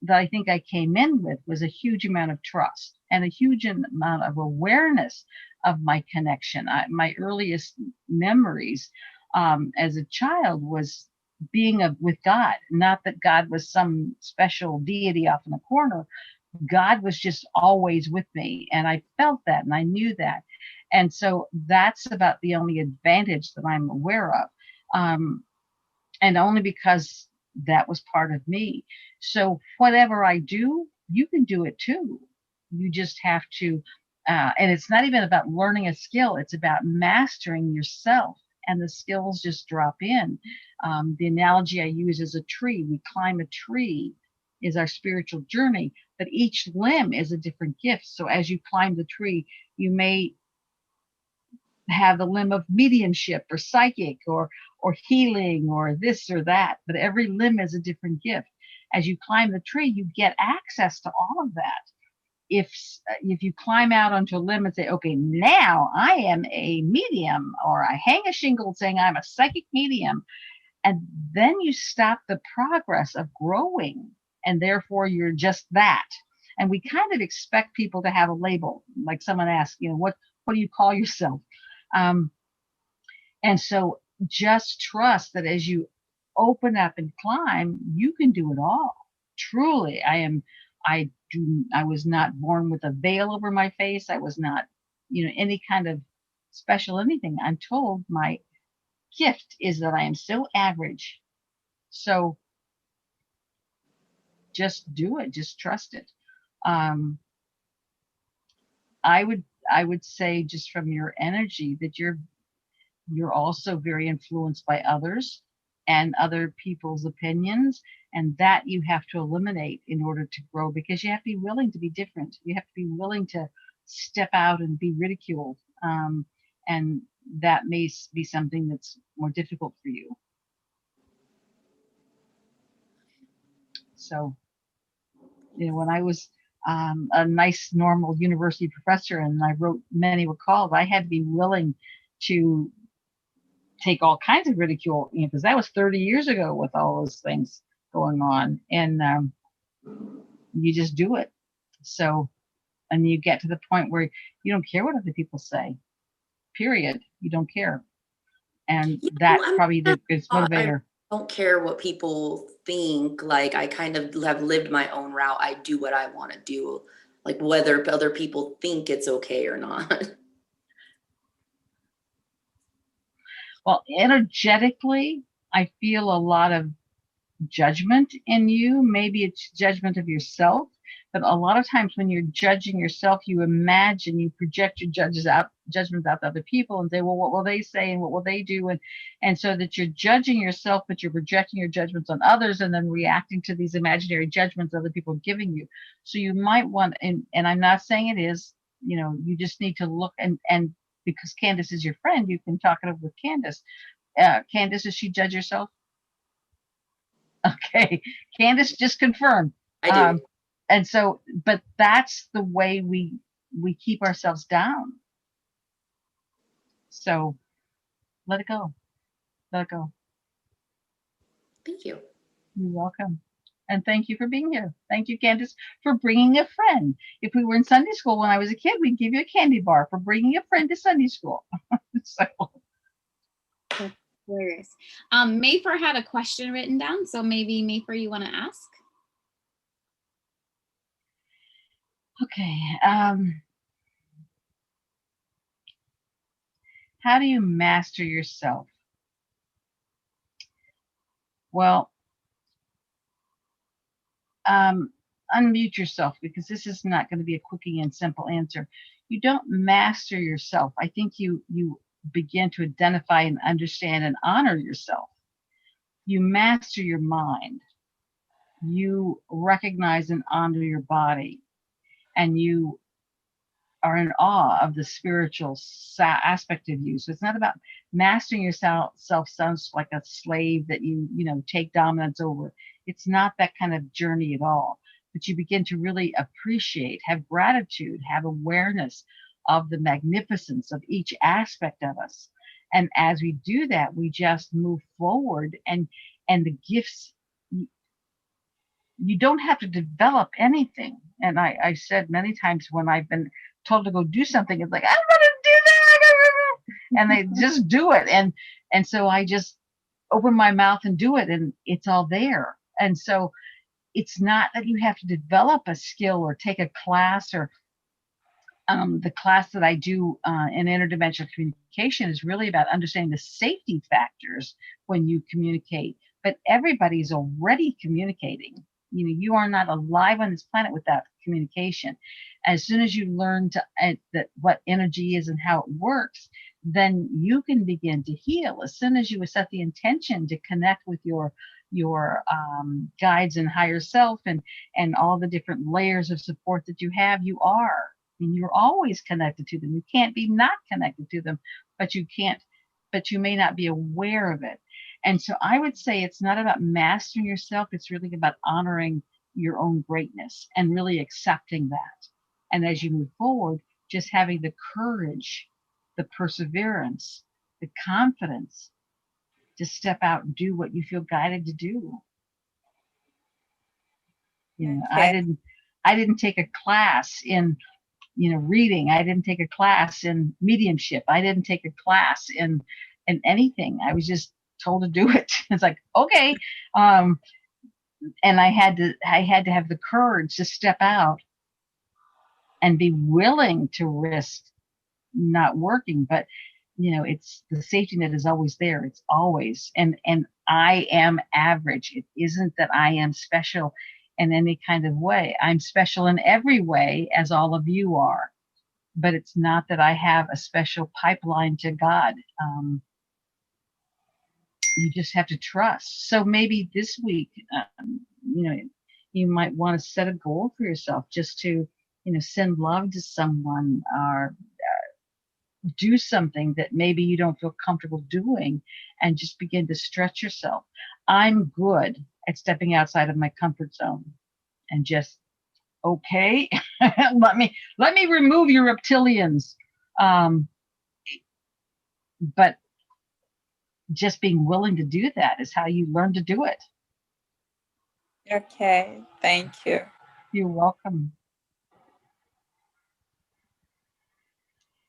that I think I came in with was a huge amount of trust and a huge amount of awareness of my connection. My earliest memories as a child was being with God. Not that God was some special deity off in the corner. God was just always with me, and I felt that, and I knew that. And so that's about the only advantage that I'm aware of. And only because that was part of me. So whatever I do, you can do it too. You just have to, and it's not even about learning a skill, it's about mastering yourself, and the skills just drop in. The analogy I use is a tree. We climb a tree is our spiritual journey, but each limb is a different gift. So as you climb the tree, you may have the limb of mediumship or psychic or healing or this or that, but every limb is a different gift. As you climb the tree, you get access to all of that. If you climb out onto a limb and say, okay, now I am a medium, or I hang a shingle saying I'm a psychic medium, and then you stop the progress of growing, and therefore you're just that. And we kind of expect people to have a label, like someone asked, what do you call yourself? And so just trust that as you open up and climb, you can do it all. Truly, I was not born with a veil over my face. I was not, any kind of special anything. I'm told my gift is that I am so average. So just do it. Just trust it. I would say, just from your energy, that you're also very influenced by others and other people's opinions, and that you have to eliminate in order to grow, because you have to be willing to be different. You have to be willing to step out and be ridiculed, and that may be something that's more difficult for you. So when I was a nice, normal university professor, and I wrote many recalls. I had to be willing to take all kinds of ridicule, because that was 30 years ago with all those things going on, and you just do it. So, and you get to the point where you don't care what other people say. Period. You don't care, and that's probably the biggest motivator. I don't care what people think. Like, I kind of have lived my own route. I do what I want to do, like whether other people think it's okay or not. Well, energetically, I feel a lot of judgment in you. Maybe it's judgment of yourself, but a lot of times when you're judging yourself, you imagine, you project your judgments out to other people and say, well, what will they say and what will they do? And so that you're judging yourself, but you're projecting your judgments on others and then reacting to these imaginary judgments other people are giving you. So you might want, and I'm not saying it is, you just need to look and because Candace is your friend, you can talk it over with Candace. Candace, does she judge herself? Okay, Candace just confirmed. I do. And so, but that's the way we keep ourselves down. So let it go. Let it go. Thank you. You're welcome. And thank you for being here. Thank you, Candace, for bringing a friend. If we were in Sunday school when I was a kid, we'd give you a candy bar for bringing a friend to Sunday school. So. Hilarious. Mayfer had a question written down, so maybe Mayfer, you want to ask? Okay. How do you master yourself? Well, unmute yourself, because this is not going to be a quickie and simple answer. You don't master yourself. I think you begin to identify and understand and honor yourself. You master your mind. You recognize and honor your body, and you are in awe of the spiritual aspect of you. So it's not about mastering yourself. Sounds like a slave that you take dominance over. It's not that kind of journey at all. But you begin to really appreciate, have gratitude, have awareness of the magnificence of each aspect of us. And as we do that, we just move forward, and the gifts, you don't have to develop anything. And I said many times when I've been told to go do something, it's like, I'm gonna do that, and they just do it. And so I just open my mouth and do it, and it's all there. And so it's not that you have to develop a skill or take a class, or the class that I do in interdimensional communication is really about understanding the safety factors when you communicate. But everybody's already communicating. You are not alive on this planet without communication. As soon as you learn that what energy is and how it works, then you can begin to heal. As soon as you set the intention to connect with your guides and higher self and all the different layers of support that you have, you are. And you're always connected to them. You can't be not connected to them, but you may not be aware of it. And so I would say it's not about mastering yourself. It's really about honoring your own greatness and really accepting that. And as you move forward, just having the courage, the perseverance, the confidence to step out and do what you feel guided to do. Okay. I didn't take a class in reading. I didn't take a class in mediumship. I didn't take a class in anything. I was just told to do it. It's like, okay. And I had to have the courage to step out and be willing to risk not working. But it's the safety net is always there. It's always, and I am average. It isn't that I am special in any kind of way. I'm special in every way, as all of you are. But it's not that I have a special pipeline to God. You just have to trust. So maybe this week, you might want to set a goal for yourself, just to, send love to someone, or do something that maybe you don't feel comfortable doing, and just begin to stretch yourself. I'm good at stepping outside of my comfort zone and just okay, let me remove your reptilians. But just being willing to do that is how you learn to do it. Okay, thank you. You're welcome.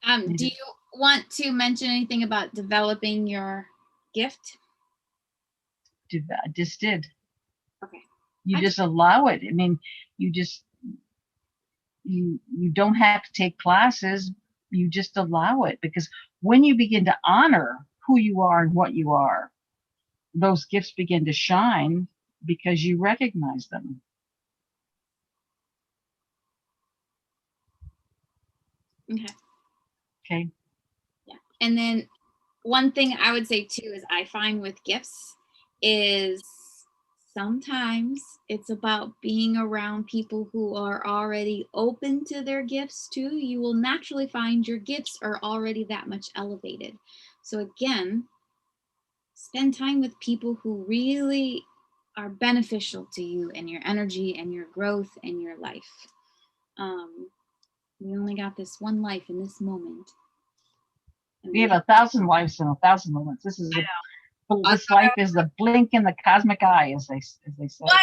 Do you want to mention anything about developing your gift? I just did. Okay. You just allow it. I mean, you don't have to take classes. You just allow it, because when you begin to honor who you are and what you are, those gifts begin to shine because you recognize them. Okay. Okay. Yeah. And then one thing I would say too is I find with gifts is sometimes it's about being around people who are already open to their gifts too. You will naturally find your gifts are already that much elevated. So again, spend time with people who really are beneficial to you and your energy and your growth and your life. We only got this one life in this moment. We have 1,000 lives and 1,000 moments. This life is the blink in the cosmic eye, as they say. But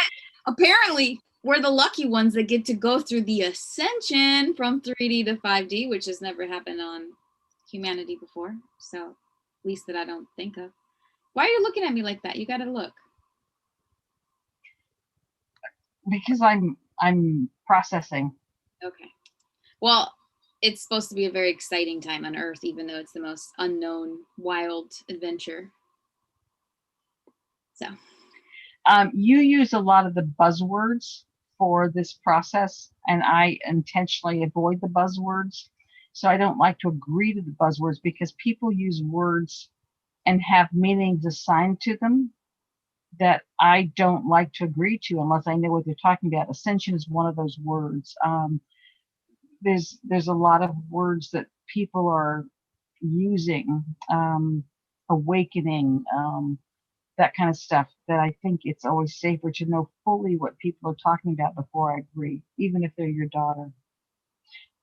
apparently, we're the lucky ones that get to go through the ascension from 3D to 5D, which has never happened on humanity before. So, at least that I don't think of. Why are you looking at me like that? You got to look. Because I'm processing. Okay. Well, it's supposed to be a very exciting time on Earth, even though it's the most unknown, wild adventure. So. You use a lot of the buzzwords for this process, and I intentionally avoid the buzzwords. So I don't like to agree to the buzzwords, because people use words and have meanings assigned to them that I don't like to agree to unless I know what they're talking about. Ascension is one of those words. There's a lot of words that people are using, awakening, that kind of stuff, that I think it's always safer to know fully what people are talking about before I agree, even if they're your daughter,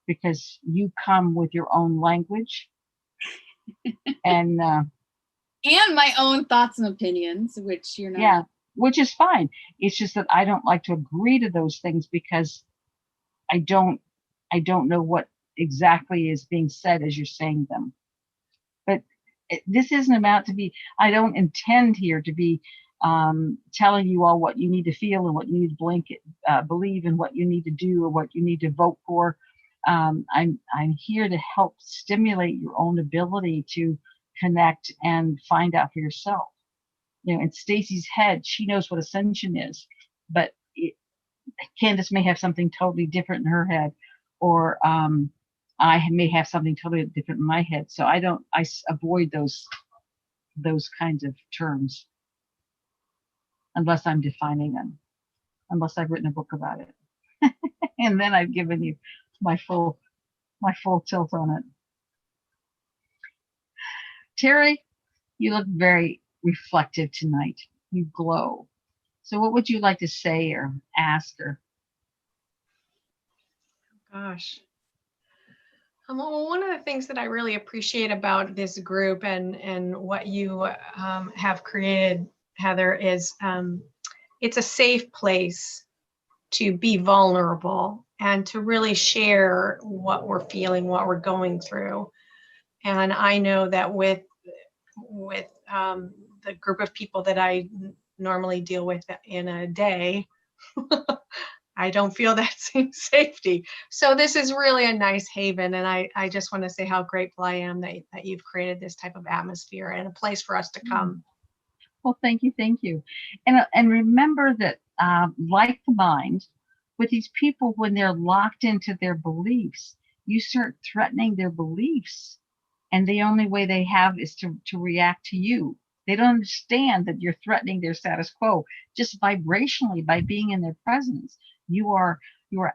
because you come with your own language and my own thoughts and opinions, which you're not. Yeah, which is fine. It's just that I don't like to agree to those things, because I don't know what exactly is being said as you're saying them. But this isn't about to be, I don't intend here to be telling you all what you need to feel and what you need to believe and what you need to do or what you need to vote for. I'm here to help stimulate your own ability to connect and find out for yourself. In Stacy's head, she knows what ascension is, but Candace may have something totally different in her head, or I may have something totally different in my head. So I avoid those kinds of terms unless I'm defining them, unless I've written a book about it. And then I've given you my full tilt on it. Terry, you look very reflective tonight. You glow. So what would you like to say or ask her? Gosh. Well, one of the things that I really appreciate about this group and what you have created, Heather, is it's a safe place to be vulnerable and to really share what we're feeling, what we're going through. And I know that with the group of people that I normally deal with in a day, I don't feel that same safety. So this is really a nice haven. And I just want to say how grateful I am that you've created this type of atmosphere and a place for us to come. Well, thank you. And remember that, like the mind, with these people, when they're locked into their beliefs, you start threatening their beliefs. And the only way they have is to react to you. They don't understand that you're threatening their status quo. Just vibrationally, by being in their presence, you are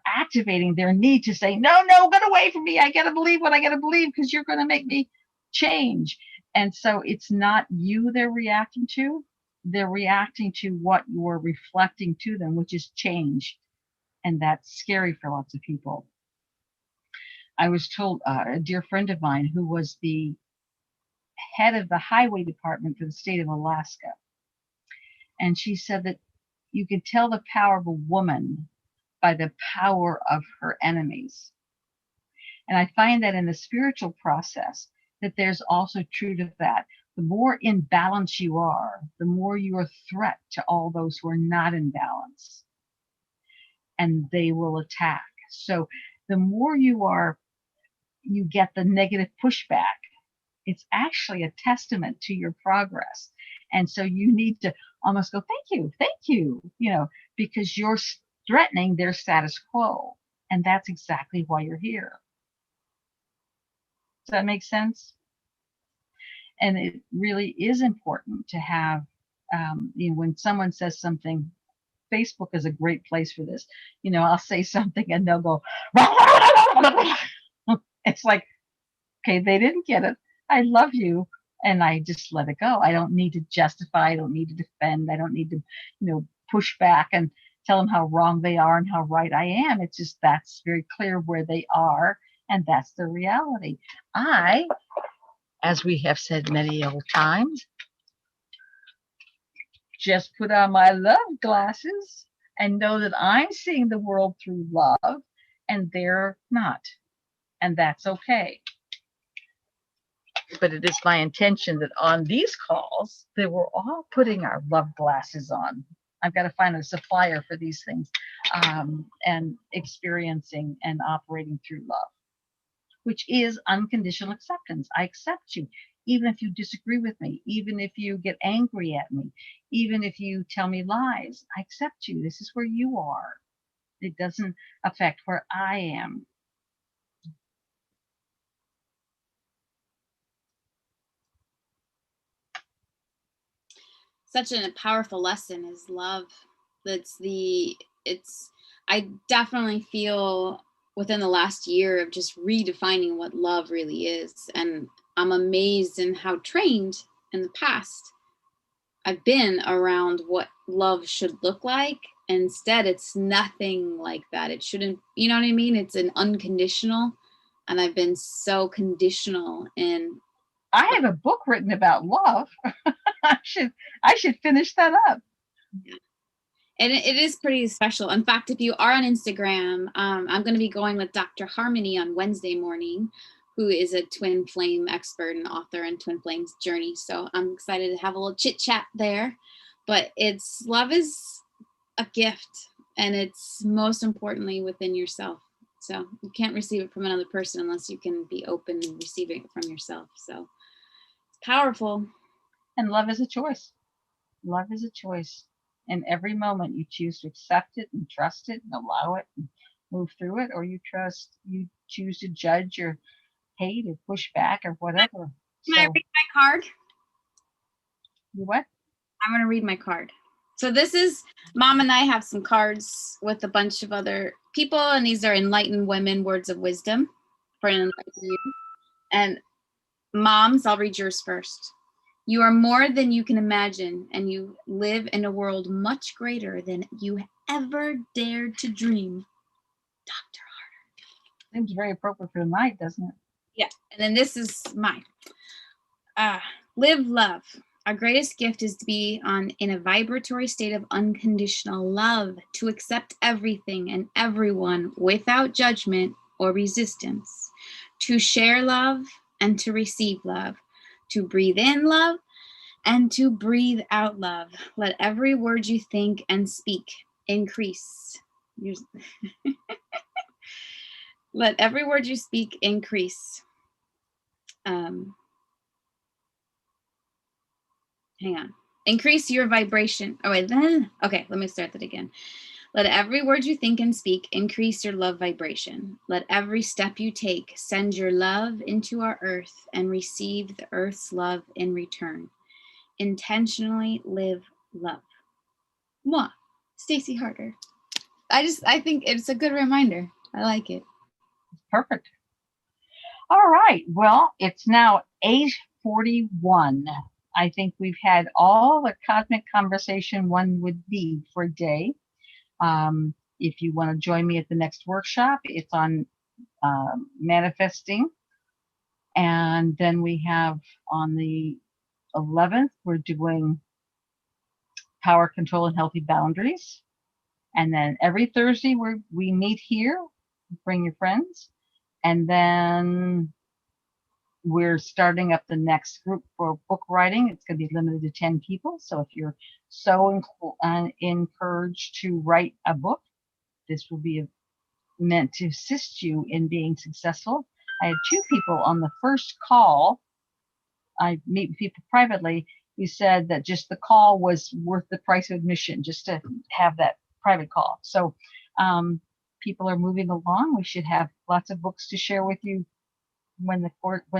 activating their need to say, no, get away from me. I got to believe what I got to believe, because you're going to make me change. And so it's not you they're reacting to. They're reacting to what you're reflecting to them, which is change. And that's scary for lots of people. I was told a dear friend of mine who was the head of the highway department for the state of Alaska. And she said that you can tell the power of a woman by the power of her enemies. And I find that in the spiritual process, that there's also true to that. The more in balance you are, the more you're a threat to all those who are not in balance. And they will attack. So the more you get the negative pushback, it's actually a testament to your progress. And so you need to almost go, thank you, because you're threatening their status quo. And that's exactly why you're here. Does that make sense? And it really is important to have, when someone says something, Facebook is a great place for this. I'll say something and they'll go, it's like, okay, they didn't get it. I love you. And I just let it go. I don't need to justify. I don't need to defend. I don't need to, push back and tell them how wrong they are and how right I am. It's just, that's very clear where they are. And that's the reality. I, as we have said many old times, just put on my love glasses and know that I'm seeing the world through love and they're not. And that's okay. But it is my intention that on these calls, that we're all putting our love glasses on. I've got to find a supplier for these things, and experiencing and operating through love, which is unconditional acceptance. I accept you, even if you disagree with me, even if you get angry at me, even if you tell me lies. I accept you. This is where you are. It doesn't affect where I am. Such a powerful lesson is love. I definitely feel within the last year of just redefining what love really is. And I'm amazed in how trained in the past I've been around what love should look like. Instead, it's nothing like that. It shouldn't, you know what I mean? It's an unconditional. And I've been so conditional in. I have a book written about love. I should finish that up. Yeah. And it is pretty special. In fact, if you are on Instagram, I'm going to be going with Dr. Harmony on Wednesday morning, who is a twin flame expert and author in Twin Flames Journey. So I'm excited to have a little chit chat there. But love is a gift, and it's most importantly within yourself. So you can't receive it from another person unless you can be open and receiving it from yourself. So it's powerful. And love is a choice. Love is a choice. In every moment you choose to accept it and trust it and allow it and move through it, or you choose to judge or hate or push back or whatever. Can I read my card? You what? I'm going to read my card. So this is, Mom and I have some cards with a bunch of other people, and these are enlightened women, words of wisdom for an enlightened you. And moms, I'll read yours first. You are more than you can imagine, and you live in a world much greater than you ever dared to dream. Dr. Harder. Seems very appropriate for tonight, doesn't it? Yeah. And then this is mine. Live love. Our greatest gift is to be in a vibratory state of unconditional love, to accept everything and everyone without judgment or resistance, to share love and to receive love, to breathe in love and to breathe out love. Let every word you think and speak increase. Let every word you speak increase. Hang on. Increase your vibration. Oh, wait. Okay, let me start that again. Let every word you think and speak increase your love vibration. Let every step you take send your love into our earth and receive the earth's love in return. Intentionally live love. Mwah. Stacey Harder. I think it's a good reminder. I like it. Perfect. All right. Well, it's now 8:41. I think we've had all the cosmic conversation one would need for a day. if you want to join me at the next workshop, it's on manifesting. And then we have on the 11th, we're doing power, control, and healthy boundaries. And then every Thursday we meet here, bring your friends. And then we're starting up the next group for book writing. It's going to be limited to 10 people. So if you're so encouraged to write a book, this will be meant to assist you in being successful. I had 2 people on the first call. I meet with people privately. You said that just the call was worth the price of admission just to have that private call. So people are moving along. We should have lots of books to share with you when the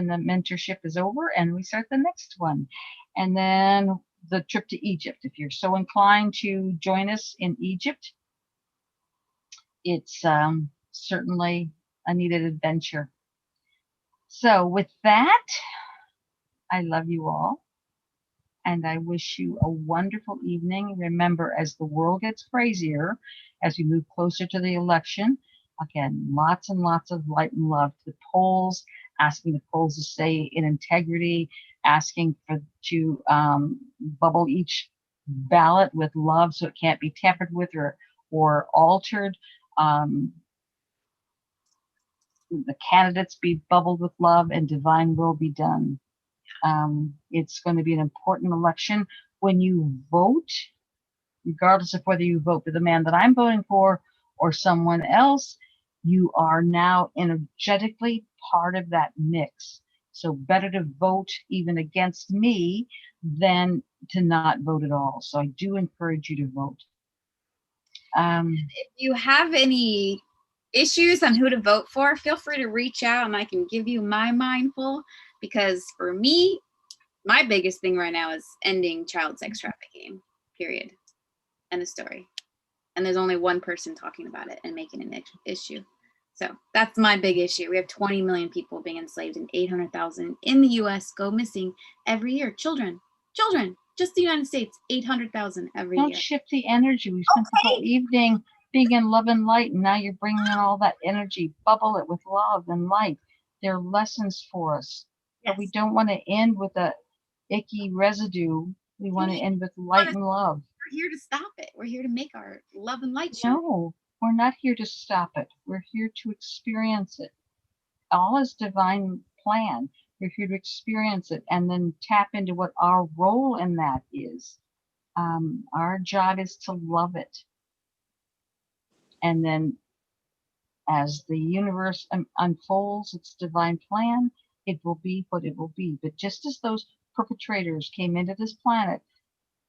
mentorship is over and we start the next one. And then the trip to Egypt. If you're so inclined to join us in Egypt, it's certainly a needed adventure. So with that, I love you all. And I wish you a wonderful evening. Remember, as the world gets crazier, as we move closer to the election, again, lots and lots of light and love to the polls, asking the polls to stay in integrity, asking to bubble each ballot with love so it can't be tampered with or altered. The candidates be bubbled with love and divine will be done. It's going to be an important election. When you vote, regardless of whether you vote for the man that I'm voting for or someone else, you are now energetically part of that mix. So better to vote even against me than to not vote at all. So I do encourage you to vote. If you have any issues on who to vote for, feel free to reach out and I can give you my mindful, because for me, my biggest thing right now is ending child sex trafficking, period. End of story. And there's only one person talking about it and making an issue. So that's my big issue. We have 20 million people being enslaved and 800,000 in the US go missing every year. Children, just the United States, 800,000 every year. Don't shift the energy. We spent the whole evening being in love and light, and now you're bringing in all that energy. Bubble it with love and light. There are lessons for us. Yes. But we don't want to end with a icky residue. We want to end with light and love. We're here to stop it. We're here to make our love and light show. No, we're not here to stop it. We're here to experience it. All is divine plan. We're here to experience it and then tap into what our role in that is. Our job is to love it. And then as the universe unfolds its divine plan, it will be what it will be. But just as those perpetrators came into this planet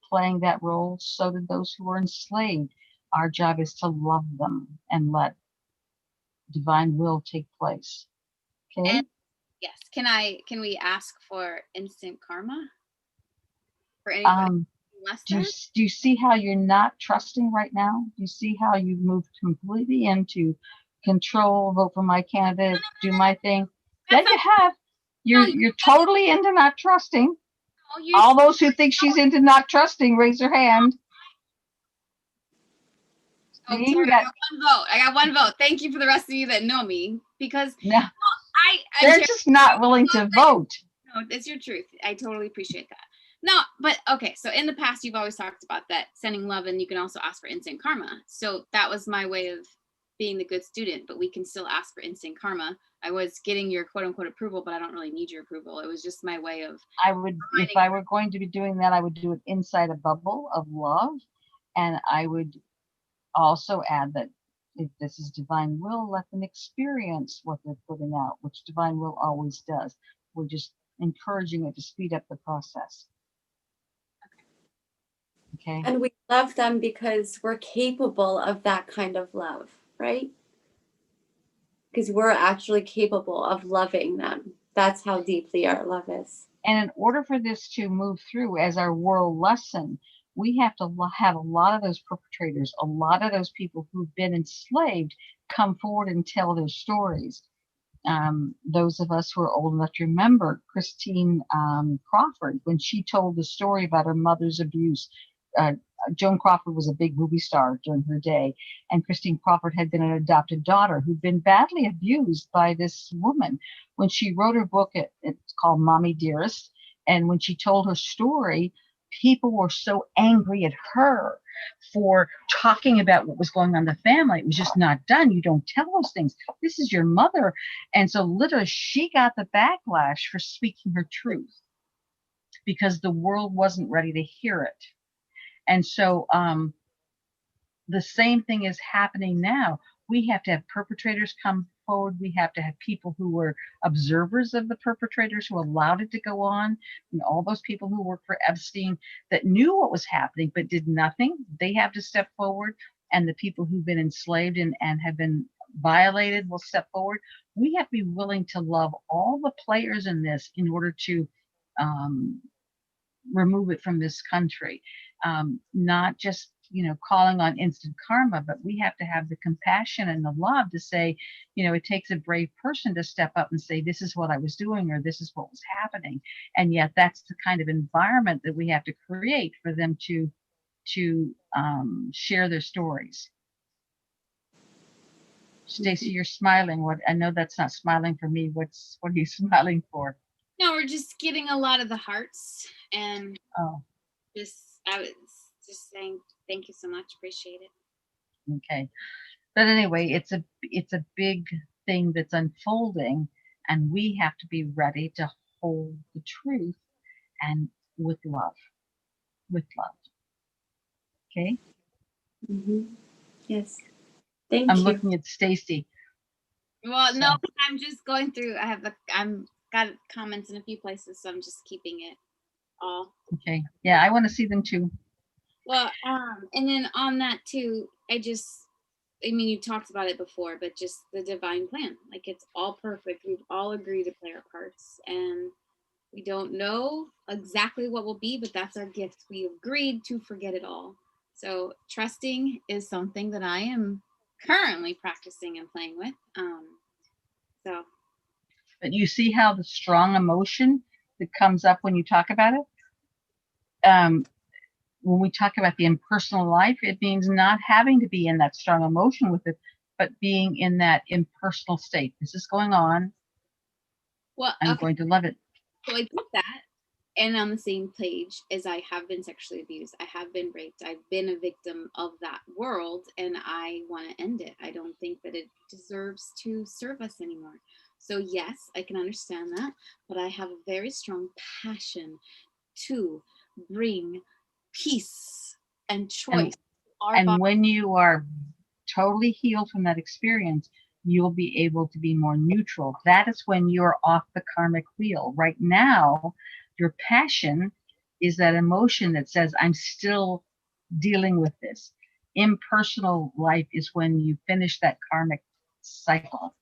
playing that role, so did those who were enslaved. Our job is to love them and let divine will take place. Okay? And yes, can we ask for instant karma for anybody less than? Do you see how you're not trusting right now? Do you see how you've moved completely into control, vote for my candidate, do my thing? Yeah, you have. You're totally into not trusting. All those who think she's into not trusting, raise their hand. Oh, sorry, I got one vote. I got one vote. Thank you for the rest of you that know me, because No, they're just not willing to vote. No, it's your truth. I totally appreciate that. No, but okay. So in the past, you've always talked about that sending love, and you can also ask for instant karma. So that was my way of being the good student, but we can still ask for instant karma. I was getting your quote unquote approval, but I don't really need your approval. It was just my way of. If I were going to be doing that, I would do it inside a bubble of love. And I would also add that if this is divine will, let them experience what they're putting out, which divine will always does. We're just encouraging it to speed up the process. Okay. And we love them because we're capable of that kind of love, right? Because we're actually capable of loving them. That's how deeply our love is. And in order for this to move through as our world lesson, we have to have a lot of those perpetrators, a lot of those people who've been enslaved come forward and tell their stories. Those of us who are old enough to remember Christine Crawford, when she told the story about her mother's abuse, Joan Crawford was a big movie star during her day, and Christine Crawford had been an adopted daughter who'd been badly abused by this woman. When she wrote her book, it's called Mommy Dearest, and when she told her story, people were so angry at her for talking about what was going on in the family. It was just not done. You don't tell those things. This is your mother. And so literally she got the backlash for speaking her truth because the world wasn't ready to hear it. And so the same thing is happening now. We have to have perpetrators come forward. We have to have people who were observers of the perpetrators who allowed it to go on. And all those people who worked for Epstein that knew what was happening but did nothing, they have to step forward. And the people who've been enslaved and have been violated will step forward. We have to be willing to love all the players in this in order to remove it from this country. Not just calling on instant karma, but we have to have the compassion and the love to say, it takes a brave person to step up and say, this is what I was doing, or this is what was happening. And yet that's the kind of environment that we have to create for them to share their stories. Stacy, you're smiling. What? I know that's not smiling for me. What are you smiling for? No, we're just getting a lot of the hearts, and I was just saying thank you so much. Appreciate it. Okay. But anyway, it's a big thing that's unfolding, and we have to be ready to hold the truth and with love. Okay. Yes. Thank I'm you. looking at Stacy. Well, no, I'm just going through. I'm got comments in a few places, so I'm just keeping it all. Okay. Yeah, I want to see them too. Well, and then on that too, you talked about it before, but just the divine plan, like it's all perfect. We've all agreed to play our parts, and we don't know exactly what will be, but that's our gift. We agreed to forget it all. So trusting is something that I am currently practicing and playing with. But you see how the strong emotion that comes up when you talk about it? When we talk about the impersonal life, it means not having to be in that strong emotion with it, but being in that impersonal state. This is going on. Well, I'm going to love it. So I get that. And on the same page as I have been sexually abused, I have been raped, I've been a victim of that world, and I want to end it. I don't think that it deserves to serve us anymore. So yes, I can understand that, but I have a very strong passion to bring peace and choice. And when you are totally healed from that experience, you'll be able to be more neutral. That is when you're off the karmic wheel. Right now, your passion is that emotion that says, I'm still dealing with this. Impersonal life is when you finish that karmic cycle.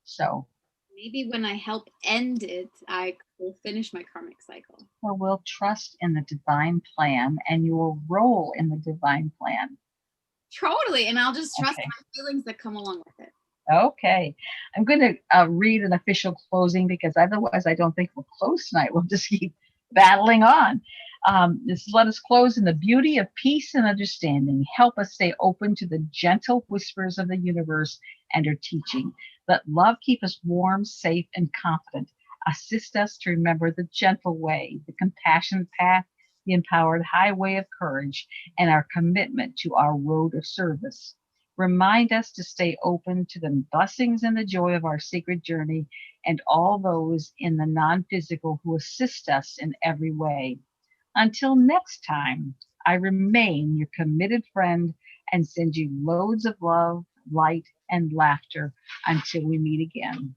So maybe when I help end it, I will finish my karmic cycle. Well, we'll trust in the divine plan and your role in the divine plan. Totally. And I'll just trust my feelings that come along with it. Okay. I'm going to read an official closing because otherwise I don't think we'll close tonight. We'll just keep battling on. Let us close in the beauty of peace and understanding. Help us stay open to the gentle whispers of the universe and her teaching. Let love keep us warm, safe, and confident. Assist us to remember the gentle way, the compassionate path, the empowered highway of courage, and our commitment to our road of service. Remind us to stay open to the blessings and the joy of our sacred journey and all those in the non-physical who assist us in every way. Until next time, I remain your committed friend and send you loads of love, light, and laughter until we meet again.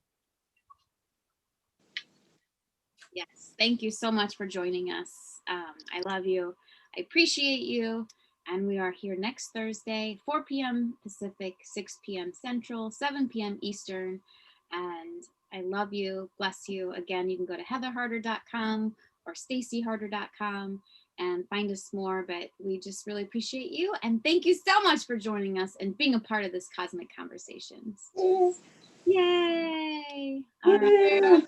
Yes, thank you so much for joining us. I love you. I appreciate you. And we are here next Thursday, 4 p.m. Pacific, 6 p.m. Central, 7 p.m. Eastern. And I love you. Bless you. Again, you can go to heatherharder.com or stacyharder.com and find us more. But we just really appreciate you. And thank you so much for joining us and being a part of this Cosmic Conversations. Yay! All right.